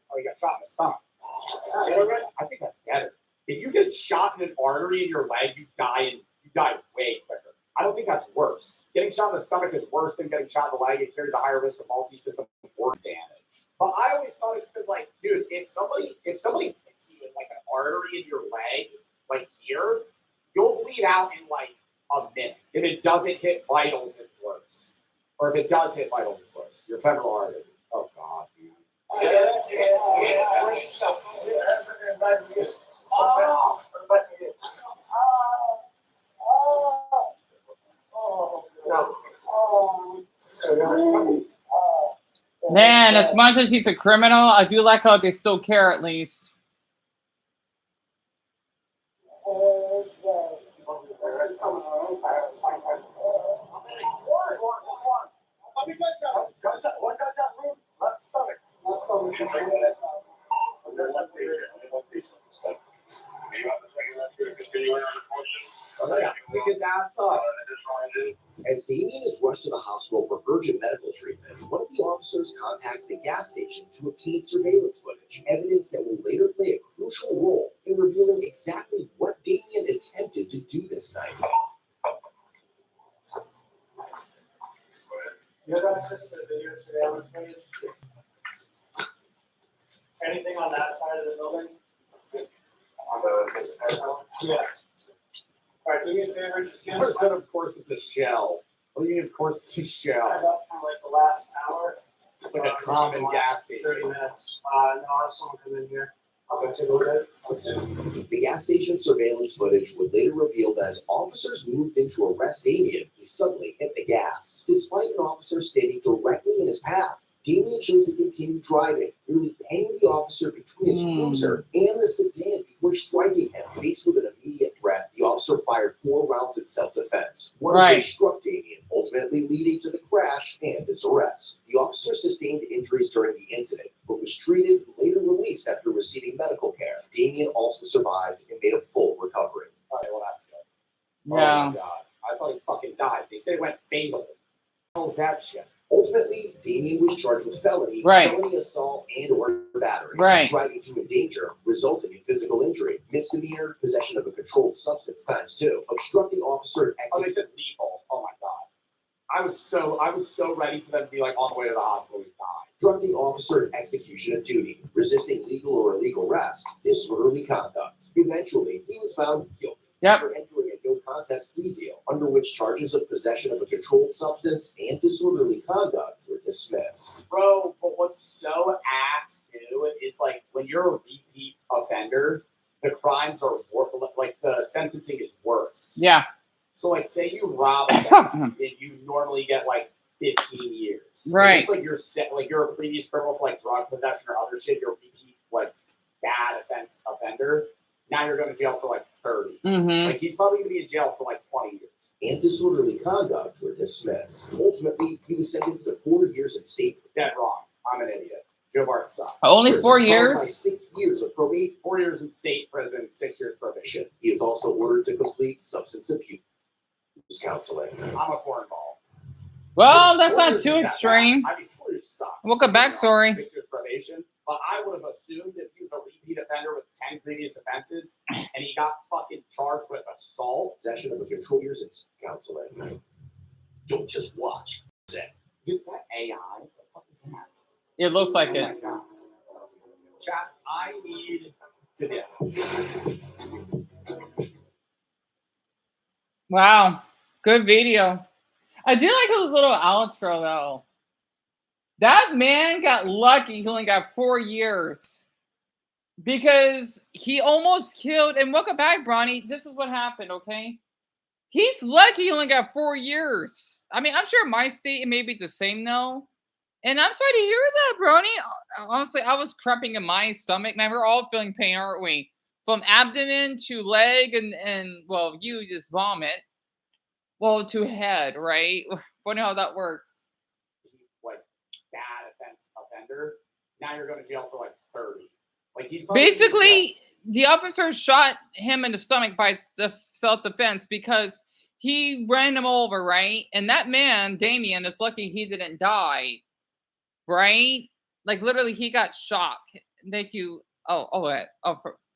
Oh, he got shot in the stomach. I think that's better. If you get shot in an artery in your leg, you die way quicker. I don't think that's worse. Getting shot in the stomach is worse than getting shot in the leg. It carries a higher risk of multi-system organ damage. But I always thought it's because, like, dude, if somebody hits you in like an artery in your leg, like here, you'll bleed out in like a minute. If it doesn't hit vitals, it's worse. Or if it does hit vitals, it's worse. Your femoral artery. Oh God, dude. Man, as much as he's a criminal, I do like how they still care at least. Pick his ass up. As Damien is rushed to the hospital for urgent medical treatment, one of the officers contacts the gas station to obtain surveillance footage, evidence that will later play a crucial role in revealing exactly what Damien attempted to do this night. You have access to the video surveillance footage? Anything on that side of the building? Yeah. All right, do me a favor, just give us Of course, it's a shell. What do you mean, of course, it's a shell? up for like the last hour. It's like a common gas station. 30 minutes, and then I'll have someone come in here. I'll go take a look at it. The gas station surveillance footage would later reveal that as officers moved in to arrest Damien, he suddenly hit the gas. Despite an officer standing directly in his path, Damien chose to continue driving, nearly penning the officer between his cruiser and the sedan before striking him. Faced with an immediate threat, the officer fired 4 rounds in self-defense, one of which struck Damien, ultimately leading to the crash and his arrest. The officer sustained injuries during the incident, but was treated and later released after receiving medical care. Damien also survived and made a full recovery. All right, well, that's good. Yeah. Oh my God. I thought he fucking died. They said it went fatal. What was that shit? Ultimately, Damien was charged with felony assault and/or battery, driving to endanger, resulting in physical injury, misdemeanor, possession of a controlled substance ×2, obstructing officer Oh, they said lethal. Oh my God. I was so ready for them to be like on the way to the hospital. He died. obstructing officer in execution of duty, resisting legal or illegal arrest, disorderly conduct. Eventually, he was found guilty. For entering a no contest plea deal, under which charges of possession of a controlled substance and disorderly conduct were dismissed. Bro, but what's so ass too is like when you're a repeat offender, the crimes are like the sentencing is worse. Yeah. So like, say you rob a bank, and you normally get like 15 years. Right. It's like you're a previous criminal for like drug possession or other shit. You're a repeat like bad offender. Now you're going to jail for like 30. Like he's probably going to be in jail for like 20 years. And disorderly conduct were dismissed. Ultimately, he was sentenced to 4 years in state. Dead wrong. I'm an idiot. Joe Bart sucks. Only 4 followed years? By 6 years of probation. 4 years in state prison, 6 years probation. He is also ordered to complete substance abuse counseling. I'm a cornball. Well, that's not too extreme. I mean, 4 years sucks. Look at backstory. 6 years probation. But I would have assumed if he was a repeat offender with 10 previous offenses and he got fucking charged with assault. Possession of a controlled years in counseling. Don't just watch. Is that AI? What the fuck is that? It looks like Oh it. my God. Chat, I need to dip. Wow. Good video. I do like his little outro though. That man got lucky. He only got 4 years because he almost killed. And welcome back, Bronny. This is what happened, okay? He's lucky he only got 4 years. I mean, I'm sure my state it may be the same though. And I'm sorry to hear that, Bronny. Honestly, I was cramping in my stomach. Man, we're all feeling pain, aren't we? From abdomen to leg and well, you just vomit. Well, to head, right? Funny how that works. Like bad offender. Now you're going to jail for like 30. Like he's basically the officer shot him in the stomach by self-defense because he ran him over, right? And that man, Damien, is lucky he didn't die, right? Like literally, he got shot. Thank you.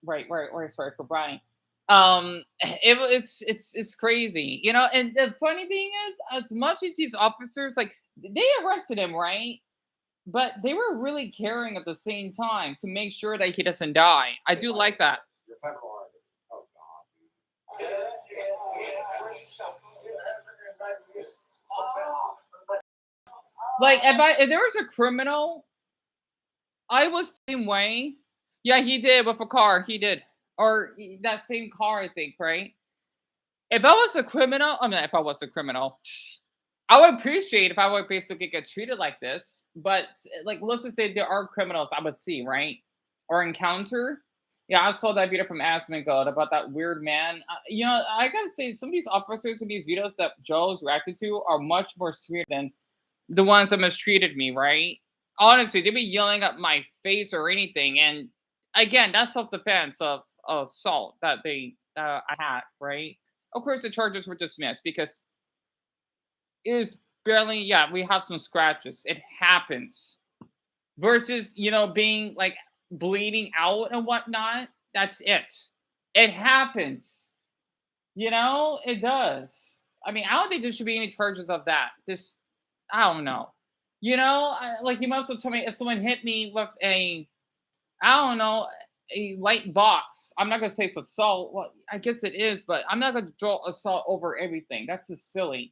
Right. Sorry for Brian. It's crazy, you know. And the funny thing is, as much as these officers, like, they arrested him, right? But they were really caring at the same time to make sure that he doesn't die. I do like that. Your federal army. Oh God. Like if there was a criminal, I was the same way. Yeah, he did with a car. He did. Or that same car, I think, right? If I was a criminal, I would appreciate if I would basically get treated like this, but like let's just say there are criminals I would see, right? Or encounter. Yeah, I saw that video from Asmongold about that weird man. I gotta say, some of these officers in these videos that Joe's reacted to are much more sweet than the ones that mistreated me, right? Honestly, they'd be yelling at my face or anything, and again, that's self-defense of assault that I had, right? Of course, the charges were dismissed because is barely, yeah, we have some scratches. It happens. Versus, being like bleeding out and whatnot. That's it. It happens. It does. I mean, I don't think there should be any charges of that. This, I don't know. Like you must have told me if someone hit me with I don't know, a light box. I'm not gonna say it's assault. Well, I guess it is, but I'm not gonna draw assault over everything. That's just silly.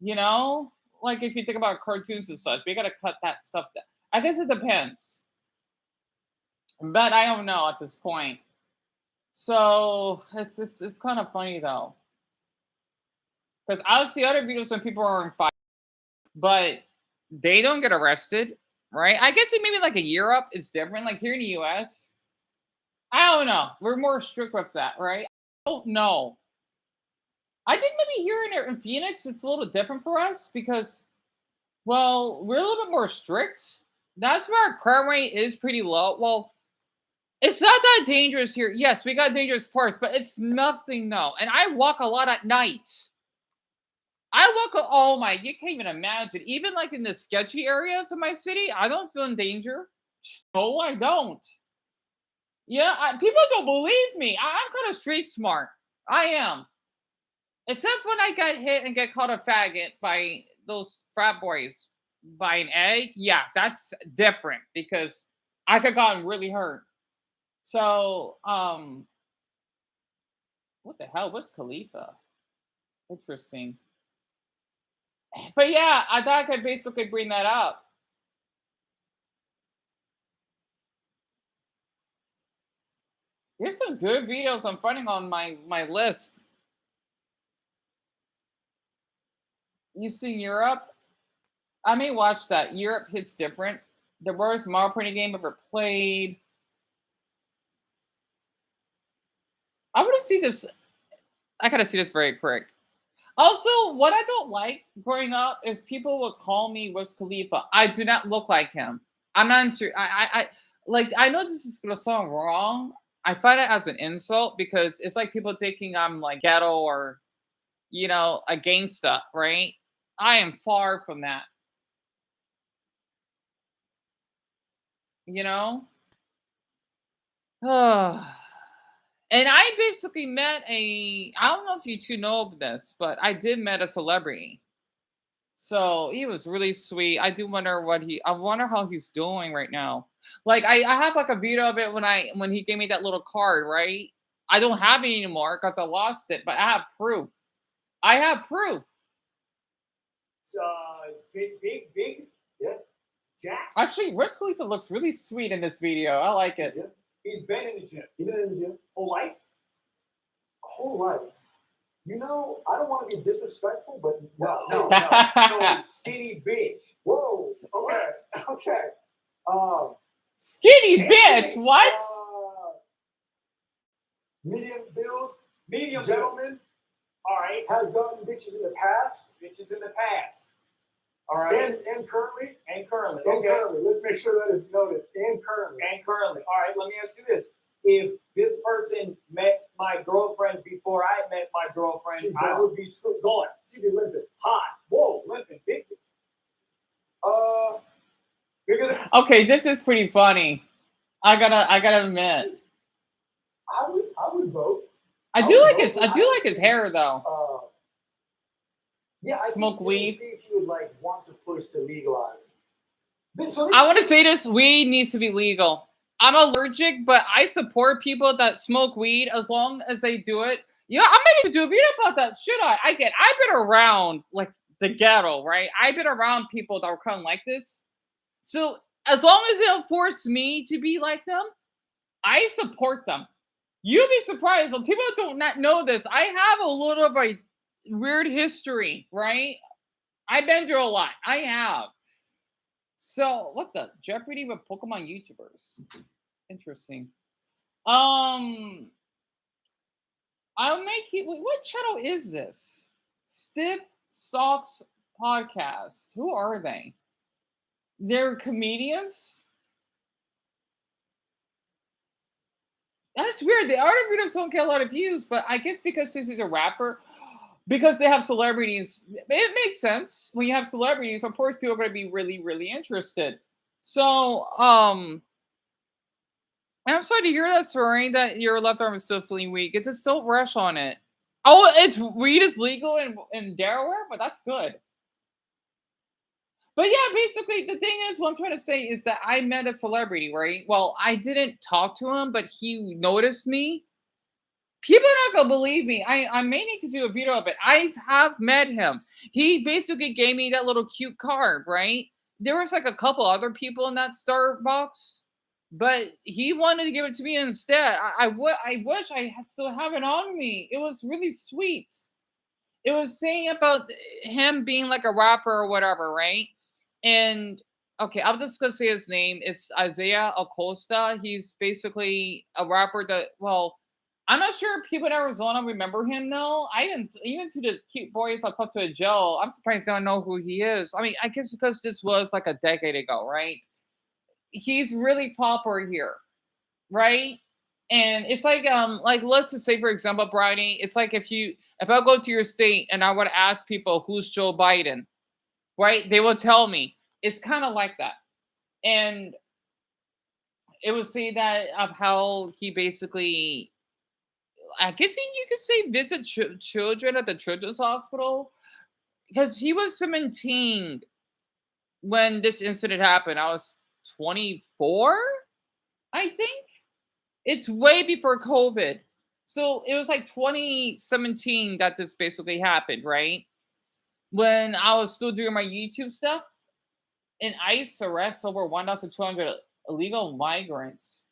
Like if you think about cartoons and such, we gotta cut that stuff down. I guess it depends, but I don't know at this point. So it's kind of funny though, because I'll see other videos when people are in fight, but they don't get arrested, right? I guess maybe like a Europe is different. Like here in the U.S., I don't know. We're more strict with that, right? I don't know. I think maybe here in Phoenix, it's a little different for us because, well, we're a little bit more strict. That's where our crime rate is pretty low. Well, it's not that dangerous here. Yes, we got dangerous parts, but it's nothing, no. And I walk a lot at night. Oh my, you can't even imagine. Even like in the sketchy areas of my city, I don't feel in danger. No, I don't. Yeah, people don't believe me. I'm kind of street smart. I am. Except when I got hit and get called a faggot by those frat boys by an egg. Yeah, that's different because I could have gotten really hurt. So, what the hell? What's Khalifa? Interesting. But yeah, I thought I could basically bring that up. There's some good videos I'm finding on my list. Eastern Europe. I may watch that. Europe hits different. The worst Mario Party game ever played. I want to see this. I gotta see this very quick. Also, what I don't like growing up is people would call me Wiz Khalifa. I do not look like him. I'm not into. I know this is gonna sound wrong. I find it as an insult because it's like people thinking I'm like ghetto or, a gangsta, right? I am far from that. And I basically met I don't know if you two know this, but I did met a celebrity. So he was really sweet. I wonder how he's doing right now. Like I have like a video of it when he gave me that little card, right? I don't have it anymore because I lost it, but I have proof. I have proof. It's big. Yeah. Jack. Actually, Wiz Khalifa looks really sweet in this video. I like it. Yeah. He's been in the gym. You've been in the gym Whole life? whole life. I don't want to be disrespectful, but No. So skinny bitch. Whoa. Okay. Skinny bitch. What? Medium build Medium gentleman All right. has gotten bitches in the past Bitches in the past. All right. and currently. And currently. And Okay. currently. Let's make sure that is noted. And currently. And currently. All right. Let me ask you this. If this person met my girlfriend before I met my girlfriend, She's I gone. would be going. She'd be limping. Hot. Whoa, limping. Big. Bigger than. Okay, this is pretty funny. I gotta admit. I would vote. I do like his hair though. Yeah, I Smoke think weed. things he would want to push to legalize. I want to say this: weed needs to be legal. I'm allergic, but I support people that smoke weed as long as they do it. I might even do a video about that. Should I? I've been around like the ghetto, right? I've been around people that were kind of like this. So as long as they don't force me to be like them, I support them. You'd be surprised. When people do not know this, I have a little of a weird history, right? I've been through a lot. I have. So what the Jeopardy with Pokemon YouTubers? Interesting. I'll make it. Wait, what channel is this? Stiff Socks Podcast. Who are they? They're comedians. That's weird. The art of videos don't get a lot of views, but I guess because this is a rapper, because they have celebrities, it makes sense. When you have celebrities, of course, people are going to be really, really interested. So, I'm sorry to hear that, sorry, that your left arm is still feeling weak. It's still rush on it. Oh, it's weed is legal in Delaware, but that's good. But yeah, basically, the thing is, what I'm trying to say is that I met a celebrity, right? Well, I didn't talk to him, but he noticed me. People are not gonna believe me. I may need to do a video of it. I have met him. He basically gave me that little cute card, right? There was like a couple other people in that Starbucks, but he wanted to give it to me instead. I wish I still have it on me. It was really sweet. It was saying about him being like a rapper or whatever, right? And okay, I'm just gonna say his name. It's Isaiah Acosta. He's basically a rapper that, well, I'm not sure if people in Arizona remember him. No, I didn't. Even to the cute boys I talked to Joe, I'm surprised they don't know who he is. I mean, I guess because this was like a decade ago, right? He's really popular here, right? And it's like let's just say, for example, Bridie, it's like if I go to your state and I would ask people who's Joe Biden, right? They will tell me. It's kind of like that. And it would say that of how he basically, I guess you could say, visit children at the children's hospital, because he was 17 when this incident happened. I was 24, I think. It's way before COVID. So it was like 2017 that this basically happened, right? When I was still doing my YouTube stuff. And ICE arrests over 1,200 illegal migrants.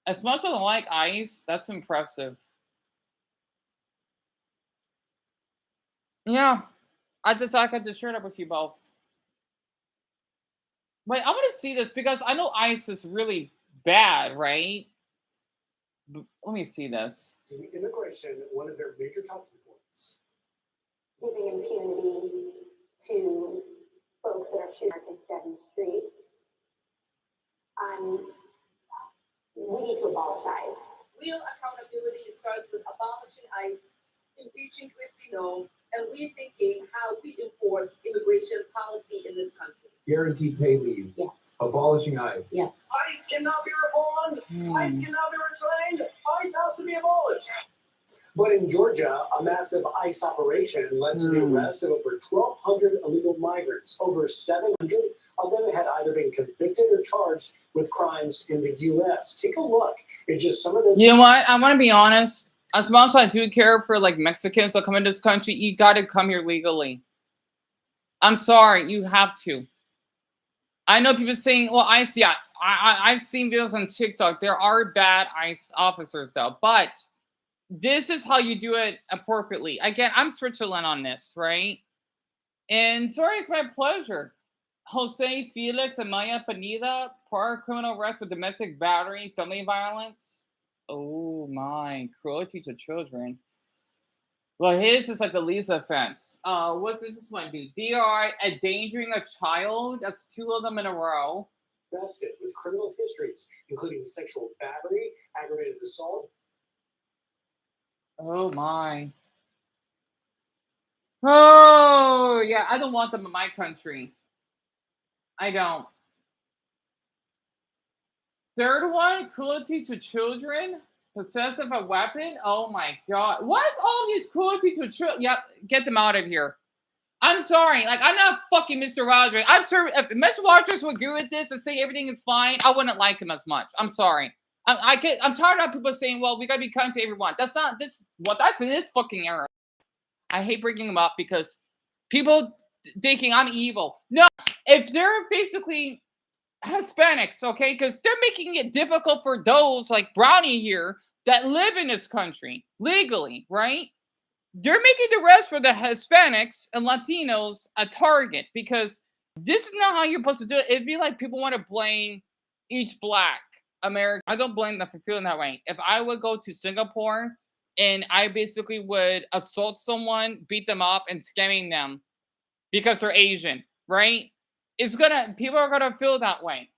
As much as I don't like ICE, that's impressive. Yeah, I got to share that with you both. Wait, I want to see this because I know ICE is really bad, right? Let me see this. In immigration, one of their major talking points. Giving impunity to folks that are shooting on 7th Street. We need to abolish ICE. Real accountability starts with abolishing ICE, impeaching Kristi Noem, and rethinking how we enforce immigration policy in this country. Guaranteed pay leave. Yes. Abolishing ICE. Yes. ICE cannot be reformed. ICE cannot be retrained. ICE has to be abolished. But in Georgia, a massive ICE operation led to the arrest of over 1,200 illegal migrants. Over 700 of them had either been convicted or charged with crimes in the U.S. Take a look at just some of the. You know what? I want to be honest. As much as I do care for like Mexicans that come in this country, you got to come here legally. I'm sorry, you have to. I know people saying, well, ICE, yeah, I've seen videos on TikTok. There are bad ICE officers though, but this is how you do it appropriately. Again, I'm Switzerland on this, right? And sorry, it's my pleasure. Jose Felix and Maya Pineda, prior criminal arrest with domestic battery, family violence. Oh my, cruelty to children. Well, his is like the least offense. What does this one do? DRI, endangering a child. That's 2 of them in a row. Arrested with criminal histories, including sexual battery, aggravated assault. Oh my. Oh yeah, I don't want them in my country. I don't. Third one, cruelty to children, possessive of a weapon. Oh my god. What's all these cruelty to children? Yep, get them out of here. I'm sorry. Like, I'm not fucking Mr. Rogers. I'm sure if Mr. Rogers would agree with this and say everything is fine, I wouldn't like him as much. I'm sorry. I'm tired of people saying, well, we gotta be kind to everyone. That's not this. Well, that's in this fucking era. I hate bringing them up because people thinking I'm evil. No, if they're basically Hispanics, okay, because they're making it difficult for those like Brownie here that live in this country legally, right? they're making the rest for the Hispanics and Latinos a target because this is not how you're supposed to do it. It'd be like people want to blame each black American. I don't blame them for feeling that way. If I would go to Singapore and I basically would assault someone, beat them up, and scamming them because they're Asian, right? People are gonna feel that way.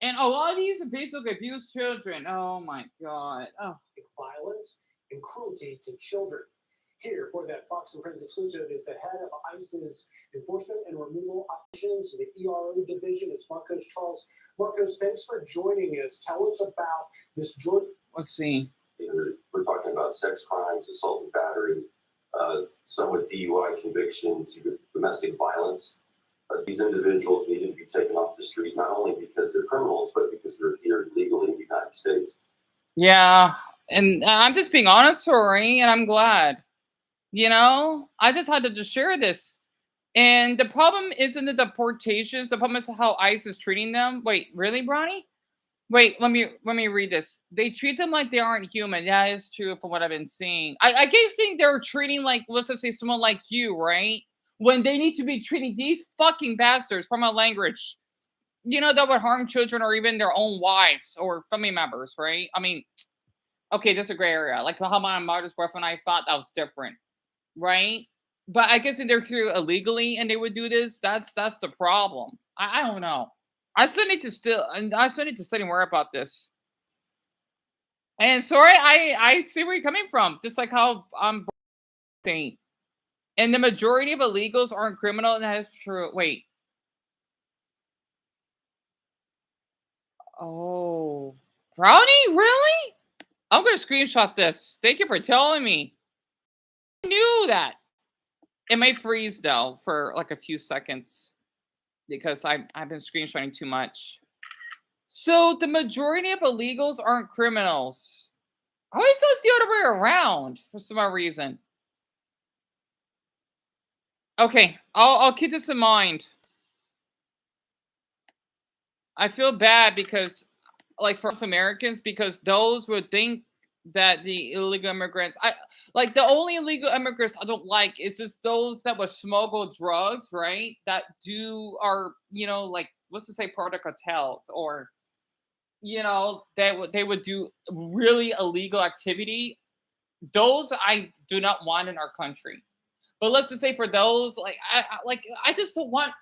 And a lot of these basically abuse children. Oh my god. Oh. Violence and cruelty to children. Here for that Fox and Friends exclusive is the head of ICE's enforcement and removal operations, the ERO division. It's Marcos Charles. Marcos, thanks for joining us. Tell us about this joint. Let's see. We're talking about sex crimes, assault and battery, some with DUI convictions, domestic violence. These individuals needed to be taken off the street, not only because they're criminals, but because they're here illegally in the United States. Yeah, and I'm just being honest, sorry, and I'm glad. You know, I just had to just share this. And the problem isn't the deportations. The problem is how ICE is treating them. Wait, really, Bronny? Wait, let me read this. They treat them like they aren't human. Yeah, it's true from what I've been seeing. I keep saying they're treating like, let's just say someone like you, right? When they need to be treating these fucking bastards from a language, you know, that would harm children or even their own wives or family members, right? I mean, okay, that's a gray area. Like how my mother's boyfriend I thought that was different, right? But I guess if they're here illegally and they would do this, that's the problem. I don't know. I still need to study more about this. And sorry, I see where you're coming from. Just like how I'm saying. And the majority of illegals aren't criminal, and that is true. Wait. Oh. Brownie? Really? I'm going to screenshot this. Thank you for telling me. I knew that. It may freeze, though, for like a few seconds. Because I've been screenshotting too much. So, the majority of illegals aren't criminals. I always thought it's the other way around, for some odd reason. Okay, I'll keep this in mind. I feel bad because, like, for us Americans, because those would think that the illegal immigrants, the only illegal immigrants I don't like is just those that would smuggle drugs, right? That are, you know, like, let's just say part of cartels, or, you know, they would do really illegal activity. Those I do not want in our country. But let's just say for those, I just don't want,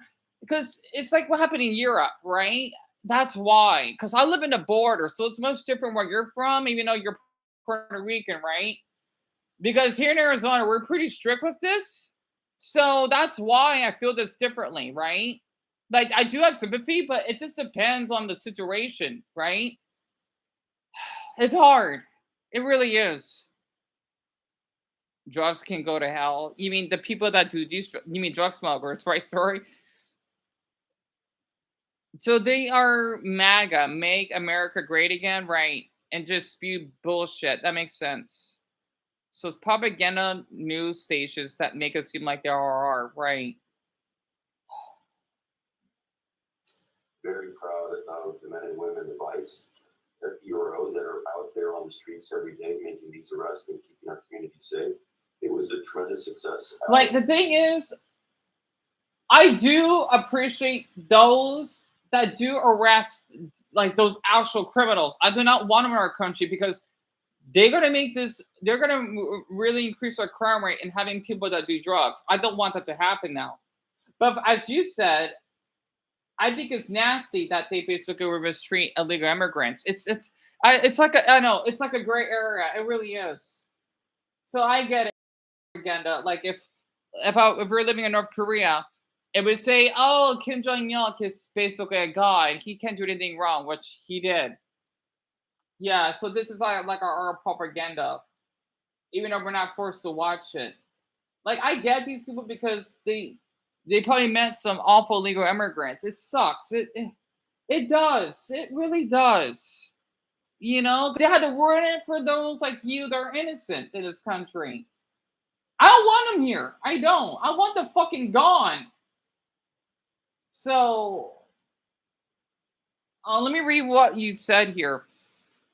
because it's like what happened in Europe, right? That's why. Because I live in the border, so it's much different where you're from, even though you're Puerto Rican, right? Because here in Arizona, we're pretty strict with this. So that's why I feel this differently, right? Like, I do have sympathy, but it just depends on the situation, right? It's hard. It really is. Drugs can go to hell. You mean the people that do these? You mean drug smugglers, right? Sorry. So they are MAGA, make America great again, right? And just spew bullshit. That makes sense. So it's propaganda news stations that make it seem like there are, right? Very proud of the men and women of ICE, the ERO that are out there on the streets every day making these arrests and keeping our community safe. It was a tremendous success. Like, the thing is, I do appreciate those that do arrest, like, those actual criminals. I do not want them in our country because they're going to really increase our crime rate in having people that do drugs. I don't want that to happen now. But as you said, I think it's nasty that they basically mistreat illegal immigrants. It's like a gray area. It really is. So I get it. Like if we're living in North Korea, it would say, oh, Kim Jong-il is basically a god and he can't do anything wrong, which he did. Yeah, so this is like our propaganda, even though we're not forced to watch it. Like, I get these people because they probably met some awful illegal immigrants. It sucks. It does. It really does. You know, they had to ruin it for those like you that are innocent in this country. I don't want them here. I don't. I want them fucking gone. So, let me read what you said here.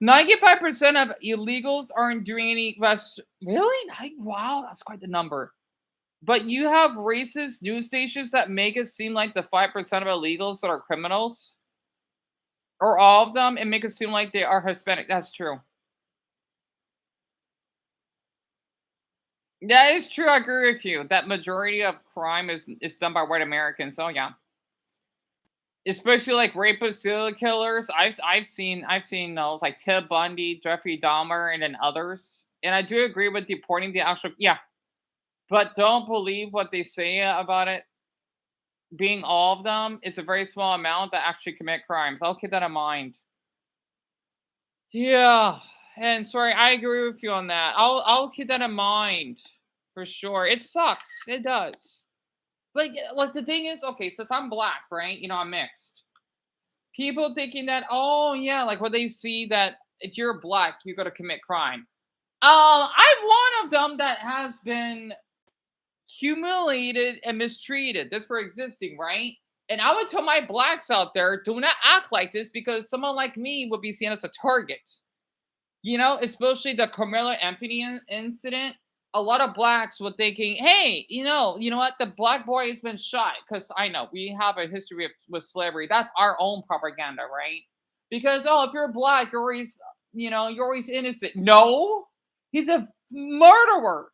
95% of illegals aren't doing any really? Wow, that's quite the number. But you have racist news stations that make it seem like the 5% of illegals that are criminals, or all of them, and make it seem like they are Hispanic. That's true. That is true. I agree with you. That majority of crime is done by white Americans. So yeah, especially like rapists, serial killers. I've seen those like Ted Bundy, Jeffrey Dahmer, and then others. And I do agree with deporting the actual but don't believe what they say about it being all of them. It's a very small amount that actually commit crimes. I'll keep that in mind. Yeah, and sorry, I agree with you on that. I'll keep that in mind for sure. It sucks. It does. Like the thing is, okay, since I'm black, right? You know, I'm mixed. People thinking that, oh yeah, like when they see that if you're black, you're gonna commit crime. I'm one of them that has been humiliated and mistreated. This for existing, right? And I would tell my blacks out there, do not act like this because someone like me would be seen as a target. You know, especially the Carmelo Anthony incident. A lot of blacks were thinking, hey, you know what? The black boy has been shot. Because I know we have a history with slavery. That's our own propaganda, right? Because, oh, if you're black, you're always innocent. No, he's a murderer.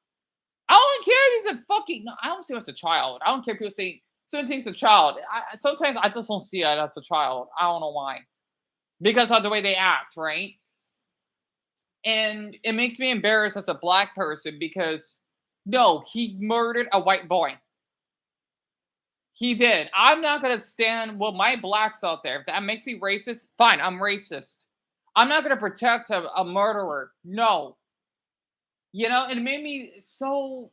I don't care if he's a fucking. No, I don't see him as a child. I don't care if people say someone thinks a child. Sometimes I just don't see it as a child. I don't know why. Because of the way they act, right? And it makes me embarrassed as a black person because, no, he murdered a white boy. He did. I'm not going to stand with my blacks out there. If that makes me racist, fine, I'm racist. I'm not going to protect a murderer. No. You know, it made me so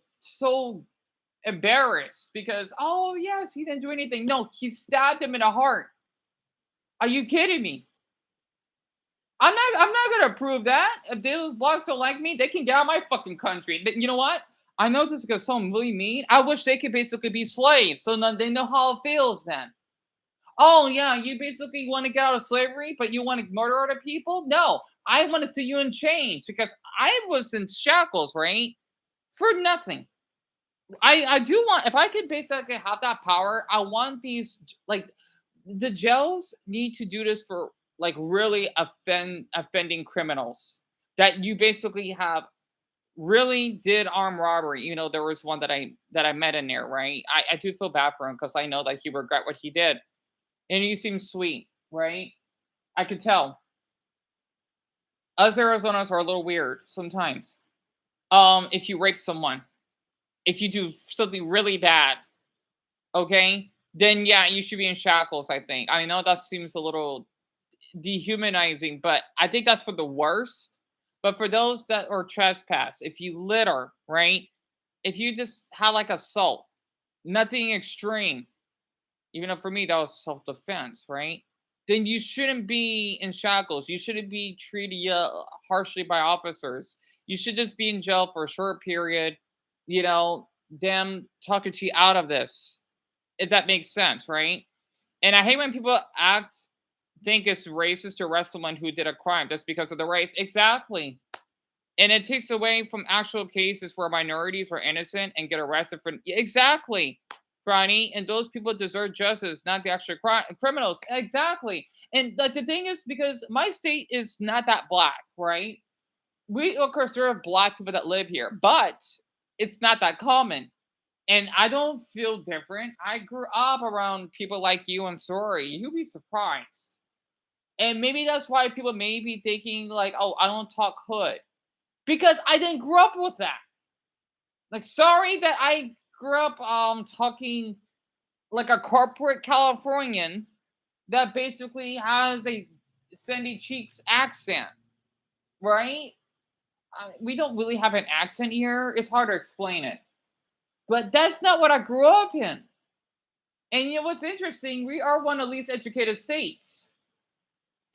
embarrassed because, oh, yes, he didn't do anything. No, he stabbed him in the heart. Are you kidding me? I'm not gonna prove that. If those blacks don't like me, they can get out of my fucking country. But you know what? I know this is gonna sound really mean. I wish they could basically be slaves, so then they know how it feels. Then, oh yeah, you basically want to get out of slavery, but you want to murder other people? No, I want to see you in chains because I was in shackles, right, for nothing. I do want, if I could basically have that power, I want these, like, the jails need to do this for like really offending criminals that you basically have really did armed robbery. You know, there was one that I met in there, right? I do feel bad for him because I know that he regret what he did. And he seems sweet, right? I could tell. Us Arizonas are a little weird sometimes. If you rape someone, if you do something really bad, okay, then yeah, you should be in shackles, I think. I know that seems a little dehumanizing, but I think that's for the worst. But for those that are trespass, if you litter, right? If you just had like assault, nothing extreme, even though for me that was self-defense, right? Then you shouldn't be in shackles. You shouldn't be treated harshly by officers. You should just be in jail for a short period, you know, them talking to you out of this, if that makes sense, right? And I hate when people think it's racist to arrest someone who did a crime just because of the race. Exactly. And it takes away from actual cases where minorities were innocent and get arrested for exactly, Ronnie. And those people deserve justice, not the actual criminals. Exactly. And like the thing is, because my state is not that black, right? We, of course, there are black people that live here, but it's not that common. And I don't feel different. I grew up around people like you and Sorry. You'd be surprised. And maybe that's why people may be thinking like, oh, I don't talk hood. Because I didn't grow up with that. Like, sorry that I grew up talking like a corporate Californian that basically has a Sandy Cheeks accent, right? We don't really have an accent here. It's hard to explain it. But that's not what I grew up in. And you know what's interesting? We are one of the least educated states.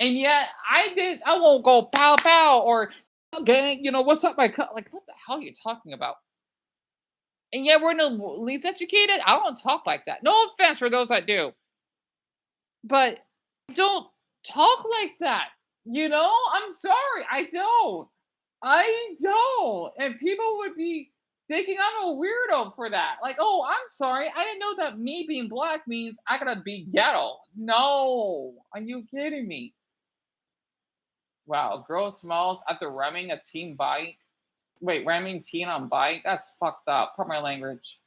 And yet I won't go pow pow or gang, you know, what's up, like, what the hell are you talking about? And yet we're the least educated. I don't talk like that. No offense for those that do. But don't talk like that. You know, I'm sorry. I don't. I don't. And people would be thinking I'm a weirdo for that. Like, oh, I'm sorry. I didn't know that me being black means I gotta be ghetto. No. Are you kidding me? Wow, girl smiles after ramming a teen bike. Wait, ramming teen on bike? That's fucked up. Pardon my language.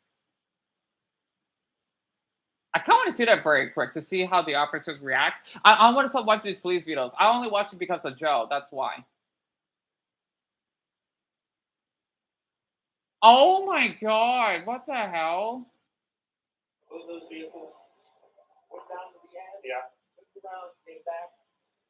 I kind of want to see that very quick to see how the officers react. I want to stop watching these police videos. I only watch it because of Joe. That's why. Oh my god! What the hell? Move those vehicles. Went down to the end. Yeah. Looked around, came back,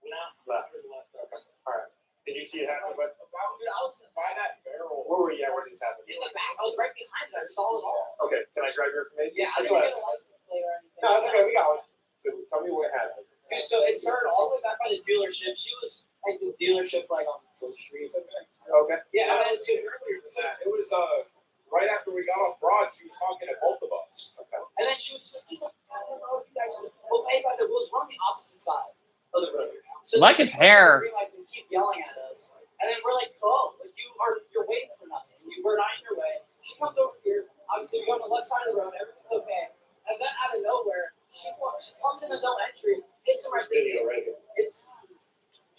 went out, left. Okay. All right. Did you see it happen? But dude, I was gonna buy that barrel. Where were you at when this happened? In the back. I was right behind it. I saw it all. Okay. Can I grab your information? Yeah, I didn't get a license plate or anything. No, it's okay. We got one. So tell me what happened. Okay, so it started all the way back by the dealership. She was at the dealership like on the street. Okay. Yeah, I mean, so earlier than that, it was right after we got off Broad, she was talking to both of us. Okay. And then she was just like, I don't know if you guys will pay by the rules. We're on the opposite side of the road. So like his hair. And keep yelling at us. And then we're like, oh, like you're waiting for nothing. We're not in your way. She comes over here. Obviously, we go on the left side of the road. Everything's okay. And then out of nowhere, she comes in the no entry, hits him right there. It's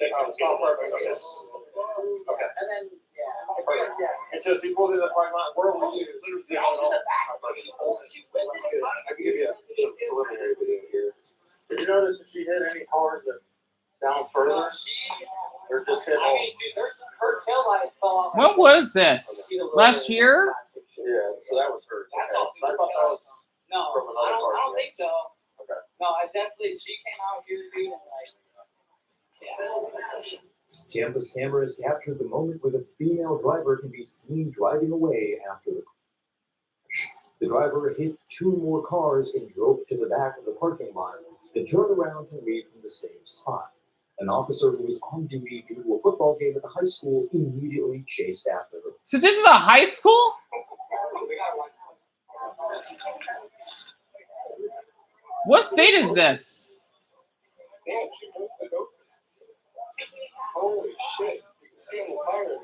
check out the spot perfect. Okay. And then and so she pulled in the parking lot. Where were you? Literally out in the back. She went in the back. I can give you a preliminary video here. Did you notice if she hit any cars that down further? Or just hit all? I mean, dude, her tail light fell off. What was this? Last year? Yeah, so that was her. That's all. I thought that was from another car. I don't think so. Okay. No, I definitely. She came out here, dude, and like. Yeah. Campus cameras captured the moment where the female driver can be seen driving away after the crash. The driver hit two more cars and drove to the back of the parking lot, then turned around to leave from the same spot. An officer who was on duty due to a football game at the high school immediately chased after her. So this is a high school? What state is this? Holy shit. You can see in the fire.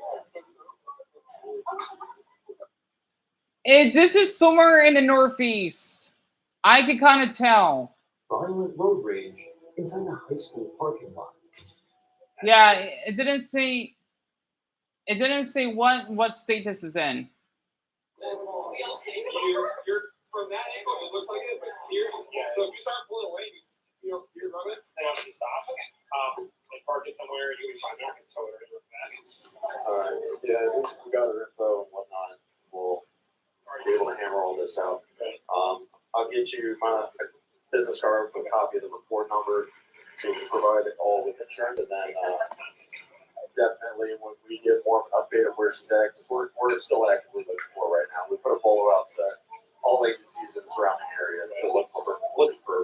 This is somewhere in the Northeast. I can kind of tell. Violent road rage inside a high school parking lot. Yeah, it didn't say. It didn't say what state this is in. You're from that angle, it looks like it, but here, so if you start pulling away, you rub it, and you just stop. And park it somewhere, you can find out and tow it or anything like that. Alright, yeah, we got our info and whatnot. We'll be able to hammer all this out. I'll get you my business card with a copy of the report number so you can provide it all with insurance, and then definitely when we get more of an update of where she's at, because we're still actively looking for her right now. We put a bolo out to all agencies in the surrounding area to look for her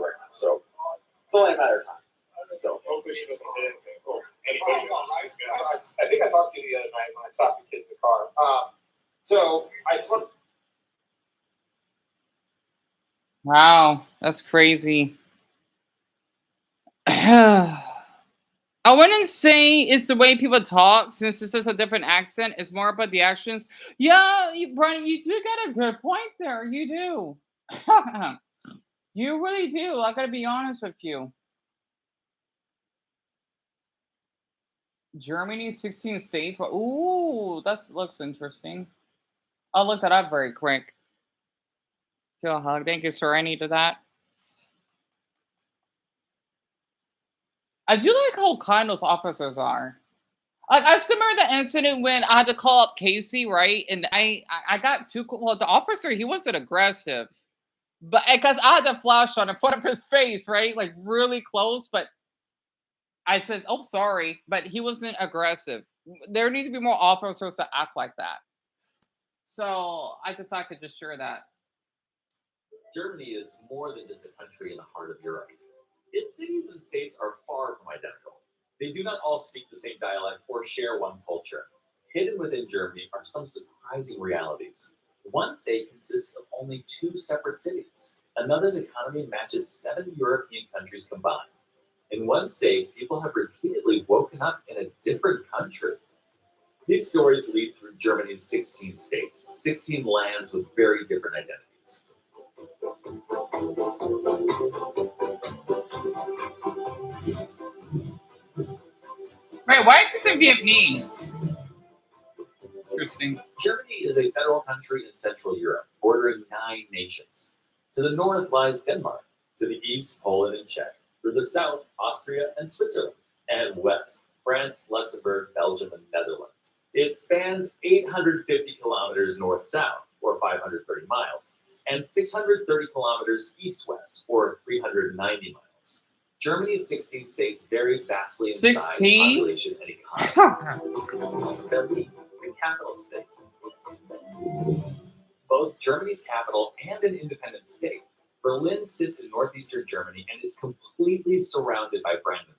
right now. So it's only a matter of time. So hopefully she doesn't hit anything or anybody else. Right? Yeah. I think I talked to you the other night when I stopped the kids in the car. So I just want. Wow, that's crazy. I wouldn't say it's the way people talk, since this is a different accent. It's more about the actions. Yeah, Brian, you do get a good point there. You do. You really do. I gotta be honest with you. Germany, 16 states. Ooh, that looks interesting. I'll look that up very quick. Feel a hug. Thank you, sir. I needed that. I do like how kind those officers are. Like, I still remember the incident when I had to call up Casey, right? And I got too cool. Well, the officer, he wasn't aggressive, but because I had the flash on in front of his face, right? Like really close, but I said, "Oh, sorry," but he wasn't aggressive. There need to be more officers to act like that. So I decided to just share that. Germany is more than just a country in the heart of Europe. Its cities and states are far from identical. They do not all speak the same dialect or share one culture. Hidden within Germany are some surprising realities. One state consists of only 2 separate cities. Another's economy matches 7 European countries combined. In one state, people have repeatedly woken up in a different country. These stories lead through Germany's 16 states, 16 lands with very different identities. Wait, why is this in Vietnamese? Interesting. Germany is a federal country in Central Europe, bordering 9 nations. To the north lies Denmark, to the east, Poland and Czech, to the south, Austria and Switzerland, and west, France, Luxembourg, Belgium, and Netherlands. It spans 850 kilometers north-south, or 530 miles, and 630 kilometers east-west, or 390 miles. Germany's 16 states vary vastly in size, 16? population, and economy. Berlin, the capital state. Both Germany's capital and an independent state, Berlin sits in northeastern Germany and is completely surrounded by Brandenburg.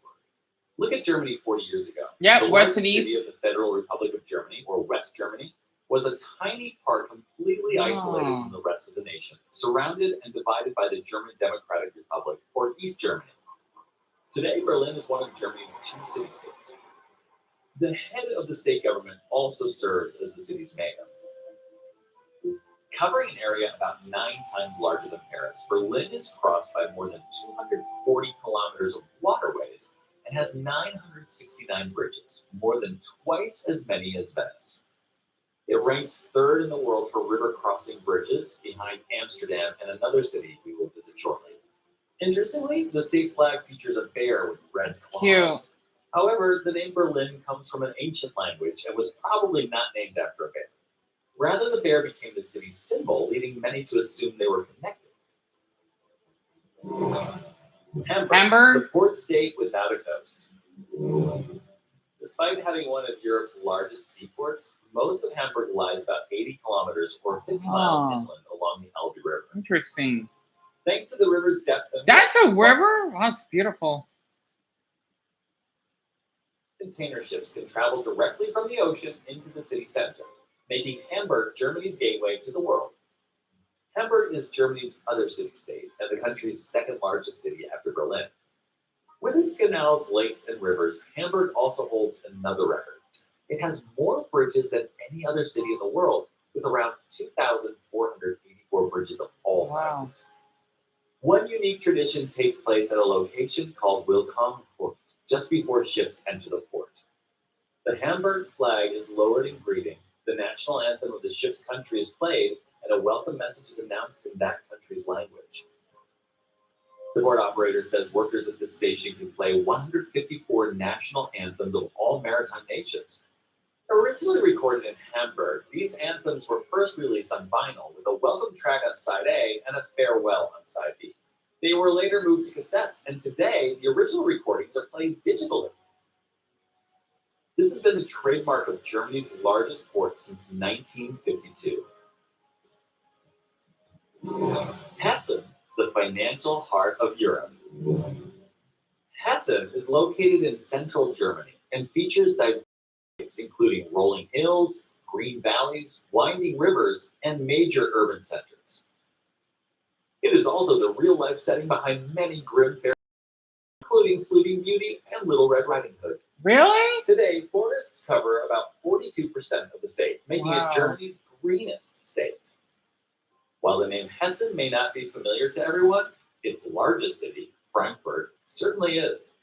Look at Germany 40 years ago. Yeah, the west largest and city east. of the Federal Republic of Germany, or West Germany, was a tiny part completely isolated from the rest of the nation, surrounded and divided by the German Democratic Republic, or East Germany. Today, Berlin is one of Germany's 2 city-states. The head of the state government also serves as the city's mayor. Covering an area about 9 times larger than Paris, Berlin is crossed by more than 240 kilometers of waterways and has 969 bridges, more than twice as many as Venice. It ranks 3rd in the world for river crossing bridges, behind Amsterdam and another city we will visit shortly. Interestingly, the state flag features a bear with red claws. Cute. However, the name Berlin comes from an ancient language and was probably not named after a bear. Rather, the bear became the city's symbol, leading many to assume they were connected. Hamburg, the port state without a coast. Despite having one of Europe's largest seaports, most of Hamburg lies about 80 kilometers or 50 miles inland along the Elbe River. Interesting. Thanks to the river's depth and That's a river? Wow, that's beautiful. container ships can travel directly from the ocean into the city center, making Hamburg Germany's gateway to the world. Hamburg is Germany's other city-state and the country's 2nd largest city after Berlin. With its canals, lakes, and rivers, Hamburg also holds another record. It has more bridges than any other city in the world, with around 2,484 bridges of all sizes. One unique tradition takes place at a location called Willkommenbucht, just before ships enter the port. The Hamburg flag is lowered in greeting, the national anthem of the ship's country is played, and a welcome message is announced in that country's language. The board operator says workers at this station can play 154 national anthems of all maritime nations. Originally recorded in Hamburg, these anthems were first released on vinyl with a welcome track on side A and a farewell on side B. They were later moved to cassettes, and today the original recordings are played digitally. This has been the trademark of Germany's largest port since 1952. Hessen, the financial heart of Europe. Hessen is located in central Germany and features diverse including rolling hills, green valleys, winding rivers, and major urban centers. It is also the real-life setting behind many Grimm fairy tales, including Sleeping Beauty and Little Red Riding Hood. Really? Today, forests cover about 42% of the state, making it Germany's greenest state. While the name Hessen may not be familiar to everyone, its largest city, Frankfurt, certainly is.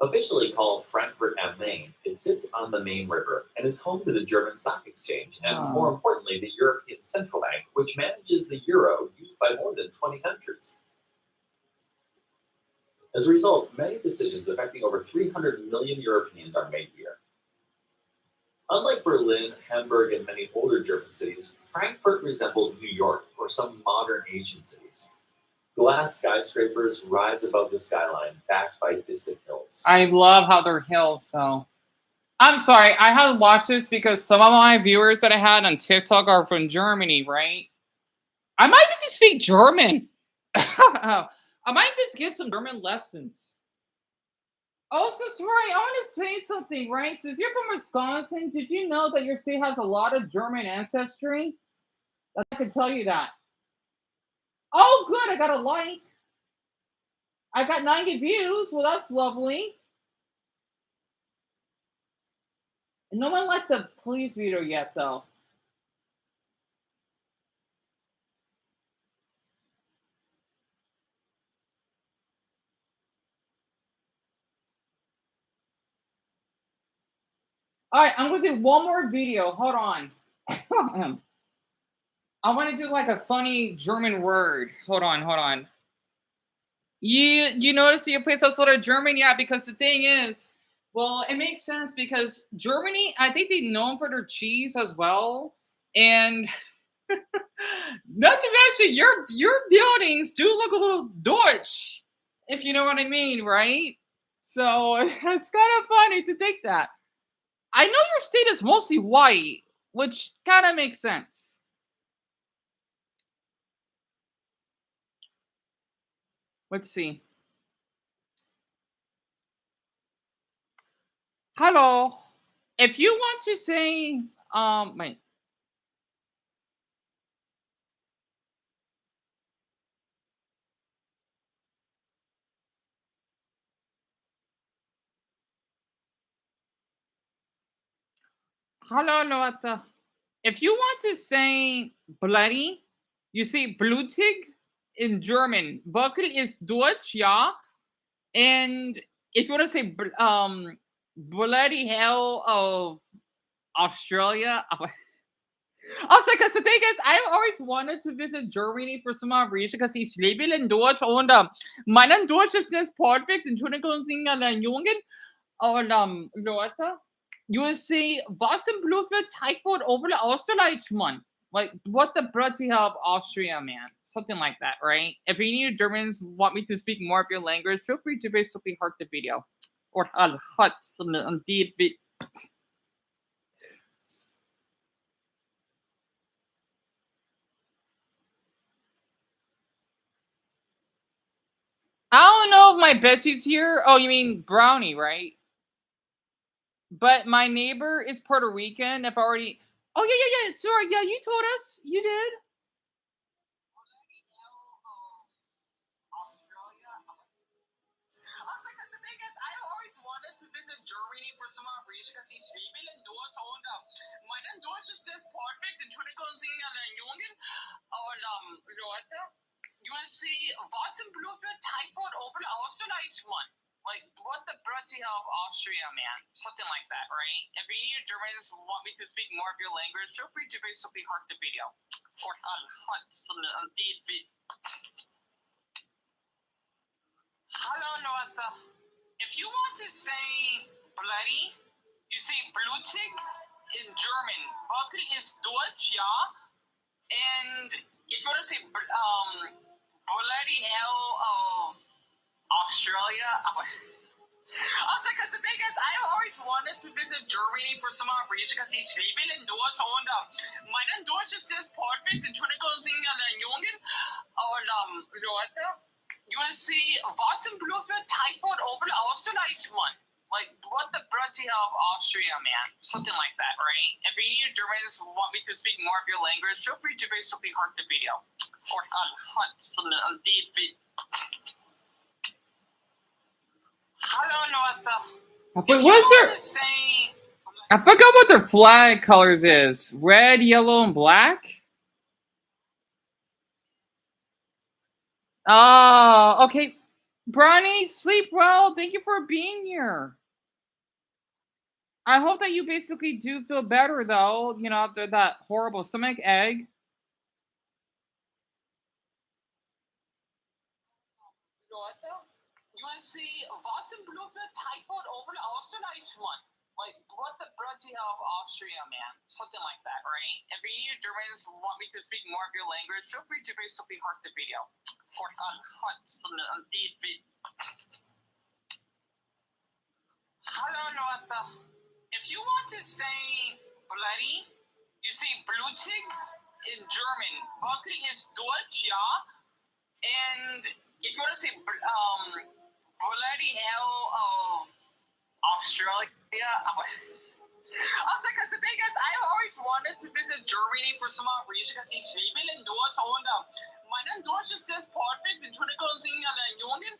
Officially called Frankfurt am Main, it sits on the Main River and is home to the German Stock Exchange and, more importantly, the European Central Bank, which manages the euro used by more than 20 countries. As a result, many decisions affecting over 300 million Europeans are made here. Unlike Berlin, Hamburg, and many older German cities, Frankfurt resembles New York or some modern Asian cities. Glass skyscrapers rise above the skyline, backed by distant hills. I love how they're hills, though. I'm sorry, I had to watch this because some of my viewers that I had on TikTok are from Germany, right? I might need to speak German. I might just get some German lessons. Also, sorry, I want to say something, right? Since you're from Wisconsin, did you know that your state has a lot of German ancestry? I can tell you that. Oh, good, I got a like. I got 90 views. Well, that's lovely. No one liked the police video yet, though. All right, I'm gonna do one more video. Hold on. I want to do like a funny German word. Hold on. You notice the place that's little German? Yeah, because the thing is, well, it makes sense because Germany, I think they're known for their cheese as well. And not to mention your buildings do look a little Deutsch, if you know what I mean, right? So it's kind of funny to think that. I know your state is mostly white, which kind of makes sense. Let's see. Hello. If you want to say, wait. Hello, Leute. If you want to say bloody, you say blutig in German. Wirklich is Deutsch, yeah. And if you want to say bloody hell of Australia, I was like, because the thing is, I've always wanted to visit Germany for some odd reason, because ich lebe in Deutsch und mein Deutsch ist nicht perfekt. Entschuldigung, Sie alle Jungen. Und Leute, you will say, was im Blut für Teigwort over the Österreich, man? Like, what the bloody hell of Austria, man? Something like that, right? If any of you Germans want me to speak more of your language, feel free to basically heart the video. Or hut indeed. I don't know if my bestie's here. Oh, you mean Brownie, right? But my neighbor is Puerto Rican. If I already... Oh, yeah. Sorry, yeah, you told us. You did. Germany for some odd reason, because ich lebe in Deutsch und mein Deutsch ist das perfekt. Entschuldigung, Sie alle Jungen. Und Leute, you will see, was im Blut für Teigwort over the Österreich, man? Like, what the bloody hell of Austria, man? Something like that, right? If any of you Germans want me to speak more of your language, feel free to basically heart the video. Or hut indeed. Hello, Leute. If you want to say bloody, you say blutig in German. Wirklich is Deutsch, yeah. And if you want to say bloody hell of Australia, I was like, because the thing is, I've always wanted to visit Germany for some odd reason, because ich lebe in Deutsch und mein Deutsch ist das perfekt. Entschuldigung, Sie alle Jungen. Und Leute, you will see, was im Blut für Teigwort over the Österreich, man? Like, what the bloody hell of Austria, man? Something like that, right? If any of you Germans want me to speak more of your language, feel free to basically heart the video. Or hut indeed. Hello, Leute. Wait, what is there? I forgot what their flag colors is. Red, yellow, and black? Oh, okay. Brownie, sleep well. Thank you for being here. I hope that you basically do feel better, though, you know, after that horrible stomach egg. You will see, was im Blut für Teigwort over the Österreich, man? Like, what the bloody hell of Austria, man? Something like that, right? If any of you Germans want me to speak more of your language, feel free to basically heart the video. Or hut indeed. Hello, Leute. If you want to say bloody, you say blutig in German. Wirklich is Deutsch, yeah. And if you want to say bloody hell of Australia, I was like, because the thing is, I've always wanted to visit Germany for some odd reason, because ich lebe in Deutsch und mein Deutsch ist das perfekt. Entschuldigung, Sie alle Jungen.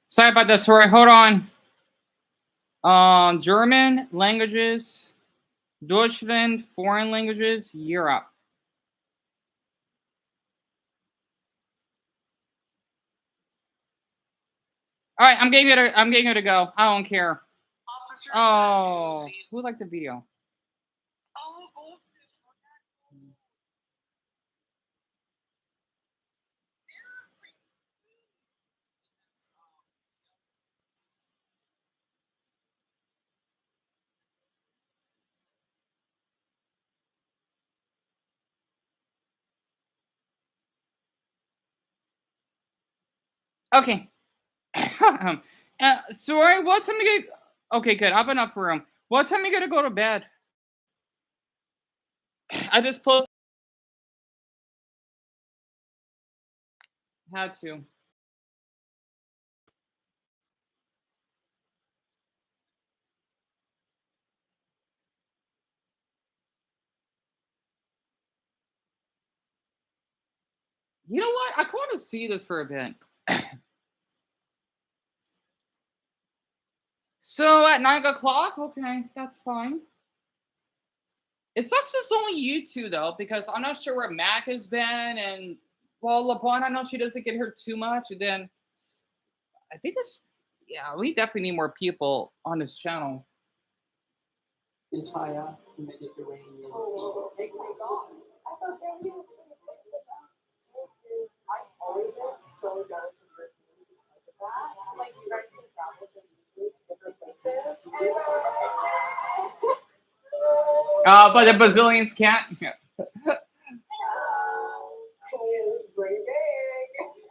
Sorry about this. Sorry, hold on. German languages, Deutschland, foreign languages, Europe. All right, I'm getting it a go. I don't care. Oh, who liked the video? Okay. Sorry, what time you get? Okay, good. I have enough room. What time you gonna go to bed? I just posted. Had to. You know what? I want to see this for a bit. So at 9 o'clock, okay, that's fine. It sucks it's only you two though, because I'm not sure where Mac has been, and well, LeBron, I know she doesn't get hurt too much, and then I think this, yeah, we definitely need more people on this channel. Entire Mediterranean Sea. Oh my God. I thought they knew. I always get so jealous of your team because of that. Like, you guys can travel to different places. But the Brazilians can't. It's pretty big.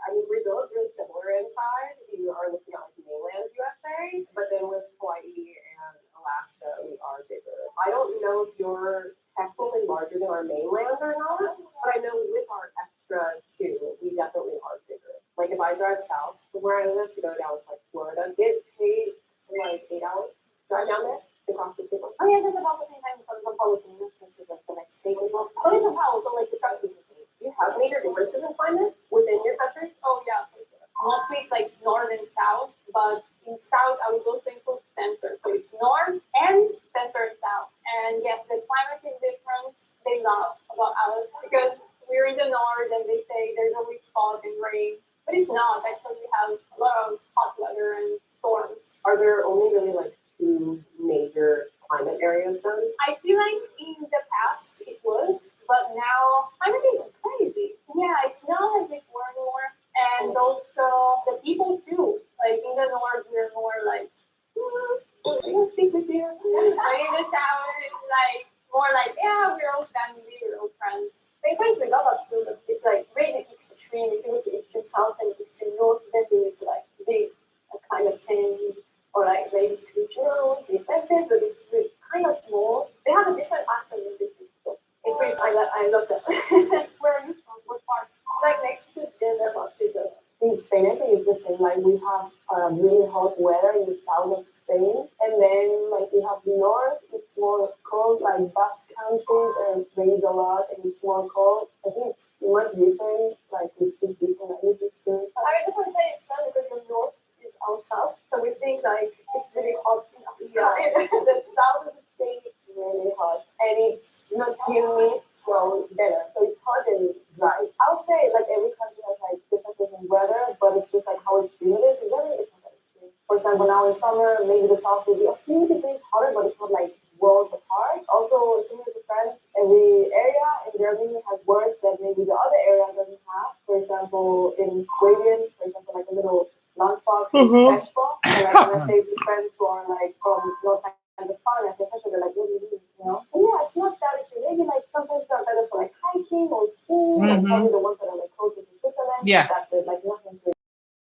I mean, Brazil is really similar in size if you are looking at like mainland USA, but then with Hawaii and Alaska, we are bigger. I don't know if you're technically larger than our mainland or not, but I know with our extra too, we definitely are bigger. Like if I drive south from where I live to go down to like Florida, it takes like 8 hours to drive down there to cross the state line. Oh yeah, that's about the same time from São Paulo to Minas, since it's like the next state as well. But in São Paulo, so like the truck business. Do you have major differences in climate within your country? Oh yeah, for sure. Mostly it's like north and south, but in south I would also include center. So it's north and center and south. And yes, the climate is different. They laugh about ours because we're in the north and they say there's always fog and rain. But it's not. Actually, we have a lot of hot weather and storms. Are there only really like 2 major climate areas then? I feel like in the past it was, but now climate is crazy. Yeah, it's not like before anymore. And also the people too. Like in the north, we're more like, I can speak with you. Like in the south, it's like more like, yeah, we're all family, we're all friends. Sometimes we got up to it's like really extreme. If you look at extreme south and extreme north, then there's like big climate change or like maybe cultural differences, but it's really kind of small. They have a different accent than different people. It's pretty fun. I love that. Where are you from? What part? Like next to Jeddah, Austria. In Spain, I think it's the same. Like we have really hot weather in the south of Spain, and then like we have the north. It's more cold, like Basque Country, and it rains a lot, and it's more cold. I think it's much different. Like we speak different languages too. I just want to say it's fun because the north is our south, so we think like it's really hot outside. Yeah. The south of the state it's really hot, and it's not humid, so better. So it's hot and dry. I would say like every country has like differences in weather, but it's just like how extreme it is. The weather is not that extreme. For example, now in summer, maybe the south will be a few degrees hotter, but it's not like worlds apart. Also, similar to France, every area in Germany has words that maybe the other area doesn't have. For example, in Sweden, for example, like a little lunchbox, fresh box. And like when I say to friends who are like from North Rhine-Westphalia, especially they're like, what do you do? You know? And yeah, it's not that issue. Maybe like sometimes they're better for like hiking or skiing, like probably the ones that are like closer to Switzerland. Yeah. That's it. Like nothing to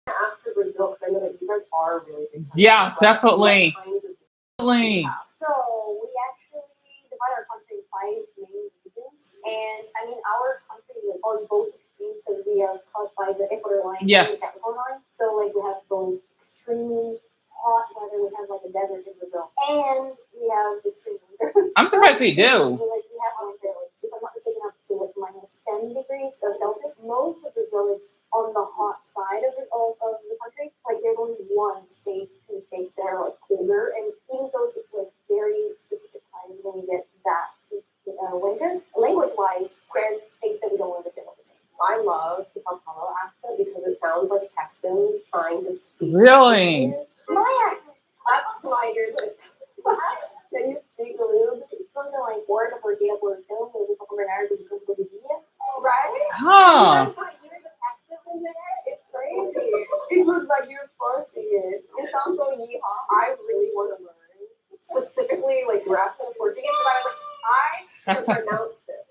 ask for Brazil because I know that you guys are really big. Yeah, definitely. Definitely. So we actually divide our country in 5 main regions, and I mean our country is like on both extremes because we are cut by the equator line and Yes. the Capricorn line. So like we have both extremely hot weather, we have like a desert in Brazil, and we have extreme winter. I'm surprised they do. Like we have winter, like if I'm not mistaken, up to like -10 degrees Celsius. Most of Brazil is on the hot side of the country. Like there's only 2 states that are like colder, and even so, it's like very specific times when we get that winter. Language-wise, there's states that we don't understand what they're saying. I love the São Paulo accent because it sounds like Texans trying to speak. Really? My accent, that's lighter than Can you speak a little bit? It's something like word por dia por film, when we come over to the good dia. Right? Huh. It's crazy. It looks like you're forcing it. It sounds so yeehaw. I really want to learn. Specifically, like rap and Portuguese, but I was like, I should pronounce this.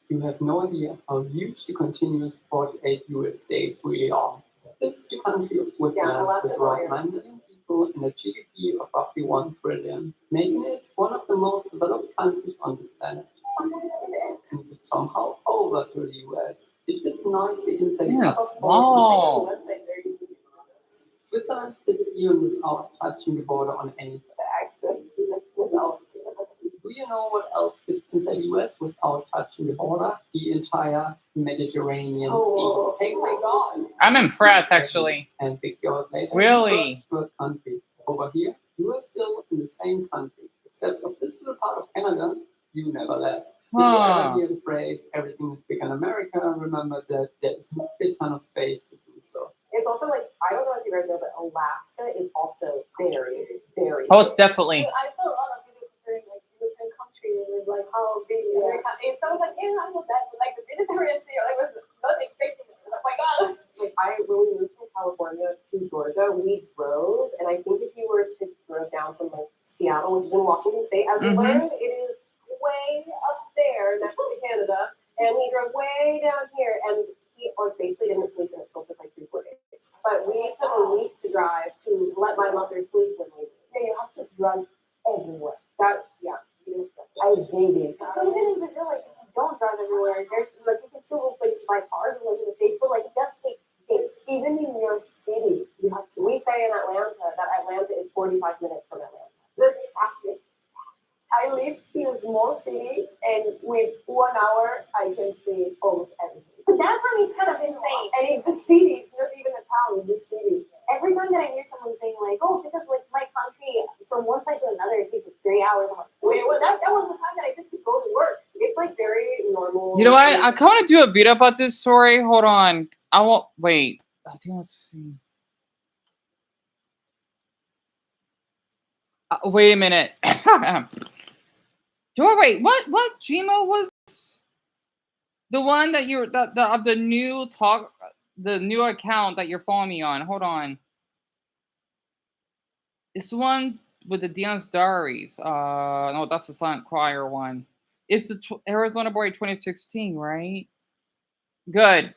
You have no idea how huge the continuous 48 US states really are. This is the country of Switzerland with around 9 million people and a GDP of roughly 1 trillion, making it one of the most developed countries on this planet. And it's somehow over to the US. It fits nicely inside Yeah, the small. Switzerland fits even without touching the border on any side. Do you know what else fits inside the US without touching the border? The entire Mediterranean Sea. Take my God. I'm impressed, actually. And 60 hours later, Really? third country. Over here, you are still in the same country, except of this little part of Canada, you never left. Did you ever hear the phrase, everything is big in America? Remember that there's a big ton of space to do so. It's also like, I don't know if you guys know, but Alaska is also very, very Oh, definitely. I saw a lot of people comparing like different countries and like how big America is. So I was like, yeah, I know that. But like the Mediterranean Sea, I was not expecting it. Oh my God. Like when we moved from California to Georgia, we drove, and I think if you were to drive down from like Seattle, which is in Washington State, as we learned, it is way up there next to Canada, and we drove way down here, and he basically didn't sleep, and it still took like 3-4 days. But we took a week to drive to let my mother sleep when we. Yeah, you have to drive everywhere. I hate it. But even in Brazil, like if you don't drive everywhere, there's like you can still go places by car, like in the States, but like it does take days. Even in your city, you have to. We say in Atlanta that Atlanta is 45 minutes from Atlanta. The traffic. I live in a small city, and with 1 hour, I can see almost everything. But that for me is kind of insane. And it's the city, it's not even a town, it's the city. Every time that I hear someone saying like, oh, because like my country, from one side to another, it takes like 3 hours. I'm like, wait, well, that was the time that I took to go to work. It's like very normal. You know what? I kind of want to do a video about this story. Hold on. I won't wait. I think let's see. Wait a minute. Do I wait? What Gmail was the one that you're the new talk, the new account that you're following me on? Hold on. It's the one with the Dion's Diaries. No, that's the Silent Choir one. It's the Arizona Boy 2016, right? Good.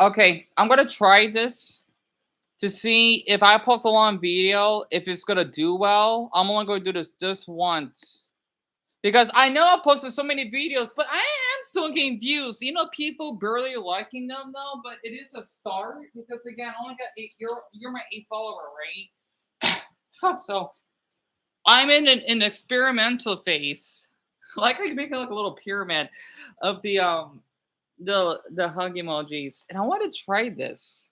Okay, I'm gonna try this to see if I post a long video, if it's gonna do well. I'm only gonna do this just once. Because I know I posted so many videos, but I am still getting views. You know, people barely liking them though, but it is a start. Because again, I only got 8, you're my 8th follower, right? So I'm in an experimental phase. Like I can make it like a little pyramid of the hug emojis. And I want to try this.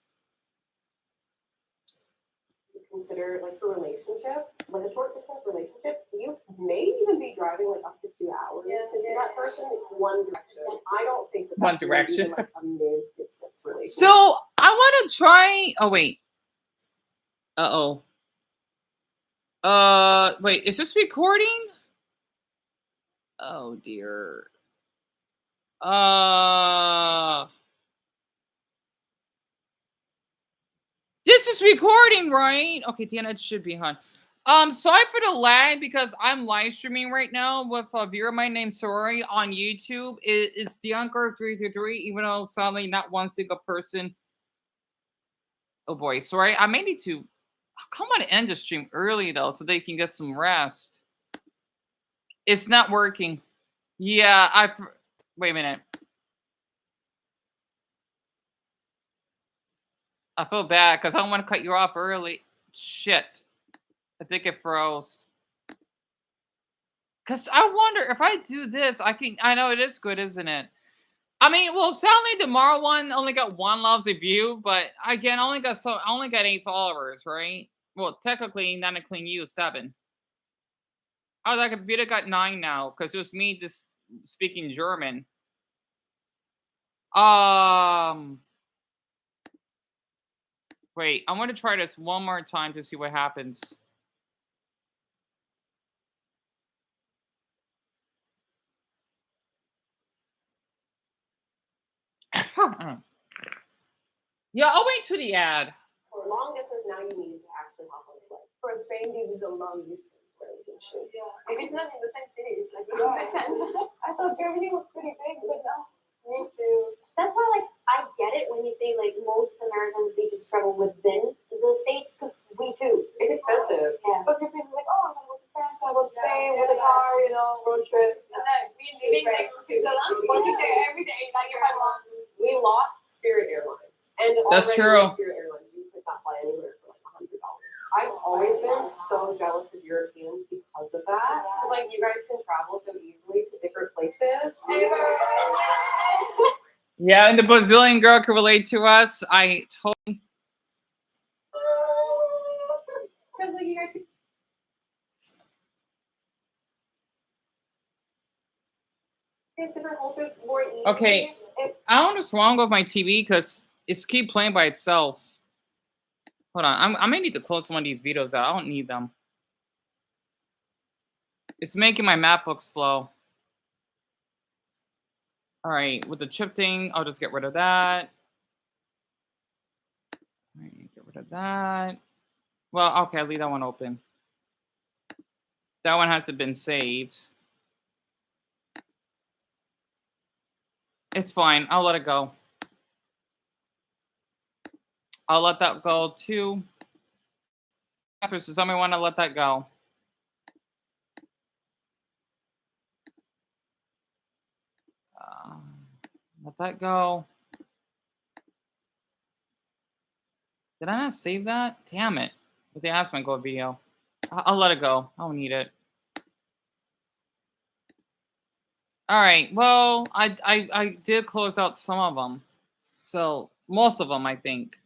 Consider like for relationships, like a short distance relationship, you may even be driving like up to 2 hours to see that person one direction. I don't think that One direction. Even, like a mid distance relationship. So I want to try. Oh wait. Wait. Is this recording? Oh dear. This is recording, right? Okay, Diana, it should be, hon. Sorry for the lag because I'm live streaming right now with a viewer my name Sorry on YouTube. It's Dianker333, even though sadly not one single person. Oh boy, sorry. I may need to come on and end the stream early though, so they can get some rest. It's not working. Yeah, wait a minute. I feel bad because I don't want to cut you off early. Shit. I think it froze. Because I wonder if I do this, I know it is good, isn't it? I mean, well, sadly, the Tomorrow one only got 1 loves a view, but again, I only got 8 followers, right? Well, technically, not including you, 7. Oh, that computer got 9 now, because it was me just speaking German. Wait, I'm going to try this one more time to see what happens. Yeah, I'll wait to the ad. For long distance, now you need to actually hop on the flight. For Spain, this is a long distance relationship. Yeah. If it's not in the same city, it's like, Yeah. makes sense. I thought Germany was pretty big, but no. Me too. That's why, like, I get it when you say, like, most Americans need to struggle within the States, because we too. It's expensive. Yeah. But your parents are like, oh, I'm gonna go to France, I'm gonna go to Spain with a car, you know, road trip. And then we living next to Switzerland, working there every day, like if I want. We lost Spirit Airlines. And That's already true. with Spirit Airlines, you could not fly anywhere for like $100. I've always been so jealous of Europeans because of that. Because like you guys can travel so easily to different places. Yeah, and the Brazilian girl can relate to us. I totally. Because like you guys can get different cultures more easily. Okay, I don't know what's wrong with my TV because it's keep playing by itself. Hold on, I may need to close one of these videos out. I don't need them. It's making my MacBook slow. All right, with the chip thing, I'll just get rid of that. All right, get rid of that. Well, okay, I'll leave that one open. That one hasn't been saved. It's fine. I'll let it go. I'll let that go too. So somebody want to let that go? Let that go. Did I not save that? Damn it. With the Ask My Go video. I'll let it go. I don't need it. All right. Well, I did close out some of them. So most of them, I think.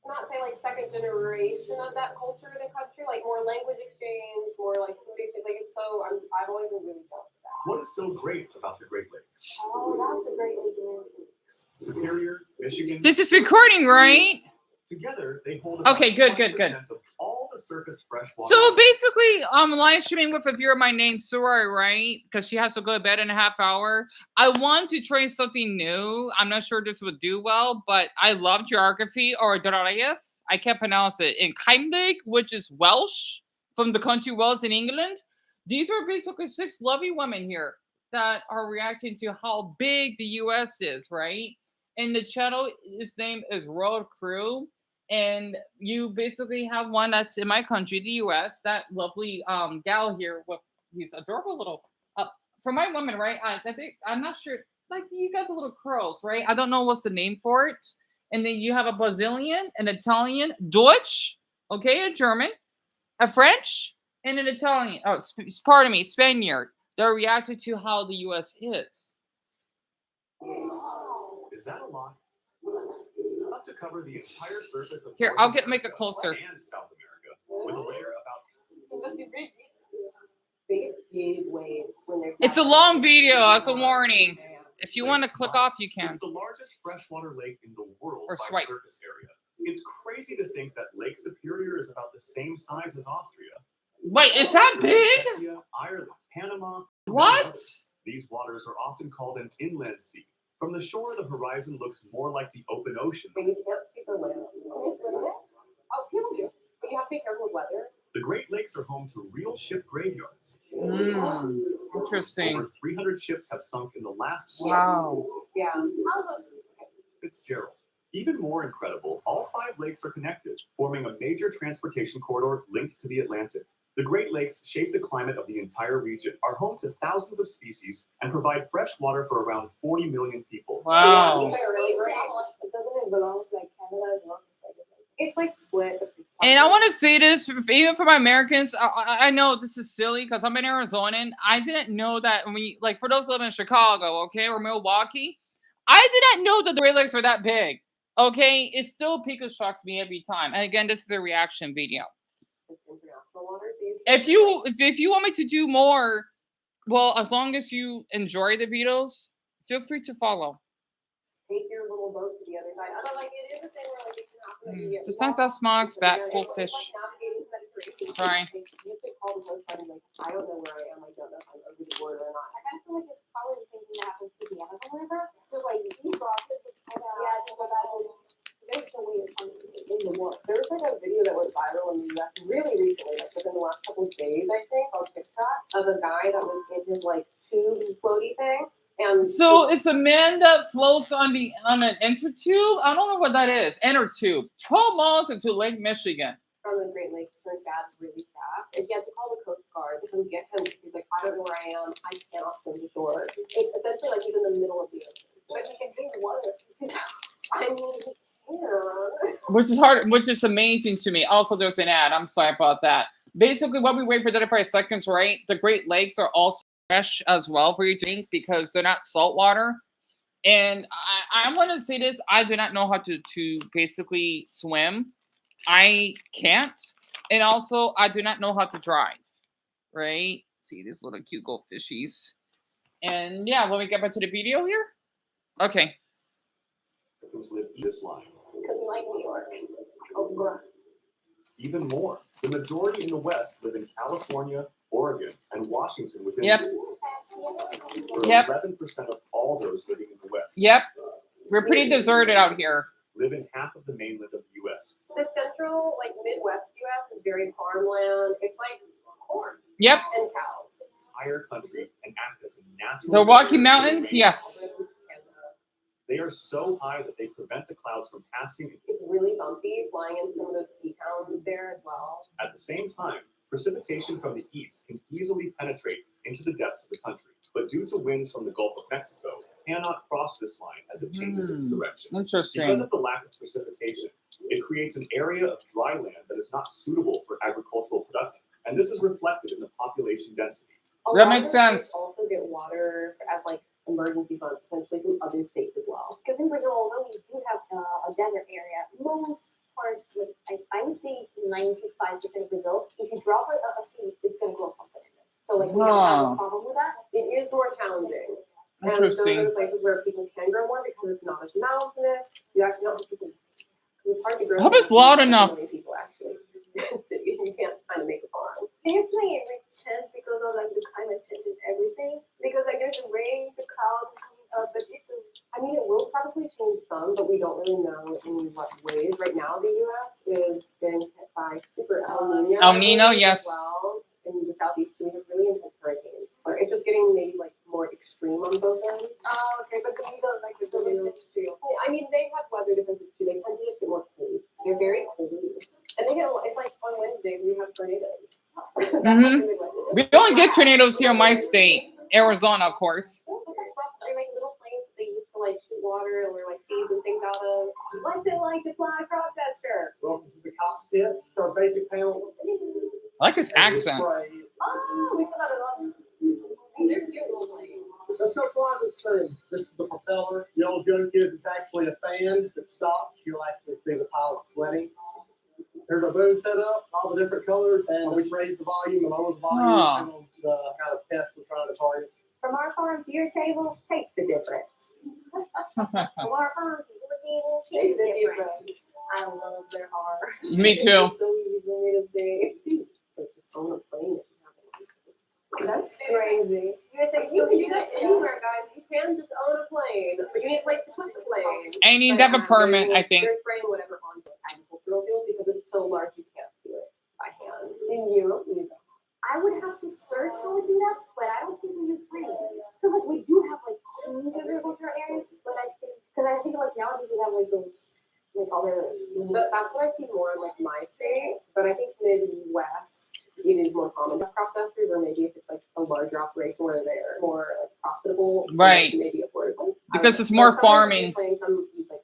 Not say like second generation of that culture in the country, like more language exchange, more like food exchange. Like it's so I've always been really jealous of that. What is so great about the Great Lakes? Oh, that's the Great Lakes. Superior, Michigan. This is recording, right? Together, they hold about Okay, good. 20% of all the surface fresh water. So basically, I'm live streaming with a viewer my name Sorry, right? Because she has to go to bed in a half hour. I want to try something new. I'm not sure this would do well, but I love geography or Doriath. I can't pronounce it. In Cymru, which is Welsh, from the country Wales in England. These are basically 6 lovely women here that are reacting to how big the U.S. is, right? And the channel, its name is Road Crew. And you basically have one that's in my country, the U.S., that lovely gal here with these adorable little, for my woman, right? I'm not sure, like you got the little curls, right? I don't know what's the name for it. And then you have a Brazilian, an Italian, Deutsch, okay, a German, a French, and an Italian, pardon me, Spaniard. They're reacting to how the U.S. is. Is that a lot? Enough to cover the entire surface of Here, North I'll America make it closer. and South America with a layer about. It must be pretty. Big waves when there's. It's a long video, as a warning. If you want to click off, you can. It's the largest freshwater lake in the world Or by swipe. surface area. It's crazy to think that Lake Superior is about the same size as Austria. Wait, is that big? Czechia, Ireland, Panama. What? These waters are often called an inland sea. From the shore, the horizon looks more like the open ocean. But you can't see the land. Oh, people do. But you have to be careful with weather. The Great Lakes are home to real ship graveyards. Interesting. Over 300 ships have sunk in the last year. Wow. Yeah. Fitzgerald. Even more incredible, all 5 lakes are connected, forming a major transportation corridor linked to the Atlantic. The Great Lakes shape the climate of the entire region, are home to thousands of species, and provide fresh water for around 40 million people. Wow. Doesn't it belong to like Canada as well? It's like split. And I want to say this, even for my Americans, I know this is silly because I'm an Arizonan. I didn't know that when we, like, for those who live in Chicago, okay, or Milwaukee, I did not know that the Great Lakes are that big. Okay, it still Pika shocks me every time. And again, this is a reaction video. If you want me to do more, well, as long as you enjoy the videos, feel free to follow. Take your little boat to the other side. I don't like it. Is a thing where like it can happen. The Santa Smogs back full fish. Sorry. You could call the coast guard and like, I don't know where I am. I don't know if I'm over the border or not. I kind of feel like it's probably the same thing that happens to the Amazon River. Just like you cross it, there's no way it's in the water. There was like a video that went viral in the US really recently, like within the last couple of days, I think, on TikTok, of a guy that was in his like tube floaty thing. And so it's a man that floats on an inner tube. I don't know what that is. Inner tube. 12 miles into Lake Michigan. From the Great Lakes turned bad really fast. And he had to call the Coast Guard to come get him because he's like, I don't know where I am. I cannot swim to shore. It's essentially like he's in the middle of the ocean. But he can drink water. I mean, he can. Which is hard, which is amazing to me. Also, there's an ad. I'm sorry about that. Basically, what we wait for 35 seconds, right? The Great Lakes are also fresh as well for you to drink because they're not salt water. And I want to say this. I do not know how to basically swim. I can't. And also, I do not know how to drive. Right? See these little cute goldfishies. And yeah, let me get back to the video here. Okay. Live this line. Because we like New York. Oh, bruh. Even more. The majority in the West live in California, Oregon, and Washington within Yep. Yep. 11% of all those living in the West. Yep. We're pretty deserted out here. Live in half of the mainland of the U.S. The central, like Midwest U.S. is very farmland. It's like corn. Yep. And cows. Entire country and act as a natural. The Rocky Mountains, yes. They are so high that they prevent the clouds from passing. It's really bumpy, flying in some of those ski towns there as well. At the same time, precipitation from the east can easily penetrate into the depths of the country, but due to winds from the Gulf of Mexico, cannot cross this line as it changes its direction. Interesting. Because of the lack of precipitation, it creates an area of dry land that is not suitable for agricultural production, and this is reflected in the population density. That makes sense. Also get water as like emergency funds, potentially from other states as well. Because in Brazil, although we do have a desert area, most part, like I would say 95% of Brazil, if you drop a seed, it's going to grow something in it. So like we don't have a problem with that. It is more challenging. Interesting. And those are the places where people can grow more because it's not as mountainous. You actually don't have people. It's hard to grow. I hope it's loud enough. People actually in the city, you can't kind of make a farm. They're playing a big chance because of like the climate change and everything. Because like there's the rain, the clouds coming up, but I mean, it will probably change some, but we don't really know in what ways. Right now, the U.S. is getting hit by super El Nino. El Nino, yes. Well, in the southeast, we have really intense hurricanes. Or it's just getting maybe like more extreme on both ends. oh, okay, but the middle, like the villages too. I mean, they have weather differences too. They tend to just get more cold. They're very cold. And they get, it's like on Wednesdays, we have tornadoes. We don't get tornadoes here in my state, Arizona, of course. They're like little planes that they used to like shoot water or like seeds and things out of. What's it like to fly a crop duster? Welcome to the cockpit, our basic panel. I like his accent. Oh, we still got it on. They're cute little planes. Let's go fly this thing. This is the propeller. The old joke is it's actually a fan that stops. You'll actually see the pilot sweating. There's a boom set up, all the different colors, and we raise the volume and lower the volume depending on the kind of test we're trying to target. From our farm to your table, taste the difference. From our farm to your table, taste the difference. I love their art. Me too. It's so easy for me to say. Like just on a plane. That's crazy. You can do that anywhere, guys. You can just own a plane, but you You need a place to put the plane. And you need to have a permit, I think. They're spraying whatever on the agricultural field because it's so large you can't do it by hand. In Europe, I would have to search how we do that, but I don't think we use planes. Because like we do have like huge agricultural areas, but I think because I think like nowadays we have like those like other. But that's what I see more in like my state. But I think Midwest it is more common to crop dusters, or maybe if it's like a larger operation where they're more like profitable, Right. Maybe affordable. Because it's more farming. Some use like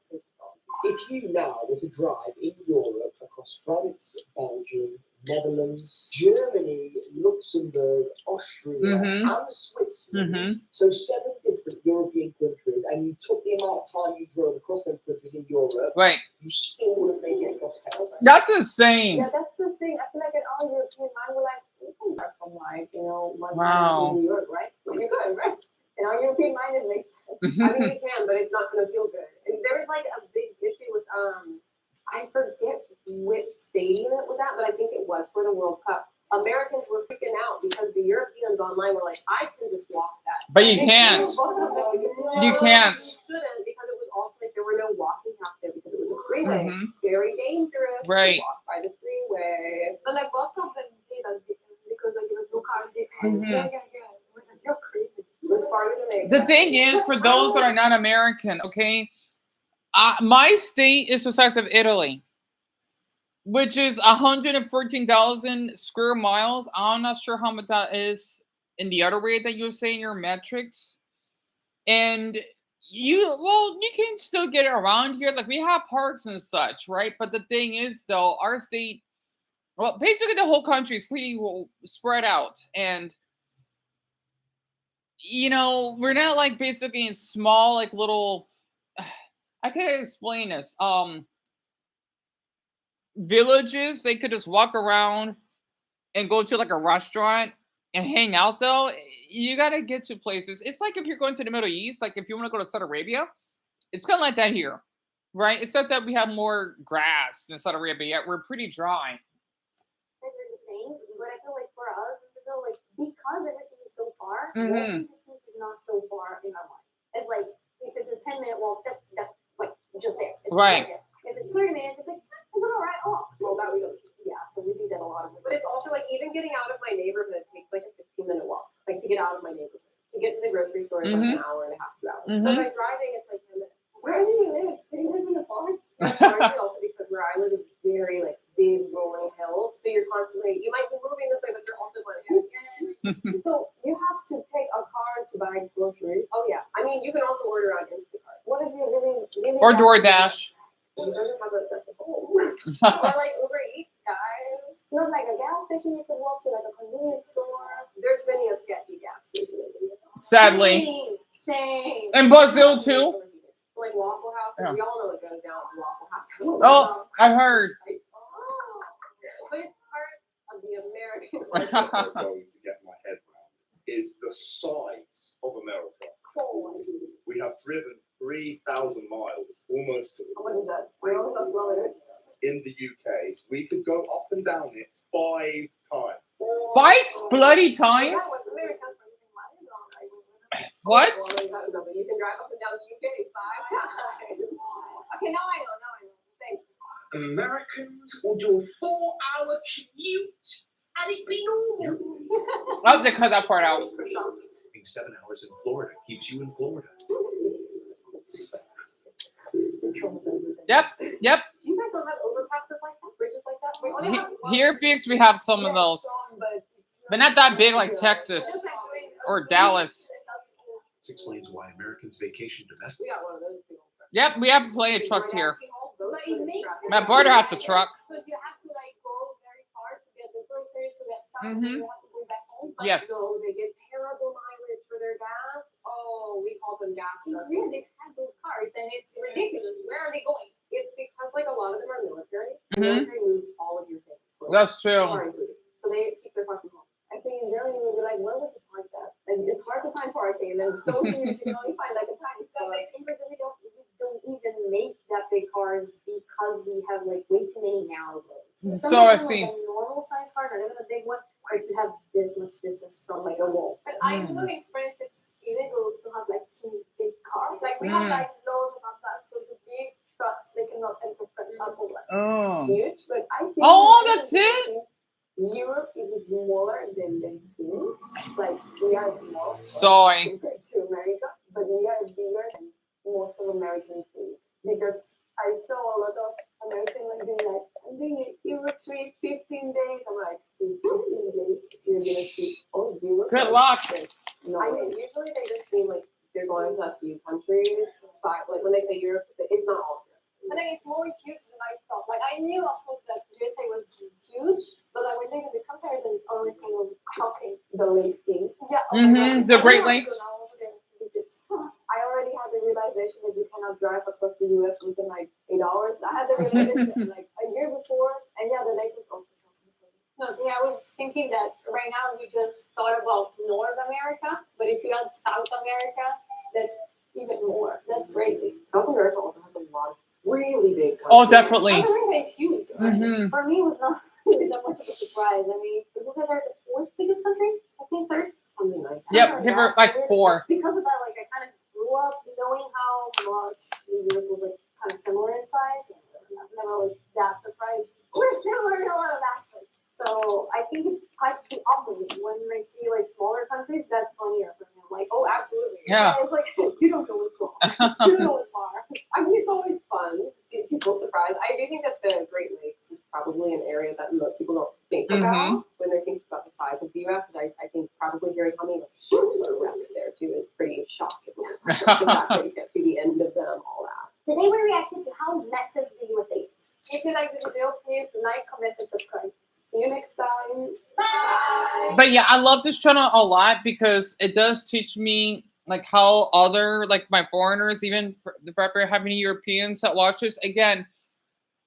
If you now were to drive in Europe across France, Belgium, Netherlands, Germany, Luxembourg, Austria, Mhm. and Switzerland, Mhm. so 7 different European countries, and you took the amount of time you drove across those countries in Europe, Right. you still wouldn't make it across Texas. That's insane. Yeah, that's the thing. I feel like in all European mind, we're like, we can drive from like, Montana Wow. to New York, right? You could, right? In our European mind, it makes sense. I mean, we can, but it's not going to feel good. And there was like a big issue with, I forget which stadium it was at, but I think it was for the World Cup. Americans were freaking out because the Europeans online were like, I can just walk that. But you And can't. You can't. You shouldn't, because it was also like there were no walking paths there because it was a freeway. Mhm. Very dangerous Right. to walk by the freeway. But like Boston did that because like it was no car in the Mhm. Yeah. It was like, you're crazy. It was farther than they The expected. thing is, for those that are not American, okay, my state is the size of Italy, which is 114,000 square miles. I'm not sure how much that is in the other way that you say in your metrics. And you can still get around here. Like we have parks and such, right? But the thing is, though, our state, well, basically the whole country is pretty well spread out. And we're not like basically in small, like little, I can't explain this. Villages, they could just walk around and go to like a restaurant and hang out. Though you got to get to places. It's like if you're going to the Middle East, like if you want to go to Saudi Arabia, it's kind of like that here, right? Except that we have more grass than Saudi Arabia, yet we're pretty dry. Guys are the same, but I feel like for us in Brazil, like because everything is so far, Mhm. walking distance is not so far in our mind. It's like if it's a 10-minute walk, that's like just there. It's Right. there. If it's 30 minutes, it's like it's an alright walk. Well, that we don't. Yeah, so we do that a lot of the But it's also like even getting out of my neighborhood takes like a 15-minute walk. Like to get out of my neighborhood. To get to the grocery store is like an hour and a half, 2 hours. Mhm. So by driving, it's like 10 minutes. Where do you live? Do you live in the forest? Partly also because where I live is very like big rolling hills. So you're constantly, you might be moving this way, but you're also going So you have to take a car to buy groceries. Oh yeah. I mean, you can also order on Instacart. What if you're really Or DoorDash. You don't have that stuff at home. Or like Uber Eats, guys. Not like a gas station, you could walk to like a convenience store. There's many a sketchy gas station. Sadly. Same. And Brazil too. Like Waffle House. Yeah. We all know what goes down at Waffle House. Oh, I heard. But it's part of the American What I'm going to get my head around is the size of America. We have driven 3,000 miles, almost to What is that? 3,000 kilometers. in the UK. We could go up and down it 5 times. 5 bloody times? What? You can drive up and down the UK 5 times. Okay, now I know. Thanks. Americans will do a 4-hour commute and it'd be normal. I'll have to cut that part out. 7 hours in Florida keeps you in Florida. Yep. Do you guys don't have overpasses like that? Bridges like that? We only have one. Here, Phoenix, we have some of those, but not that big like Texas or Dallas. This explains why Americans vacation domestically. We got one of those too. Yep, we have plenty of trucks here. But it makes My brother has a truck. because you have to like go very far to get the groceries to get stuff, and Mhm. you have to go back home. But Yes. So they get terrible mileage for their gas. Oh, we call them gas. in Korea they have those cars, and it's ridiculous. Where are they going? It's because like a lot of them are military. The Mhm. military moves all of your things. That's true. Car included. So they keep their parking home. I think in Germany we'd be like, where would you park that? Like it's hard to find parking, and then so huge you can only find like a tiny spot. In Brazil, we don't even make that big cars because we have like way too many narrow roads. So Some I of them, see. Like a normal size car, not even a big one, are to have this much distance from like a wall. But I know in France it's illegal to have like 2 big cars. Like we have like laws about that, so the big trucks they cannot enter France out of us. Oh. Huge, but I think. Oh, that's it. Europe is smaller than here. Like we are small Sorry. compared to America, but we are bigger than most of American food because I saw a lot of American like being like, I'm doing a Euro trip, 15 days. I'm like, in 15 days you're gonna see all Europe. Good luck. No, I mean, usually they just mean like they're going to a few countries, but like when they say Europe, it's not all of Europe. I think it's more huge than I thought. Like I knew, of course, that USA was huge, but like when making the comparison, it's always kind of shocking. The lake thing. Yeah. The Great Lakes. I already had the realization that you cannot drive across the US within like 8 hours. I had the realization like a year before, and yeah, the lake was also shocking. No, yeah, I was thinking that right now we just thought about North America, but if you add South America, that's even more. That's crazy. South America also has a lot of really big countries. Oh, definitely. South America is huge. For me, it was not really that much of a surprise. I mean, you guys are the fourth biggest country, I think third, something like that. Yep, give her like 4. Because of that, like I kind of grew up knowing how much the US was like kind of similar in size. I'm never like that surprised. We're similar in a lot of aspects. So I think it's quite the opposite. When I see like smaller countries, that's funnier for me. I'm like, oh, absolutely. Yeah. It's like you don't go as far. You don't go as far. I mean, it's always fun to see people surprised. I do think that the Great Lakes is probably an area that most people don't think about when they're thinking about the size of the U.S. And I think probably hearing how many ships are around it there too is pretty shocking. The fact that you can't see the end of them, all that. Today we reacted to how massive the USA is. If you like the video, please like, comment, and subscribe. See you next time. Bye. But yeah, I love this channel a lot because it does teach me like how other like my foreigners, even for the fact that having Europeans that watch this. Again,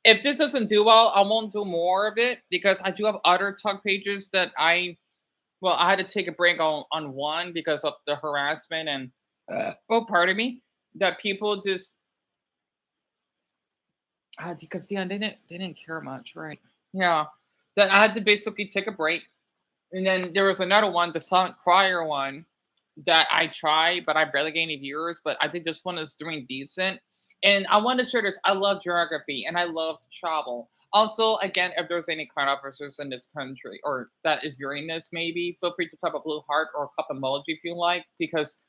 if this doesn't do well, I won't do more of it because I do have other talk pages that I had to take a break on one because of the harassment and pardon me, that people just because yeah, they didn't care much, right? Yeah. That I had to basically take a break. And then there was another one, the Silent Crier one, that I tried, but I barely gained any viewers. But I think this one is doing decent. And I want to share this. I love geography and I love travel. Also, again, if there's any crime officers in this country or that is viewing this, maybe feel free to type a blue heart or a cup emoji if you like. Because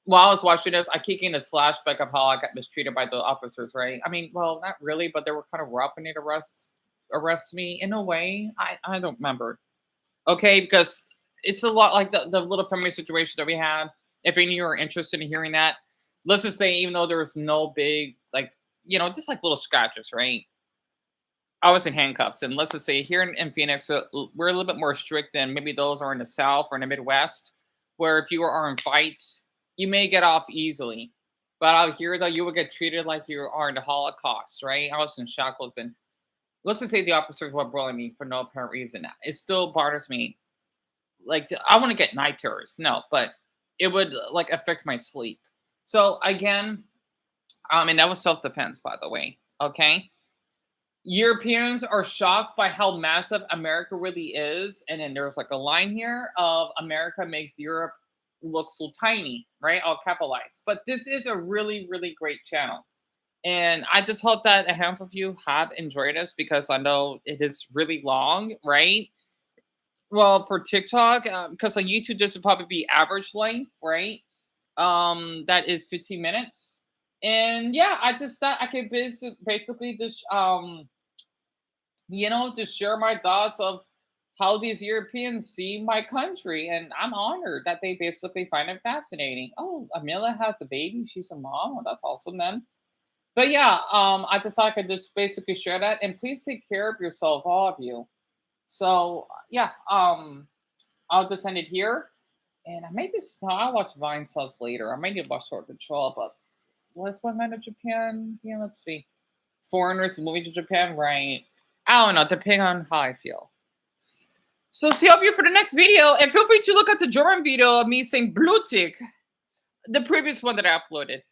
while I was watching this, I keep getting this flashback of how I got mistreated by the officers, right? I mean, well, not really, but they were kind of rough and they'd arrest me in a way. I don't remember. Okay, because it's a lot like the little family situation that we had. If any of you are interested in hearing that, let's just say even though there was no big, like, just like little scratches, right? I was in handcuffs. And let's just say here in Phoenix, we're a little bit more strict than maybe those are in the South or in the Midwest, where if you are in fights, you may get off easily. But out here, though, you will get treated like you are in the Holocaust, right? I was in shackles and let's just say the officers were bullying me for no apparent reason. It still bothers me. Like, I want to get night terrors. No, but it would, like, affect my sleep. So, again, and that was self-defense, by the way, okay? Europeans are shocked by how massive America really is. And then there's, like, a line here of America makes Europe look so tiny, right? All capitalized. But this is a really, really great channel. And I just hope that a handful of you have enjoyed this because I know it is really long, right? Well, for TikTok, because on YouTube, this would probably be average length, right? That is 15 minutes. And yeah, I just thought I could basically just, just share my thoughts of how these Europeans see my country. And I'm honored that they basically find it fascinating. Oh, Amelia has a baby. She's a mom. Well, that's awesome then. But yeah, I just thought I could just basically share that. And please take care of yourselves, all of you. So yeah, I'll just end it here. And I may just, I'll watch Vine Sauce later. I might need to watch Short Control, but what's one man to Japan? Yeah, let's see. Foreigners moving to Japan, right? I don't know, depending on how I feel. So see all of you for the next video. And feel free to look at the German video of me saying Blutig, the previous one that I uploaded.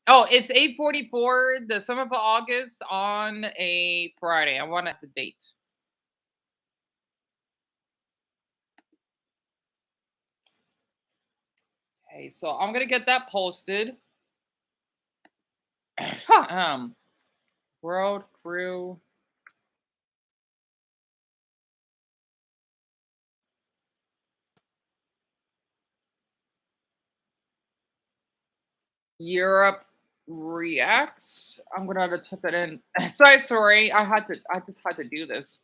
Oh, it's 8:44, the 7th of August on a Friday. I wanted the date. Okay, so I'm going to get that posted. Road crew. Europe reacts. I'm gonna have to type it in. Sorry. I just had to do this.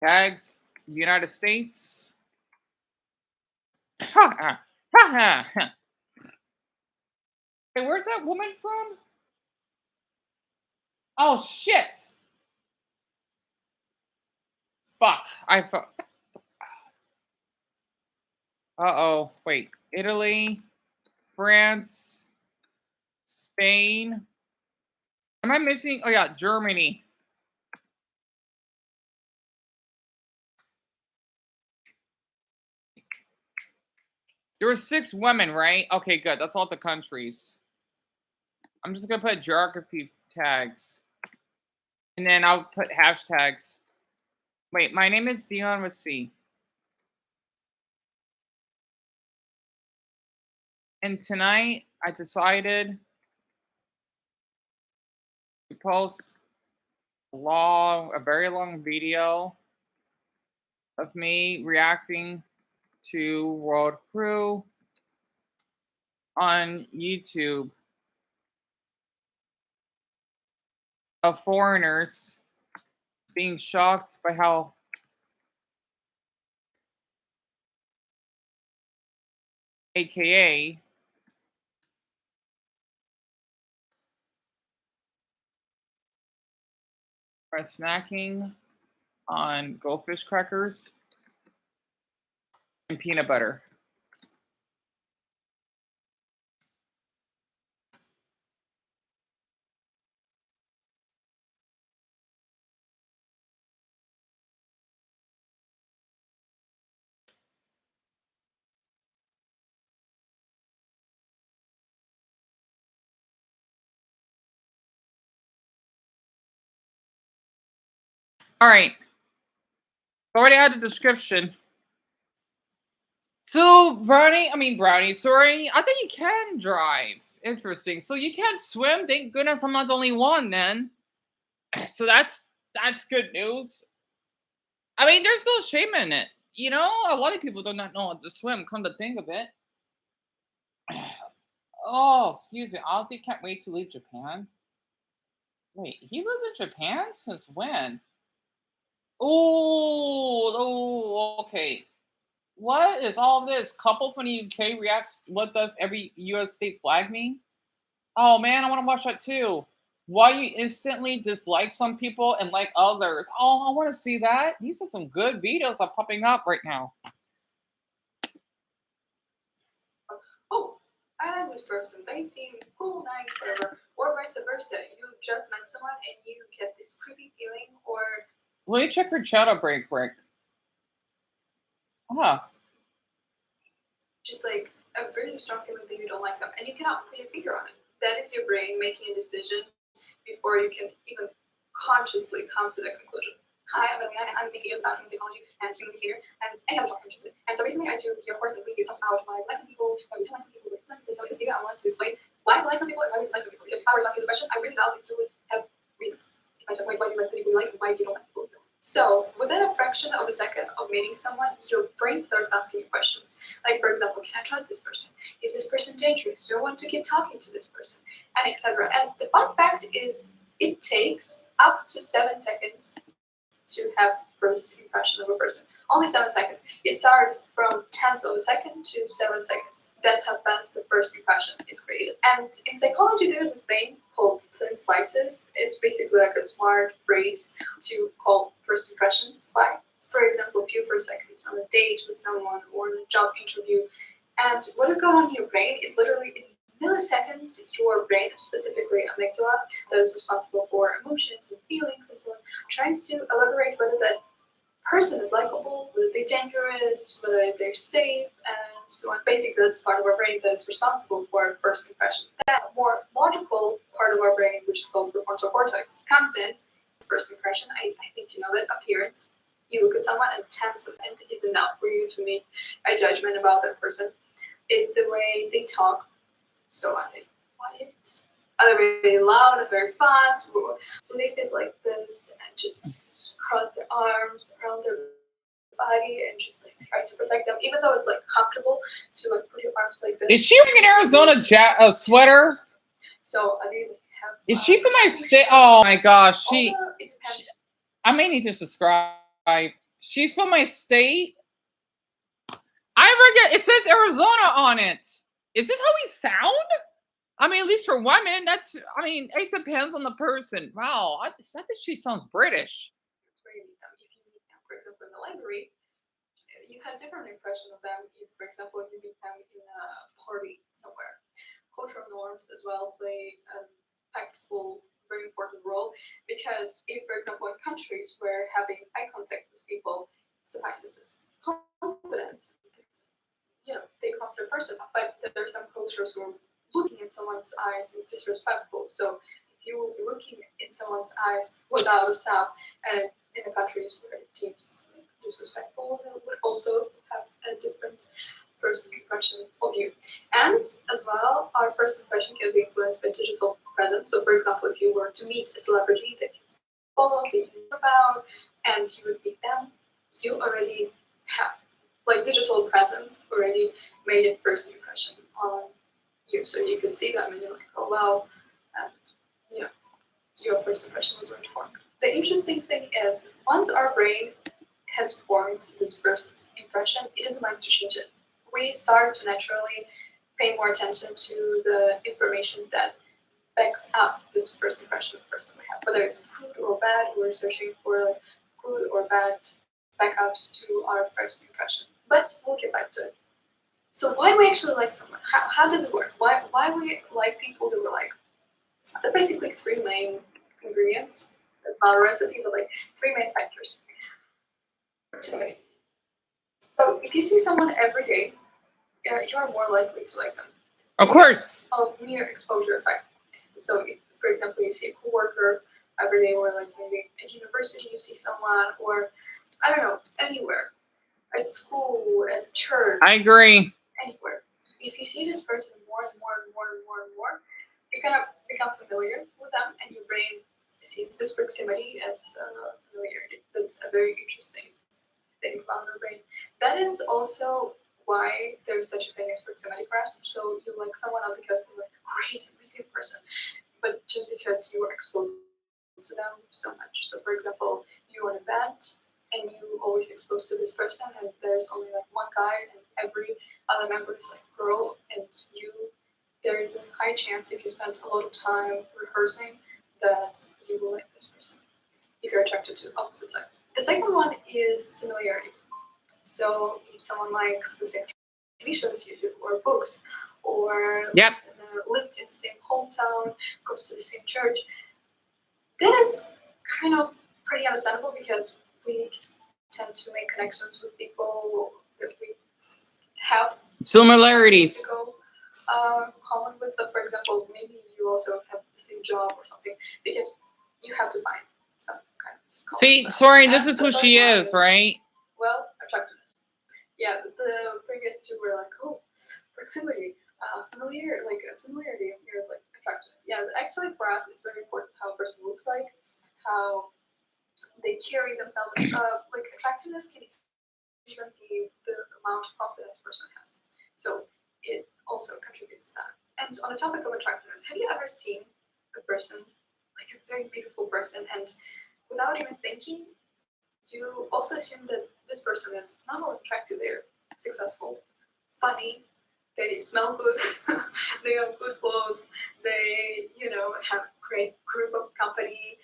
Tags, United States. Hey, where's that woman from? Oh shit! Fuck! Uh-oh. Wait. Italy, France, Spain. Am I missing? Oh yeah, Germany. There were 6 women, right? Okay, good. That's all the countries. I'm just gonna put geography tags. And then I'll put hashtags. Wait, my name is Dion with C. And tonight I decided to post a very long video of me reacting to World Crew on YouTube of foreigners being shocked by how AKA are snacking on goldfish crackers and peanut butter. All right. Already had the description. So Brownie, sorry. I think you can drive. Interesting. So you can't swim? Thank goodness I'm not the only one then. So that's good news. I mean, there's no shame in it. You know, a lot of people do not know how to swim, come to think of it. Oh, excuse me. Honestly, can't wait to leave Japan. Wait, he lived in Japan? Since when? Oh, okay. What is all this? Couple from the UK reacts. What does every US state flag mean? Oh man, I want to watch that too. Why you instantly dislike some people and like others? Oh, I want to see that. These are some good videos are popping up right now. Oh, I like this person. They seem cool, nice, whatever. Or vice versa. You just met someone and you get this creepy feeling, or Let me check her shadow break quick. Ah. just like a really strong feeling that you don't like them, and you cannot put your finger on it. That is your brain making a decision before you can even consciously come to that conclusion. Hi, I'm Amelia, and I'm thinking about human psychology and human behavior, and I have a lot of interested. And so recently I took your course and we talked about why I like some people, why we don't like some people, so this year I wanted to explain why I like some people and why we dislike some people. Because if I were to ask you this question, I really doubt that you would have reasons. If I said why you like the people you like and why you don't like people. So within a fraction of a second of meeting someone, your brain starts asking you questions. Like, for example, can I trust this person? Is this person dangerous? Do I want to keep talking to this person? And etc. And the fun fact is it takes up to 7 seconds to have first impression of a person. Only 7 seconds. It starts from tenths of a second to 7 seconds. That's how fast the first impression is created. And in psychology, there's this thing called thin slices. It's basically like a smart phrase to call first impressions by. For example, a few first seconds on a date with someone or in a job interview. And what is going on in your brain is literally in milliseconds, your brain, specifically amygdala, that is responsible for emotions and feelings and so on, tries to elaborate whether that person is likable, whether they're dangerous, whether they're safe, and so on. Basically, that's part of our brain that is responsible for first impression. That more logical part of our brain, which is called prefrontal cortex, comes in. First impression, I think you know that, appearance. You look at someone and tenths of it is enough for you to make a judgment about that person. It's the way they talk. So are they quiet? Are they really loud and very fast? So they sit like this and just cross their arms around their body and just like try to protect them, even though it's like comfortable to like put your arms like this. Is she wearing an Arizona sweater? So I need to have. Is she from my state? Oh my gosh, Also, it depends. I may need to subscribe. She's from my state. I forget. It says Arizona on it. Is this how we sound? I mean, at least for women, that's. I mean, it depends on the person. Wow, I think she sounds British. If you meet them, for example, in the library, you have different impression of them. If, for example, if you meet them in a party somewhere, cultural norms as well play a impactful, very important role. Because if, for example, in countries where having eye contact with people suffices as confidence, you know, they confident person. But there are some cultures where looking in someone's eyes is disrespectful. So if you will be looking in someone's eyes without a stop, and in the countries where it seems disrespectful, they would also have a different first impression of you. And as well, our first impression can be influenced by digital presence. So for example, if you were to meet a celebrity that you follow, that you know about, and you would meet them, you already have like digital presence already made a first impression on you. So you can see them and you're like, oh wow, and yeah, your first impression was already formed. The interesting thing is, once our brain has formed this first impression, it doesn't like to change it. We start to naturally pay more attention to the information that backs up this first impression of the person we have. Whether it's good or bad, we're searching for like good or bad backups to our first impression. But we'll get back to it. So why we actually like someone? How does it work? Why we like people that we like? There are basically three main ingredients. It's not a recipe, but like three main factors. Proximity. So if you see someone every day, you are more likely to like them. Of course. Of mere exposure effect. So if, for example, you see a coworker every day, or like maybe at university you see someone, or I don't know, anywhere, at school, at church. I agree. Anywhere. If you see this person more and more and more and more and more, you're gonna become familiar with them, and your brain sees this proximity as familiarity. That's a very interesting thing about our brain. That is also why there's such a thing as proximity crush. So you like someone not because they're like a great, amazing person, but just because you were exposed to them so much. So for example, you're on a band and you always exposed to this person, and there's only like one guy, and every other member is like girl, and there is a high chance if you spend a lot of time rehearsing that you will like this person if you're attracted to opposite sex. The second one is similarities. So if someone likes the same TV shows you do, or books, or lived in the same hometown, goes to the same church, that is kind of pretty understandable because we tend to make connections with people that we have similarities. Common with. For example, maybe you also have the same job or something, because you have to find some kind of. See, sorry, this is who she is, right? Well, attractiveness. Yeah, the previous two were like, oh, proximity, familiar, like a similarity. And here's like attractiveness. Yeah, actually for us, it's very important how a person looks like, how they carry themselves. Like attractiveness can even be the amount of confidence a person has. So it also contributes to that. And on the topic of attractiveness, have you ever seen a person, like a very beautiful person, and without even thinking, you also assume that this person is not only attractive, they're successful, funny, they smell good, they have good clothes, they, have great group of company,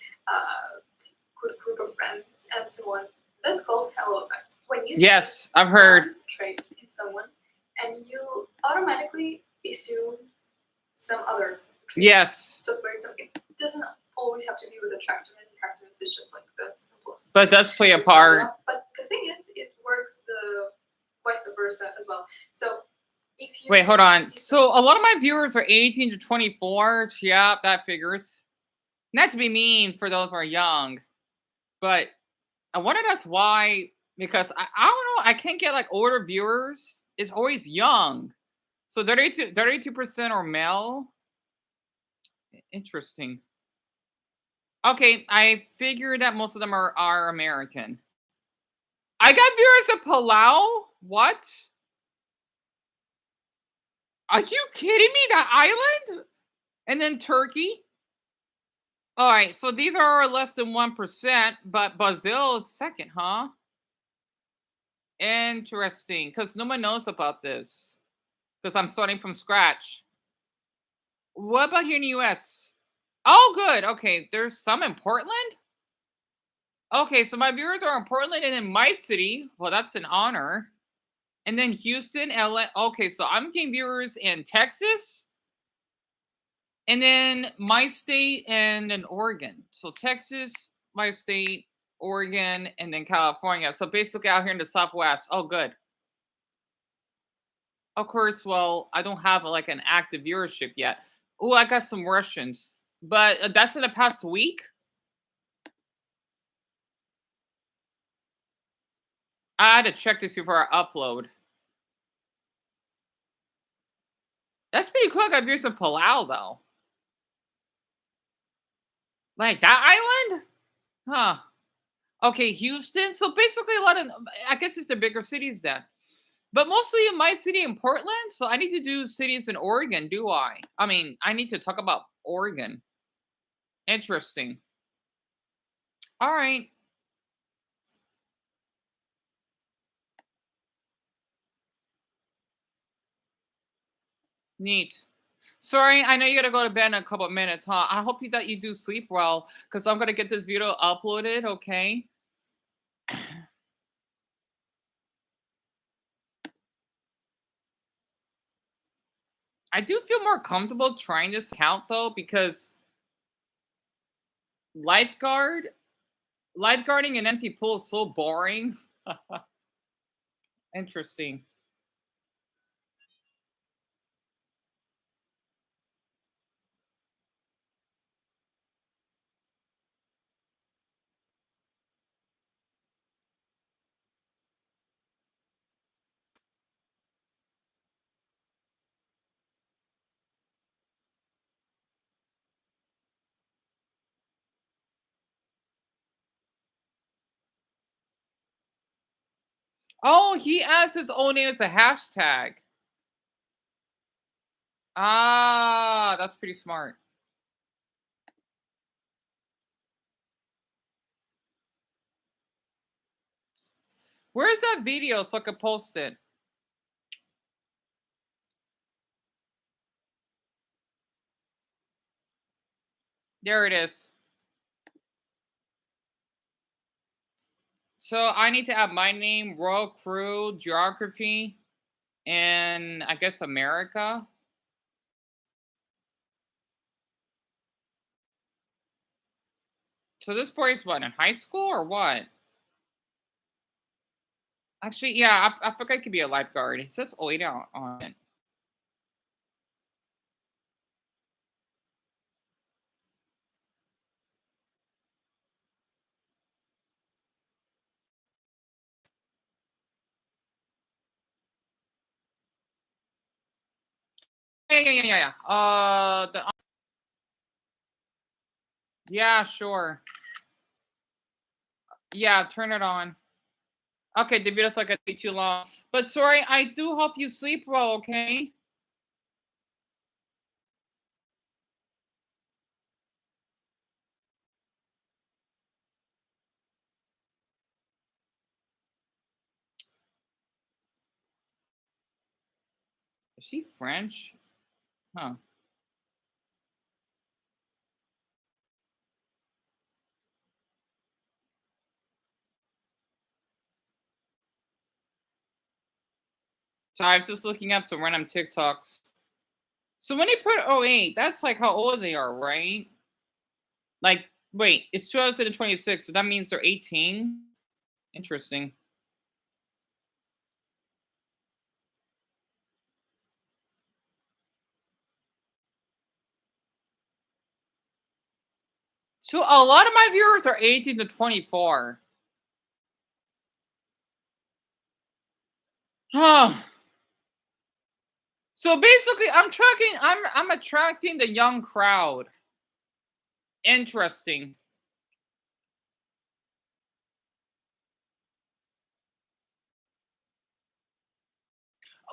good group of friends, and so on. That's called halo effect. When you Yes, see I've heard. one trait in someone, and you automatically assume some other trait. Yes. So, for example, it doesn't always have to be with attractiveness. Attractiveness is just like the simplest. But it does play a part. But the thing is, it works the vice versa as well. So, if you Wait, hold on. see So a lot of my viewers are 18 to 24. Yeah, that figures. Not to be mean for those who are young, but I wonder that's why, because I don't know, I can't get like older viewers. It's always young. So 32% are male. Interesting. Okay, I figured that most of them are American. I got viewers of Palau? What? Are you kidding me? That island? And then Turkey? All right, so these are less than 1%, but Brazil is second, huh? Interesting, because no one knows about this. Because I'm starting from scratch. What about here in the US? Oh, good. Okay, there's some in Portland? Okay, so my viewers are in Portland and in my city. Well, that's an honor. And then Houston, LA. Okay, so I'm getting viewers in Texas. And then my state and then Oregon. So Texas, my state, Oregon, and then California. So basically out here in the Southwest. Oh, good. Of course, well, I don't have like an active viewership yet. Oh, I got some Russians. But that's in the past week? I had to check this before I upload. That's pretty cool. I got viewers in Palau, though. Like that island? Huh. Okay, Houston. So basically a lot of, I guess it's the bigger cities then. But mostly in my city in Portland. So I need to do cities in Oregon, do I? I mean, I need to talk about Oregon. Interesting. All right. Neat. Sorry, I know you gotta go to bed in a couple of minutes, huh? I hope that you do sleep well, because I'm gonna get this video uploaded, okay? I do feel more comfortable trying this account though, because lifeguarding an empty pool is so boring. Interesting. Oh, he adds his own name as a hashtag. Ah, that's pretty smart. Where's that video so I could post it? There it is. So I need to add my name, Royal Crew, Geography, and I guess America. So this boy is what, in high school or what? Actually, yeah, I forgot he could be a lifeguard. It says Oida on it. Yeah. Yeah, sure. Yeah, turn it on. Okay, the video's not gonna take too long. But sorry, I do hope you sleep well, okay? Is she French? Huh. So I was just looking up some random TikToks. So when they put 08, that's like how old they are, right? Like, wait, it's 2026, so that means they're 18? Interesting. So a lot of my viewers are 18 to 24. Huh. So basically, I'm attracting the young crowd. Interesting.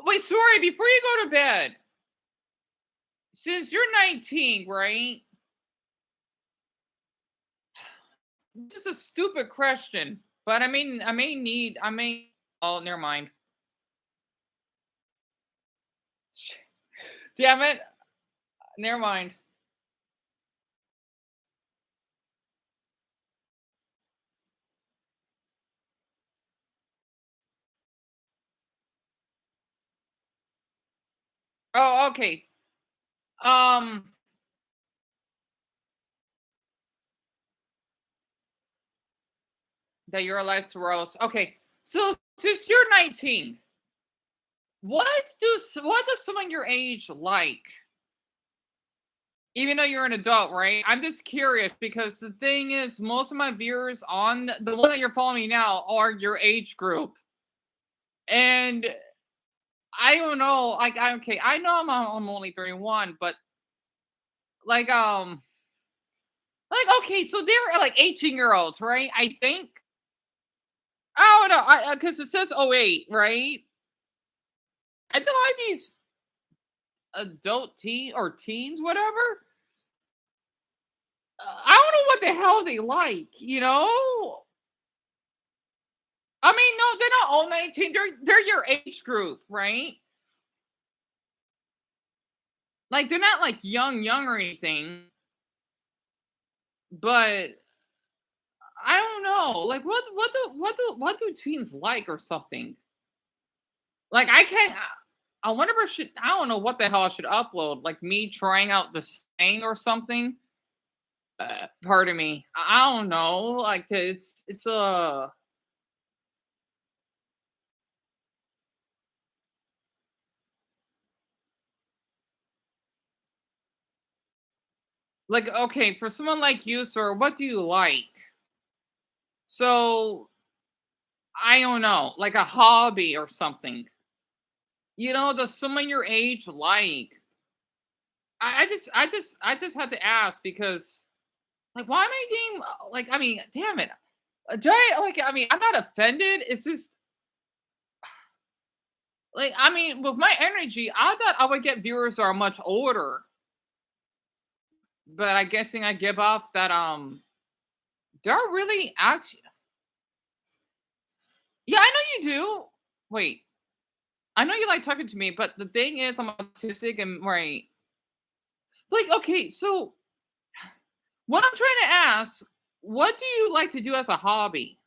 Wait, sorry, before you go to bed, since you're 19, right? This is a stupid question, but I may, oh, never mind. Damn it. Never mind. Oh, okay. That you're allowed to roast. Okay, so since you're 19, what does someone your age like? Even though you're an adult, right? I'm just curious because the thing is, most of my viewers on the one that you're following me now are your age group, and I don't know. Like, okay, I know I'm only 31, but like okay, so they're like 18-year-olds, right? I think. I don't know, because it says 08, right? I feel like these adult teens, whatever. I don't know what the hell they like, you know? I mean, no, they're not all 19. They're your age group, right? Like, they're not like young or anything. But I don't know. Like, what do teens like or something? Like, I can't. I wonder if I should. I don't know what the hell I should upload. Like me trying out the slang or something. Pardon me. I don't know. Like it's a. Like, okay, for someone like you, sir, what do you like? So I don't know, like a hobby or something. You know, does someone your age like? I just had to ask because, like, why am I getting like? I mean, damn it. Do I like? I mean, I'm not offended. It's just like, I mean, with my energy, I thought I would get viewers that are much older, but I guessing I give off that they're really actually. Yeah, I know you do. Wait, I know you like talking to me, but the thing is, I'm autistic and right. Like, okay, so what I'm trying to ask, what do you like to do as a hobby?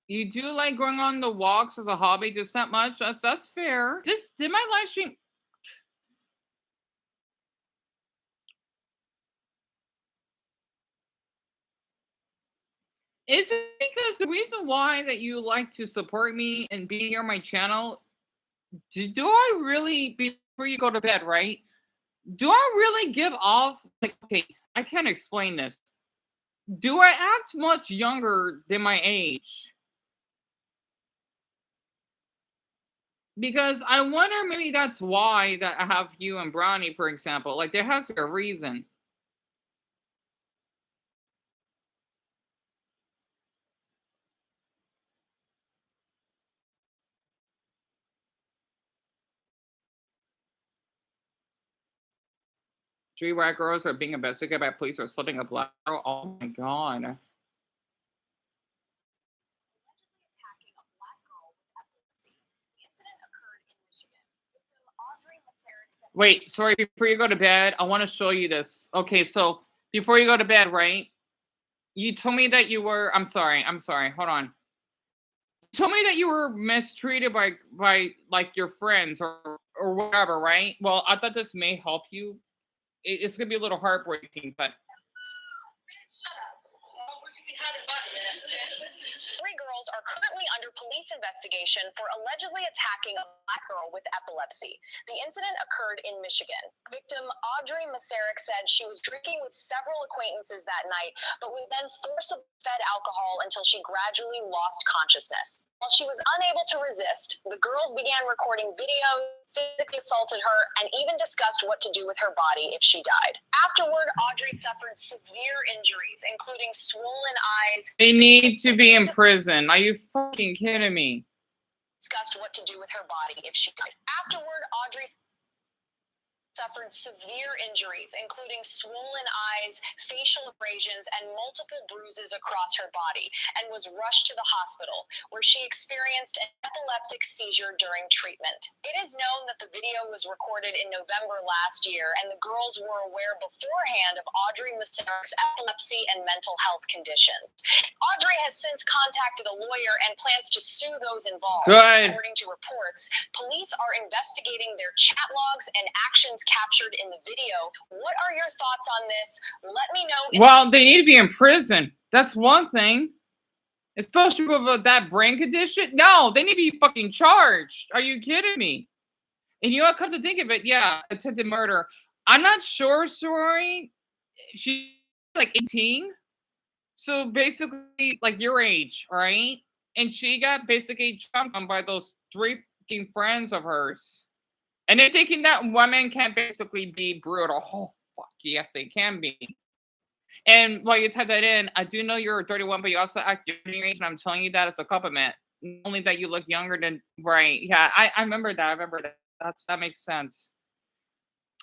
You do like going on the walks as a hobby, just that much. That's fair. This did my live stream. Is it because the reason why that you like to support me and be here on my channel? Do I really, before you go to bed, right? Do I really give off like, okay? I can't explain this. do I act much younger than my age? Because I wonder maybe that's why that I have you and Brownie, for example. Like there has to be a reason. Three white girls are being investigated by police for assaulting a black girl. Oh my god. Wait, sorry, before you go to bed, I want to show you this. Okay, so before you go to bed, right? You told me that you were, I'm sorry, hold on. You told me that you were mistreated by like your friends or whatever, right? Well, I thought this may help you. It's gonna be a little heartbreaking, but Three girls are currently under police investigation for allegedly attacking a black girl with epilepsy. The incident occurred in Michigan. Victim Audrey Masaryk said she was drinking with several acquaintances that night, but was then forcibly fed alcohol until she gradually lost consciousness. While she was unable to resist, the girls began recording videos, physically assaulted her, and even discussed what to do with her body if she died. Afterward, Audrey suffered severe injuries, including swollen eyes. they need to be in prison. Are you fucking kidding me? Discussed what to do with her body if she died. Afterward, Audrey suffered severe injuries, including swollen eyes, facial abrasions, and multiple bruises across her body, and was rushed to the hospital, where she experienced an epileptic seizure during treatment. It is known that the video was recorded in November last year, and the girls were aware beforehand of Audrey Masaryk's epilepsy and mental health conditions. Audrey has since contacted a lawyer and plans to sue those involved. Good. According to reports, police are investigating their chat logs and actions captured in the video. What are your thoughts on this? Let me know. Well, they need to be in prison. That's one thing. Especially with that brain condition. No, they need to be fucking charged. Are you kidding me? And you know what? Come to think of it, yeah, attempted murder. I'm not sure, sorry. She's like 18. So basically, like your age, right? And she got basically jumped on by those three fucking friends of hers. And they're thinking that women can basically be brutal. Oh, fuck, yes, they can be. And while you type that in, I do know you're a 31, but you also act your age, and I'm telling you that as a compliment. Not only that you look younger than, right, yeah, I remember that. That makes sense.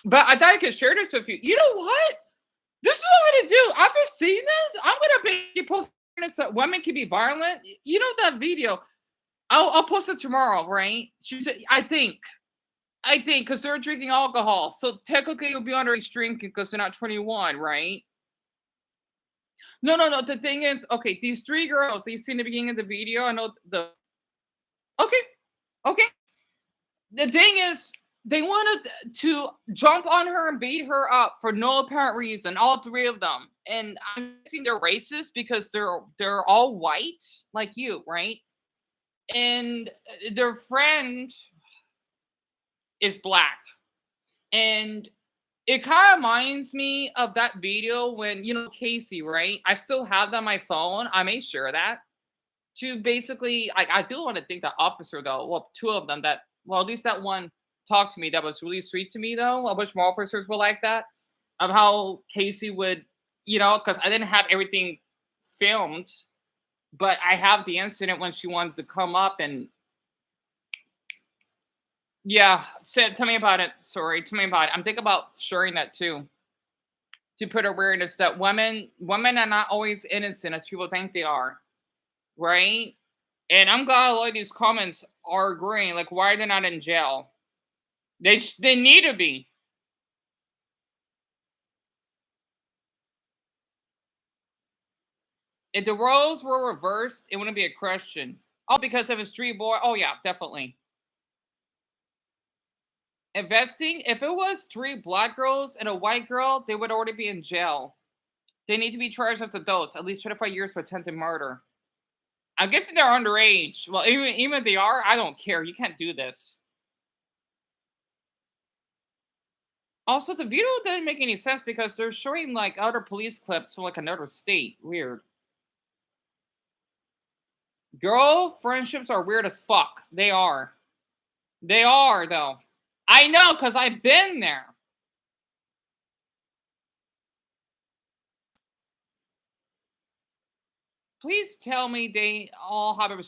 But I thought I could share this with you. You know what? This is what I'm going to do. After seeing this, I'm going to post this that women can be violent. You know that video. I'll post it tomorrow, right? She said, I think, because they're drinking alcohol. So technically, you'll be underage drinking because they're not 21, right? No. The thing is, okay, these three girls that you see in the beginning of the video, I know the. Okay. The thing is, they wanted to jump on her and beat her up for no apparent reason. All three of them, and I'm guessing they're racist because they're all white, like you, right? And their friend is black, and it kind of reminds me of that video when, you know, Casey, right? I still have that on my phone. I made sure of that to basically, I do want to think that officer though, well, two of them that, well, at least that one talked to me that was really sweet to me though. I wish more officers were like that, of how Casey would, you know, because I didn't have everything filmed, but I have the incident when she wanted to come up and yeah, tell me about it. Sorry, tell me about it. I'm thinking about sharing that too, to put awareness that women are not always innocent as people think they are, right? And I'm glad a lot of these comments are agreeing. Like, why are they not in jail? They need to be. If the roles were reversed, it wouldn't be a question. Oh, because of a street boy. Oh yeah, definitely. Investing, if it was three black girls and a white girl, they would already be in jail. They need to be charged as adults, at least 25 years for attempted murder. I'm guessing they're underage. Well, even if they are, I don't care. You can't do this. Also, the video didn't make any sense because they're showing like other police clips from like another state. Weird. Girl friendships are weird as fuck. They are. They are, though. I know, because I've been there. Please tell me they all have a...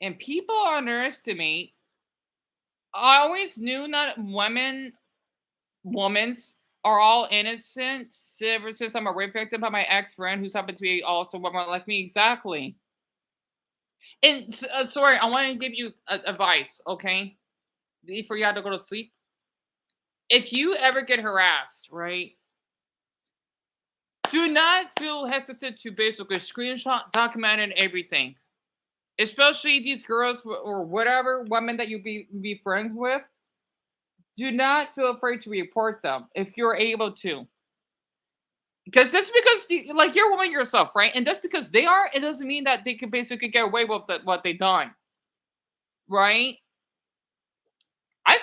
And people underestimate. I always knew that women's are all innocent ever since I'm a rape victim by my ex-friend who's happened to be also a woman like me. Exactly. And sorry, I want to give you advice, okay? Before you have to go to sleep. If you ever get harassed, right? Do not feel hesitant to basically screenshot, document, and everything. Especially these girls or whatever women that you be friends with. Do not feel afraid to report them if you're able to. Because that's because like you're a woman yourself, right? And just because they are, it doesn't mean that they can basically get away with what they've done, right?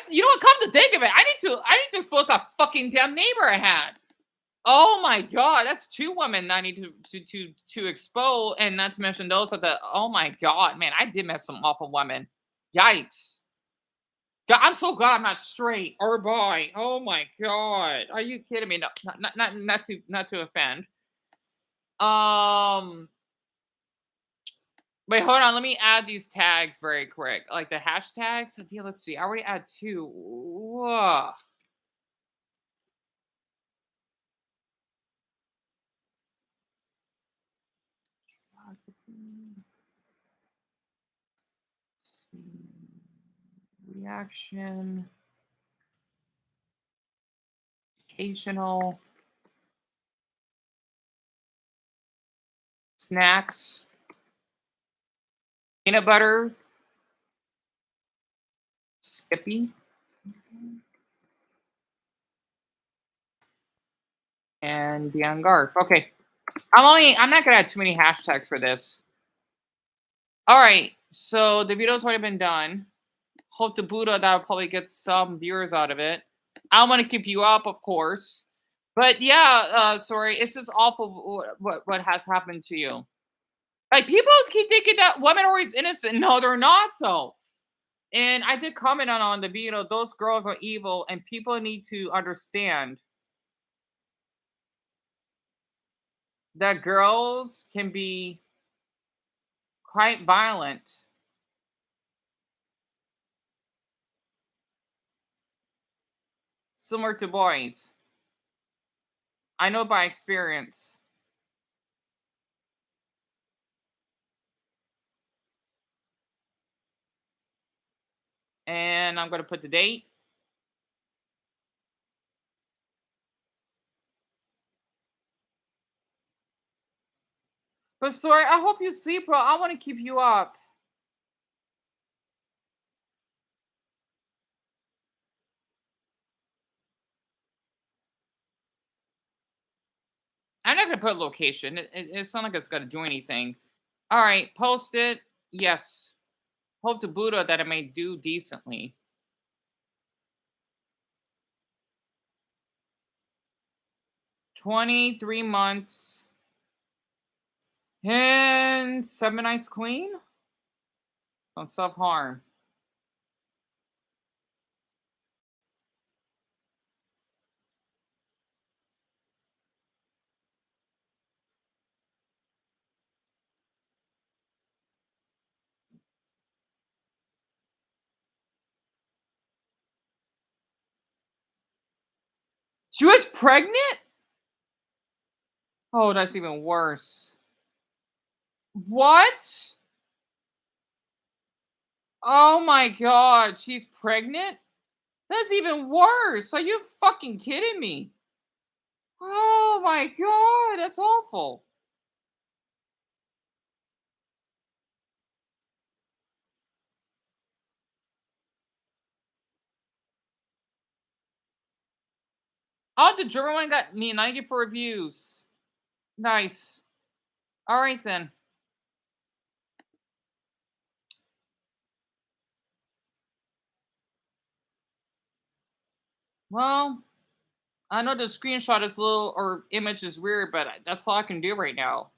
You know what? Come to think of it, I need to expose that fucking damn neighbor I had. Oh my god, that's 2 women that I need to expose, and not to mention those are the. Oh my god, man, I did met some awful women. Yikes! God, I'm so glad I'm not straight or bi. Oh my god, are you kidding me? No, not to offend. Wait, hold on. Let me add these tags very quick, like the hashtags. Yeah, let's see. I already add 2. Whoa. Reaction. Occasional. Snacks. Peanut butter. Skippy. And Beyond Garf. Okay. I'm not gonna add too many hashtags for this. Alright, so the video's already been done. Hope to Buddha that'll probably get some viewers out of it. I want to keep you up, of course. But yeah, sorry, it's just awful what has happened to you. Like, people keep thinking that women are always innocent. No, they're not, though. And I did comment on the video, those girls are evil, and people need to understand that girls can be quite violent. Similar to boys. I know by experience. And I'm going to put the date. But sorry, I hope you sleep, bro. I want to keep you up. I'm not going to put location. It's not like it's going to do anything. All right, post it. Yes. Hope to Buddha that it may do decently. $23 months. And 7 nights clean? On self-harm. She was pregnant? Oh, that's even worse. What? Oh my god, she's pregnant? That's even worse. Are you fucking kidding me? Oh my god, that's awful. Oh, the German one got me 94 reviews. Nice. All right then. Well, I know the screenshot is a little, or image is weird, but that's all I can do right now.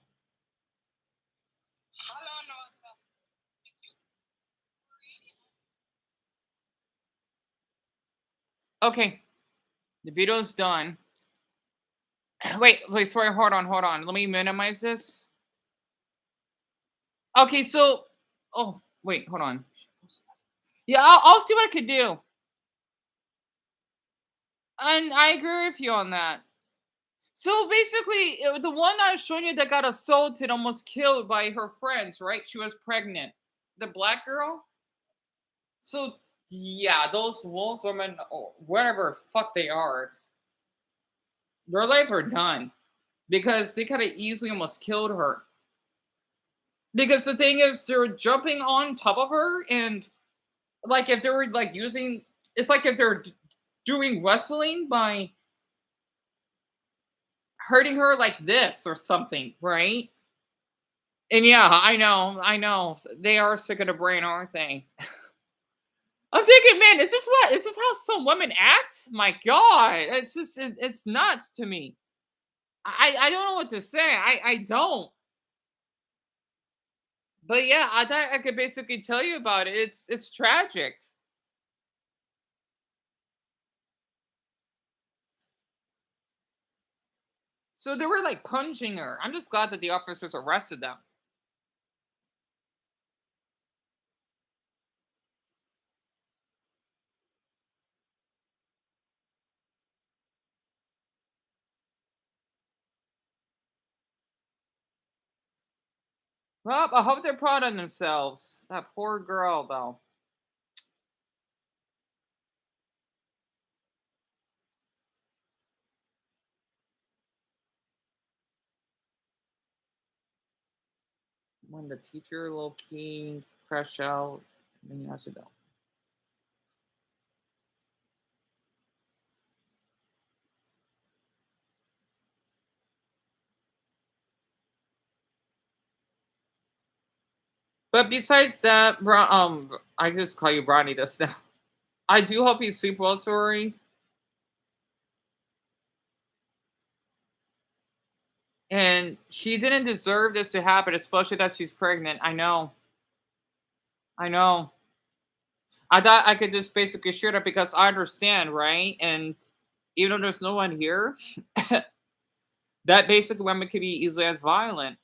Okay, the video is done. Wait, sorry, hold on. Let me minimize this. Okay, so, oh, wait, hold on. Yeah, I'll see what I could do. And I agree with you on that. So basically, the one I was showing you that got assaulted, almost killed by her friends, right? She was pregnant. The black girl. So yeah, those women, or whatever fuck they are, their lives are done because they could have easily almost killed her. Because the thing is, they're jumping on top of her, and like if they were like using, it's like if they're doing wrestling by hurting her like this or something, right? And yeah, I know. They are sick of the brain, aren't they? I'm thinking, man, is this how some women act? My God, it's just, it's nuts to me. I don't know what to say. I don't. But yeah, I thought I could basically tell you about it. It's tragic. So they were like punching her. I'm just glad that the officers arrested them. Well, I hope they're proud of themselves. That poor girl, though. When the teacher low key crash out, then he has to go. But besides that, I just call you Bronny this now. I do hope you sleep well, sorry. And she didn't deserve this to happen, especially that she's pregnant. I know. I know. I thought I could just basically share that because I understand, right? And even though there's no one here, that basically women could be easily as violent.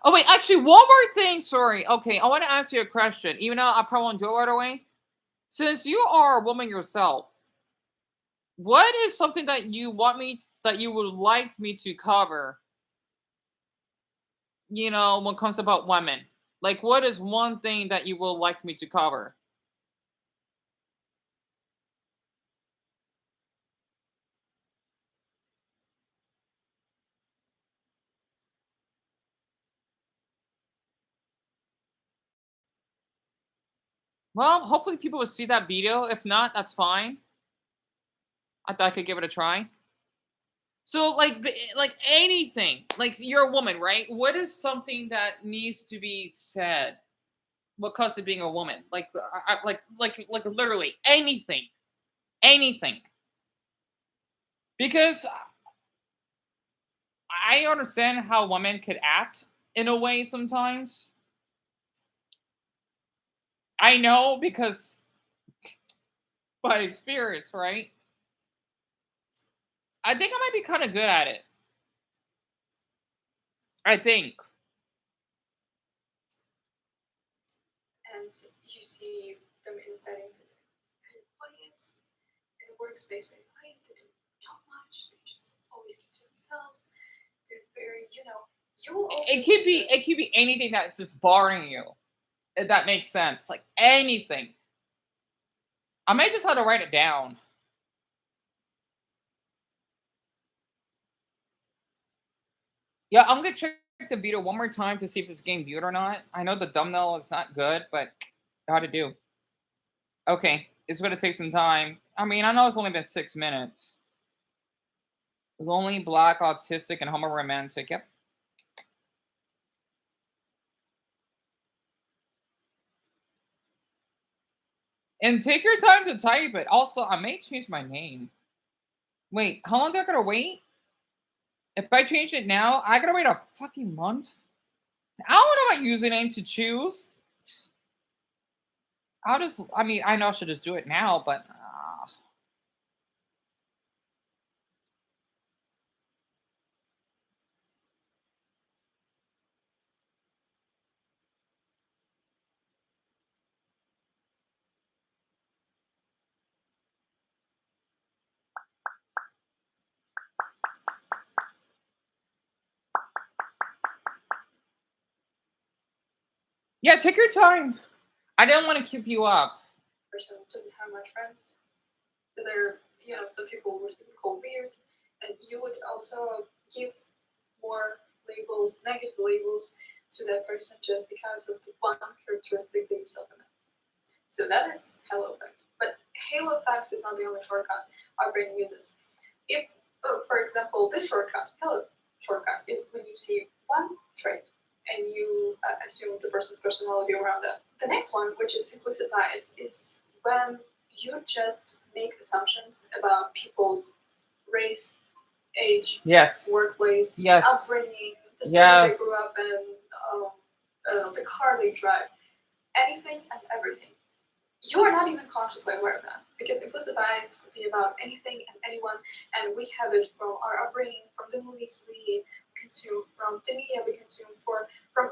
Oh wait, actually, one more thing. Sorry. Okay, I want to ask you a question. Even though I probably won't do it right away. Since you are a woman yourself, what is something that you would like me to cover? You know, when it comes about women, like what is one thing that you would like me to cover? Well, hopefully people will see that video. If not, that's fine. I thought I could give it a try. So, like anything, like you're a woman, right? What is something that needs to be said because of being a woman? Like, like literally anything. Because I understand how women could act in a way sometimes. I know because by experience, right? I think I might be kind of good at it. I think. And you see them in settings that are very quiet, in the workspace very quiet, they don't talk much, they just always keep to themselves. They're very, you will also It could be anything that's just bothering you. If that makes sense. Like anything. I might just have to write it down. Yeah, I'm gonna check the video one more time to see if it's getting viewed or not. I know the thumbnail is not good, but how to do. Okay, it's gonna take some time. I mean, I know it's only been 6 minutes. Lonely, black, autistic, and homo-romantic. Yep. And take your time to type it. Also, I may change my name. Wait, how long do I gotta wait? If I change it now, I gotta wait a fucking month? I don't know what username to choose. I mean, I know I should just do it now, but... Yeah, take your time. I didn't want to keep you up. Person doesn't have much friends. There, you know, some people would call weird, and you would also give more labels, negative labels, to that person just because of the one characteristic that you saw them in. So that is halo effect. But halo effect is not the only shortcut our brain uses. If, for example, this shortcut, halo shortcut, is when you see one trait and you assume the person's personality around that. The next one, which is implicit bias, is when you just make assumptions about people's race, age, Yes. workplace, Yes. upbringing, the city Yes. they grew up in, the car they drive, anything and everything. You are not even consciously aware of that, because implicit bias could be about anything and anyone, and we have it from our upbringing, from the movies we consume, from the media we consume, from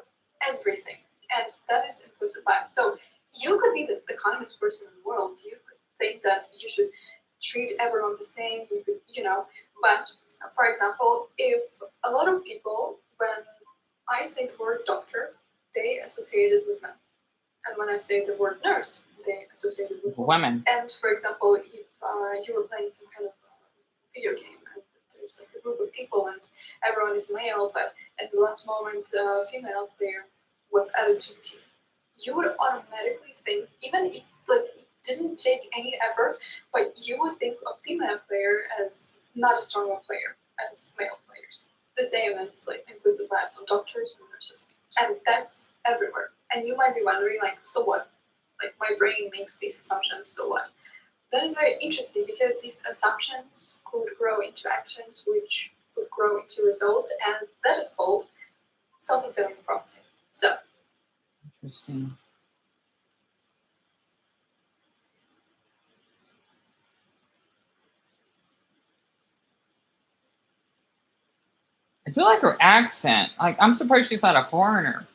everything, and that is implicit bias. So you could be the kindest person in the world. You could think that you should treat everyone the same. You could, you know, but for example, if a lot of people, when I say the word doctor, they associate it with men, and when I say the word nurse, they associate it with women. And for example, if you were playing some kind of video game and there's like a group of people and everyone is male, but at the last moment a female player was added to the team, you would automatically think, even if like it didn't take any effort, but you would think of female player as not a stronger player as male players. The same as like implicit bias on doctors and nurses. And that's everywhere. And you might be wondering, like, so what? Like, my brain makes these assumptions, so what? That is very interesting because these assumptions could grow into actions, which could grow into results, and that is called self-fulfilling prophecy. So, Interesting. I do like her accent. Like, I'm surprised she's not a foreigner.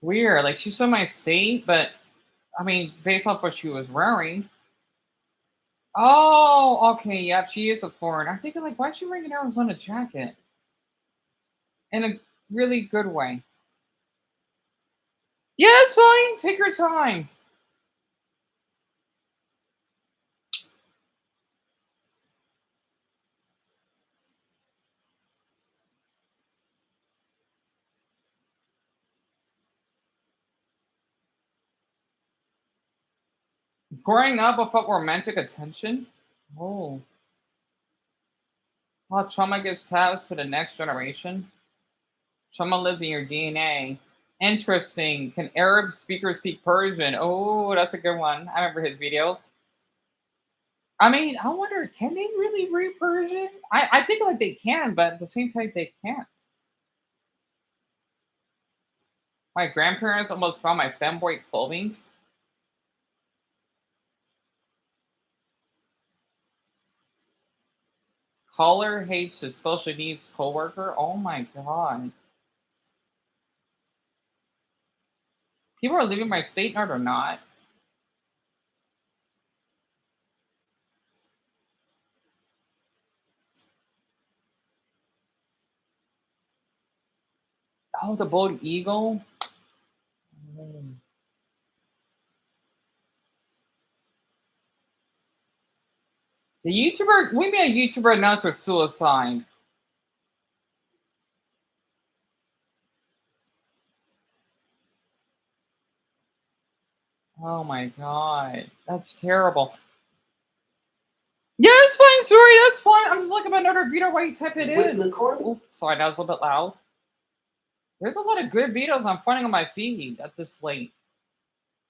Weird. Like, she's from my state, but I mean, based off what she was wearing. Oh, okay. Yep, she is a foreigner. I'm thinking, like, why is she wearing an Arizona jacket? In a really good way. Yeah, it's fine. Take your time. Growing up without romantic attention? Oh. How trauma gets passed to the next generation? Trauma lives in your DNA. Interesting. Can Arab speakers speak Persian? Oh, that's a good one. I remember his videos. I mean, I wonder, can they really read Persian? I think like they can, but at the same time they can't. My grandparents almost found my femboy clothing. Caller hates his special needs coworker. Oh my god. People are leaving my state now or not. Oh, the bald eagle. The YouTuber, we made a YouTuber announced her suicide. Oh my god, that's terrible. Yeah, it's fine, sorry, that's fine. I'm just looking at another video while you type it in. Oops, sorry, that was a little bit loud. There's a lot of good videos I'm finding on my feed at this late.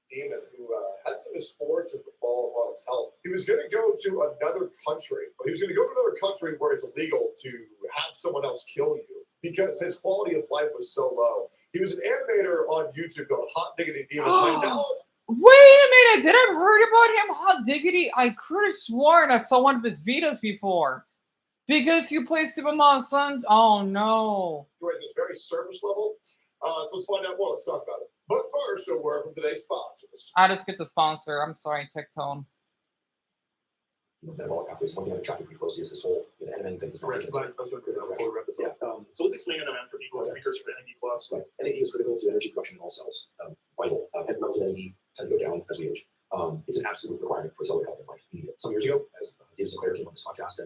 Demon who had some misfortune befall upon his health. He was going to go to another country, but he was going to go to another country where it's illegal to have someone else kill you because his quality of life was so low. He was an animator on YouTube called Hot Diggity Demon. My knowledge. Wait a minute, did I heard about him? Hot Diggity? I could have sworn I saw one of his videos before. Because you play Superman Sun. Oh no. This very surface level. So let's find out more. Let's talk about it. But first, a word from today's sponsors. I just get the sponsor. I'm sorry, Tectone. Metabolic pathways, one thing I'm tracking pretty closely is this whole NMN thing. Is not So let's explain NMN for people, speakers for NAD+. Right. NAD is critical to energy production in all cells. Vital. Heavy levels of NAD tend to go down as we age. It's an absolute requirement for cellular health and life. Some years ago, as David Sinclair came on this podcast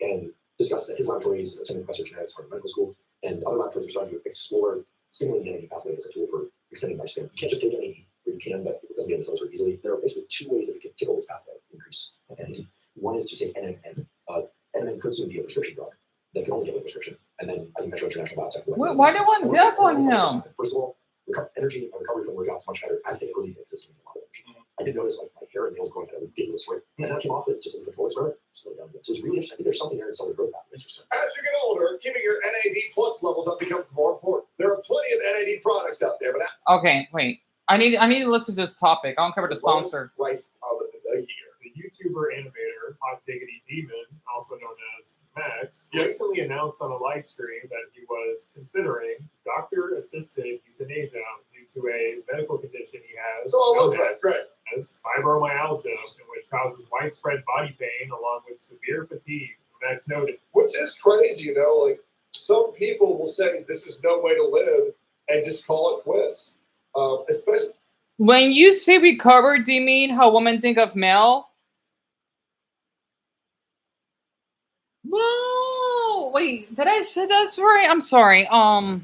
and discussed that his laboratories, attending Professor Genetics Harvard Medical School, and other laboratories are starting to explore stimulating the NAD pathway as a tool for extending lifespan. You can't just take NAD, or you can, but it doesn't get the cells very easily. There are basically two ways that we can tickle this pathway, increase NAD. One is to take NMN. NMN could soon be a prescription drug that can only get a prescription. And then, as you mentioned, International Biotech. Why do I want death on him? First of all, energy and recovery from workouts much better. I think early days is a lot of energy. I did notice like my hair and nails growing at a ridiculous rate, and I came off it just as a control experiment. Slowed down a bit. So it's really interesting. I think there's something there in cellular growth pathways. As you get older, keeping your NAD plus levels up becomes more important. There are plenty of NAD products out there, but okay, wait. I need to listen to this topic. I don't care about the sponsor. Price of the year. The YouTuber animator Hot Diggity Demon, also known as Max, recently announced on a live stream that he was considering doctor-assisted euthanasia due to a medical condition he has as fibromyalgia, which causes widespread body pain along with severe fatigue. Max noted. Which is crazy, you know, like some people will say this is no way to live and just call it quits. Especially when you say recover, do you mean how women think of male? Whoa, wait, did I say that's right? I'm sorry. Well,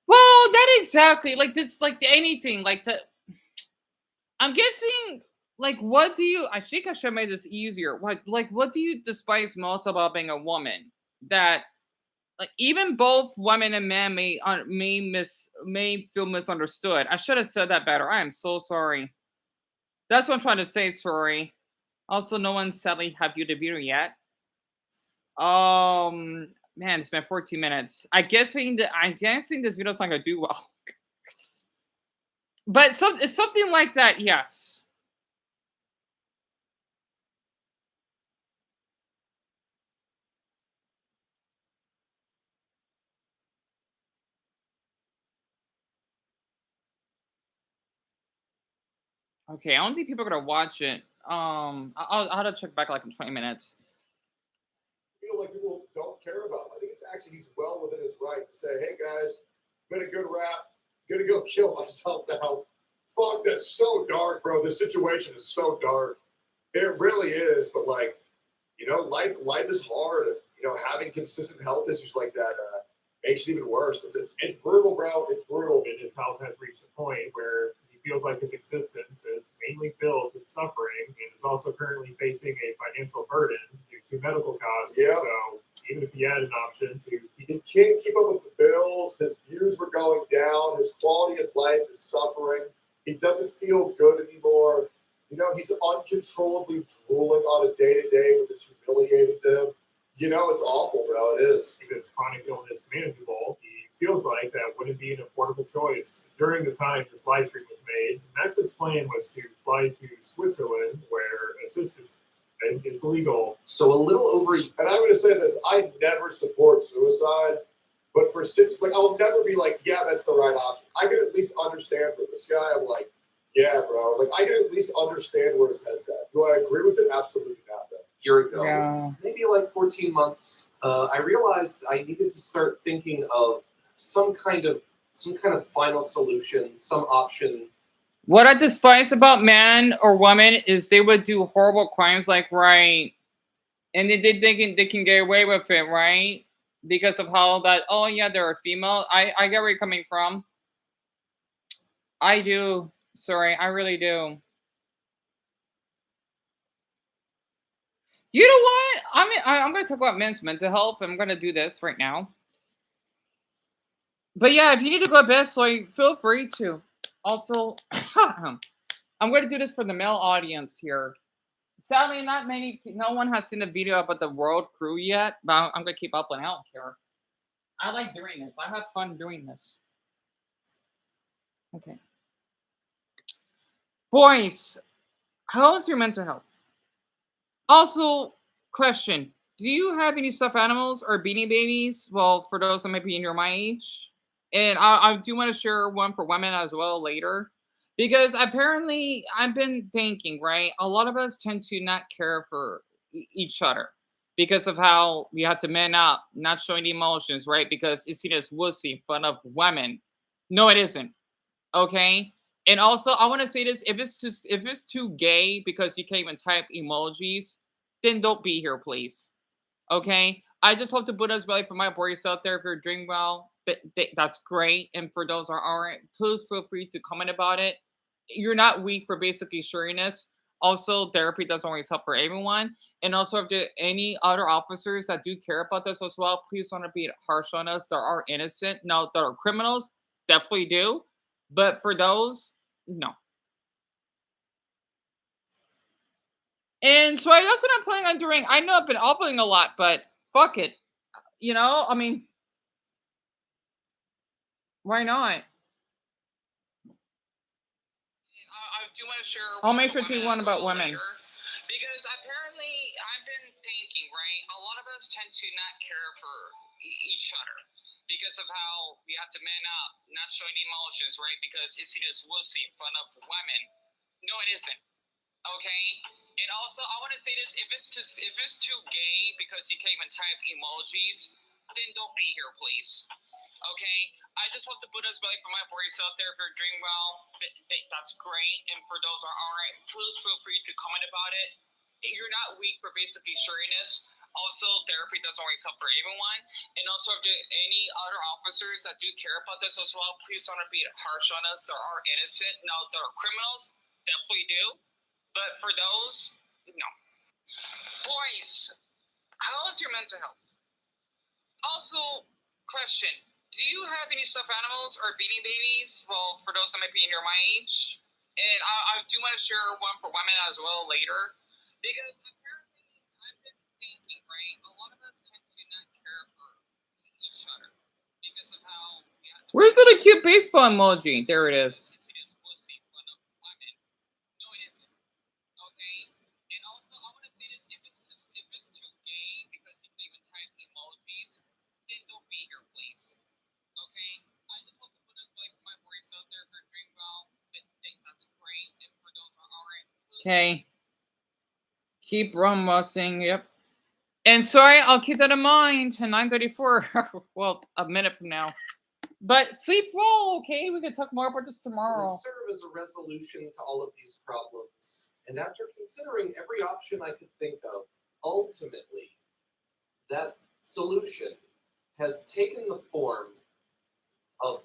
that exactly like this, like anything, like the. I'm guessing, like, what do you? I think I should have made this easier. Like, what do you despise most about being a woman? That, like, even both women and men may feel misunderstood. I should have said that better. I am so sorry. That's what I'm trying to say. Sorry. Also, no one sadly have viewed the video yet. Man, it's been 14 minutes. I'm guessing this video's not gonna do well. But it's something like that, yes. Okay, I don't think people are gonna watch it. I'll have to check back like in 20 minutes. Feel like people don't care about him. I think it's actually he's well within his right to say, "Hey guys, been a good rap. Gonna go kill myself now." Fuck, that's so dark, bro. This situation is so dark. It really is. But like, you know, life is hard. You know, having consistent health issues like that makes it even worse. It's brutal, bro. It's brutal. And his health has reached a point where he feels like his existence is mainly filled with suffering and is also currently facing a financial burden due to medical costs. Yeah. So even if he had an option to... He can't keep up with the bills. His views were going down. His quality of life is suffering. He doesn't feel good anymore. You know, he's uncontrollably drooling on a day-to-day, which is humiliating to him. You know, it's awful, bro. It is. Because chronic illness manageable, he feels like that wouldn't be an affordable choice. During the time this live stream was made, Max's plan was to fly to Switzerland, where assistance is legal. So a little over. And I'm going to say this: I never support suicide, but for I'll never be like, yeah, that's the right option. I can at least understand for this guy. I'm like, yeah, bro. Like, I can at least understand where his head's at. Do I agree with it? Absolutely not. Though. Year ago, maybe like 14 months, I realized I needed to start thinking of some kind of final solution, some option. What I despise about man or woman is they would do horrible crimes, like and they can get away with it, right? Because of how that, oh yeah, they're a female. I get where you're coming from. I do. Sorry, I really do. You know what? I'm going to talk about men's mental health. I'm going to do this right now. But yeah, if you need to go to bed, so feel free to. Also, I'm going to do this for the male audience here. Sadly, no one has seen a video about the World Crew yet, but I'm going to keep up on it. I don't care. I like doing this. I have fun doing this. Okay. Boys, how is your mental health? Also, question. Do you have any stuffed animals or Beanie Babies? Well, for those that might be in my age. And I do want to share one for women as well later. Because apparently, I've been thinking, right? A lot of us tend to not care for each other. Because of how we have to man up, not showing emotions, right? Because it's seen as wussy in front of women. No, it isn't. Okay? And also, I want to say this: if it's too gay because you can't even type emojis, then don't be here, please. Okay? I just hope to put us belly for my boys out there. If you're doing well, that's great. And for those who aren't, please feel free to comment about it. You're not weak for basically sharing this. Also, therapy doesn't always help for everyone. And also, if there are any other officers that do care about this as well, please don't be harsh on us. There are innocent. No, there are criminals. Definitely do. But for those, no. And so that's what I'm planning on doing. I know I've been uploading a lot, but fuck it. You know, I mean, why not? I do want to share. I'll make sure to one about women. Because apparently, I've been thinking, right? A lot of us tend to not care for each other because of how we have to man up, not showing emotions, right? Because it's seen as wussy in front of women. No, it isn't. Okay. And also, I want to say this: if it's too gay because you can't even type emojis, then don't be here, please. Okay. I just hope to put us belly for my boys out there. If you're doing well, that's great. And for those who aren't, please feel free to comment about it. You're not weak for basically sharing this. Also, therapy doesn't always help for everyone. And also, if there are any other officers that do care about this as well, please don't be harsh on us. There are innocent. No, there are criminals. Definitely do. But for those, no. Boys, how is your mental health? Also, question. Do you have any stuffed animals or Beanie Babies? Well, for those that might be in my age. And I do want to share one for women as well later. Because apparently, I've been thinking, right? A lot of us tend to not care for each other. Because of how we have to. Where's the cute baseball emoji? There it is. Okay. Keep rumbussing. Yep. And sorry, I'll keep that in mind. 9:34. Well, a minute from now. But sleep well, okay? We can talk more about this tomorrow. Will serve as a resolution to all of these problems. And after considering every option I could think of, ultimately, that solution has taken the form of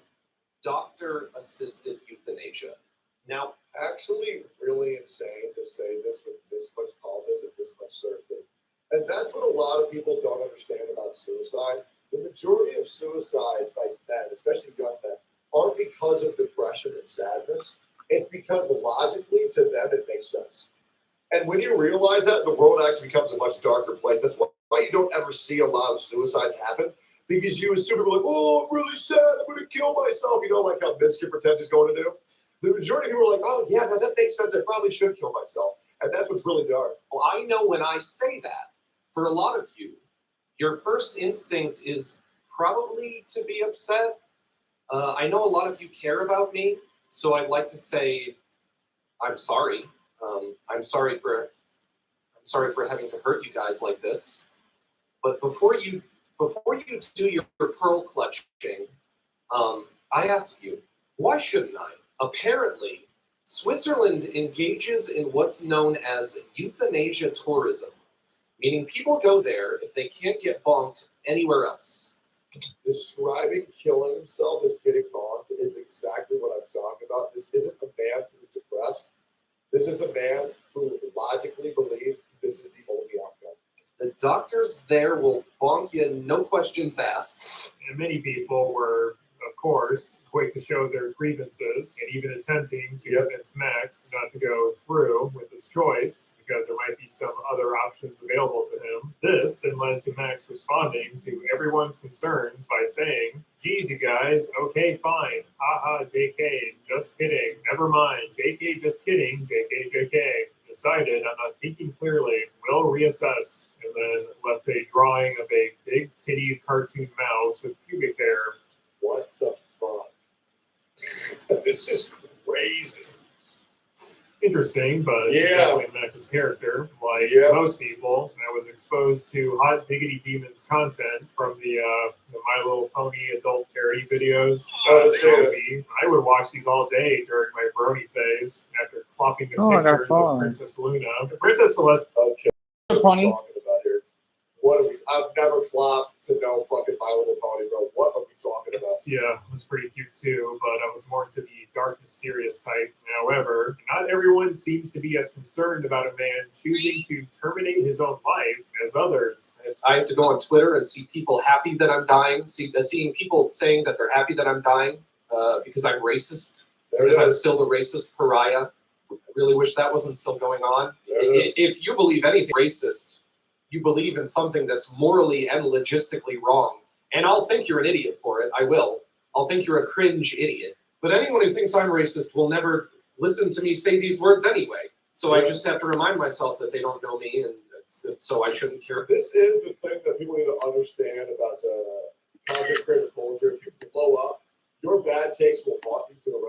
doctor-assisted euthanasia. Now, actually, really insane to say this with this much calmness and this much certainty. And that's what a lot of people don't understand about suicide. The majority of suicides by men, especially young men, aren't because of depression and sadness. It's because logically to them it makes sense. And when you realize that, the world actually becomes a much darker place. That's why you don't ever see a lot of suicides happen. Because you assume people are like, oh, I'm really sad, I'm going to kill myself. You know, like how Minsky pretends he's going to do. The majority of people are like, oh, yeah, no, that makes sense. I probably should kill myself. And that's what's really dark. Well, I know when I say that, for a lot of you, your first instinct is probably to be upset. I know a lot of you care about me, so I'd like to say I'm sorry. I'm sorry for having to hurt you guys like this. But before you do your pearl clutching, I ask you, why shouldn't I? Apparently, Switzerland engages in what's known as euthanasia tourism, meaning people go there if they can't get bonked anywhere else. Describing killing himself as getting bonked is exactly what I'm talking about. This isn't a man who's depressed. This is a man who logically believes this is the only outcome. The doctors there will bonk you, no questions asked. And many people were, of course, quick to show their grievances and even attempting to convince Max not to go through with his choice because there might be some other options available to him. This then led to Max responding to everyone's concerns by saying, "Geez, you guys, okay, fine. Haha, JK, just kidding. Never mind. JK, just kidding. JK, JK. Decided I'm not thinking clearly. Will reassess." And then left a drawing of a big titty cartoon mouse with pubic hair. What the fuck? This is crazy. Interesting, but Yeah. definitely Max's character. Like most people, I was exposed to Hot Diggity Demons content from the My Little Pony adult parody videos. I would watch these all day during my brony phase after clopping the pictures of Princess Luna. Princess Celeste. Okay. Pony. Talking about here. What are we? I've never flopped to no fucking My Little Pony, bro. What are we talking about? Yeah, it was pretty cute too, but I was more into the dark, mysterious type. However, not everyone seems to be as concerned about a man choosing to terminate his own life as others. I have to go on Twitter and see people happy that I'm dying, seeing people saying that they're happy that I'm dying because I'm racist, because I'm still the racist pariah. I really wish that wasn't still going on. If you believe anything racist, you believe in something that's morally and logistically wrong. And I'll think you're an idiot for it. I will. I'll think you're a cringe idiot. But anyone who thinks I'm racist will never listen to me say these words anyway. So I just have to remind myself that they don't know me, and so I shouldn't care. This is the thing that people need to understand about content creator culture. If you blow up, your bad takes will haunt you for the rest.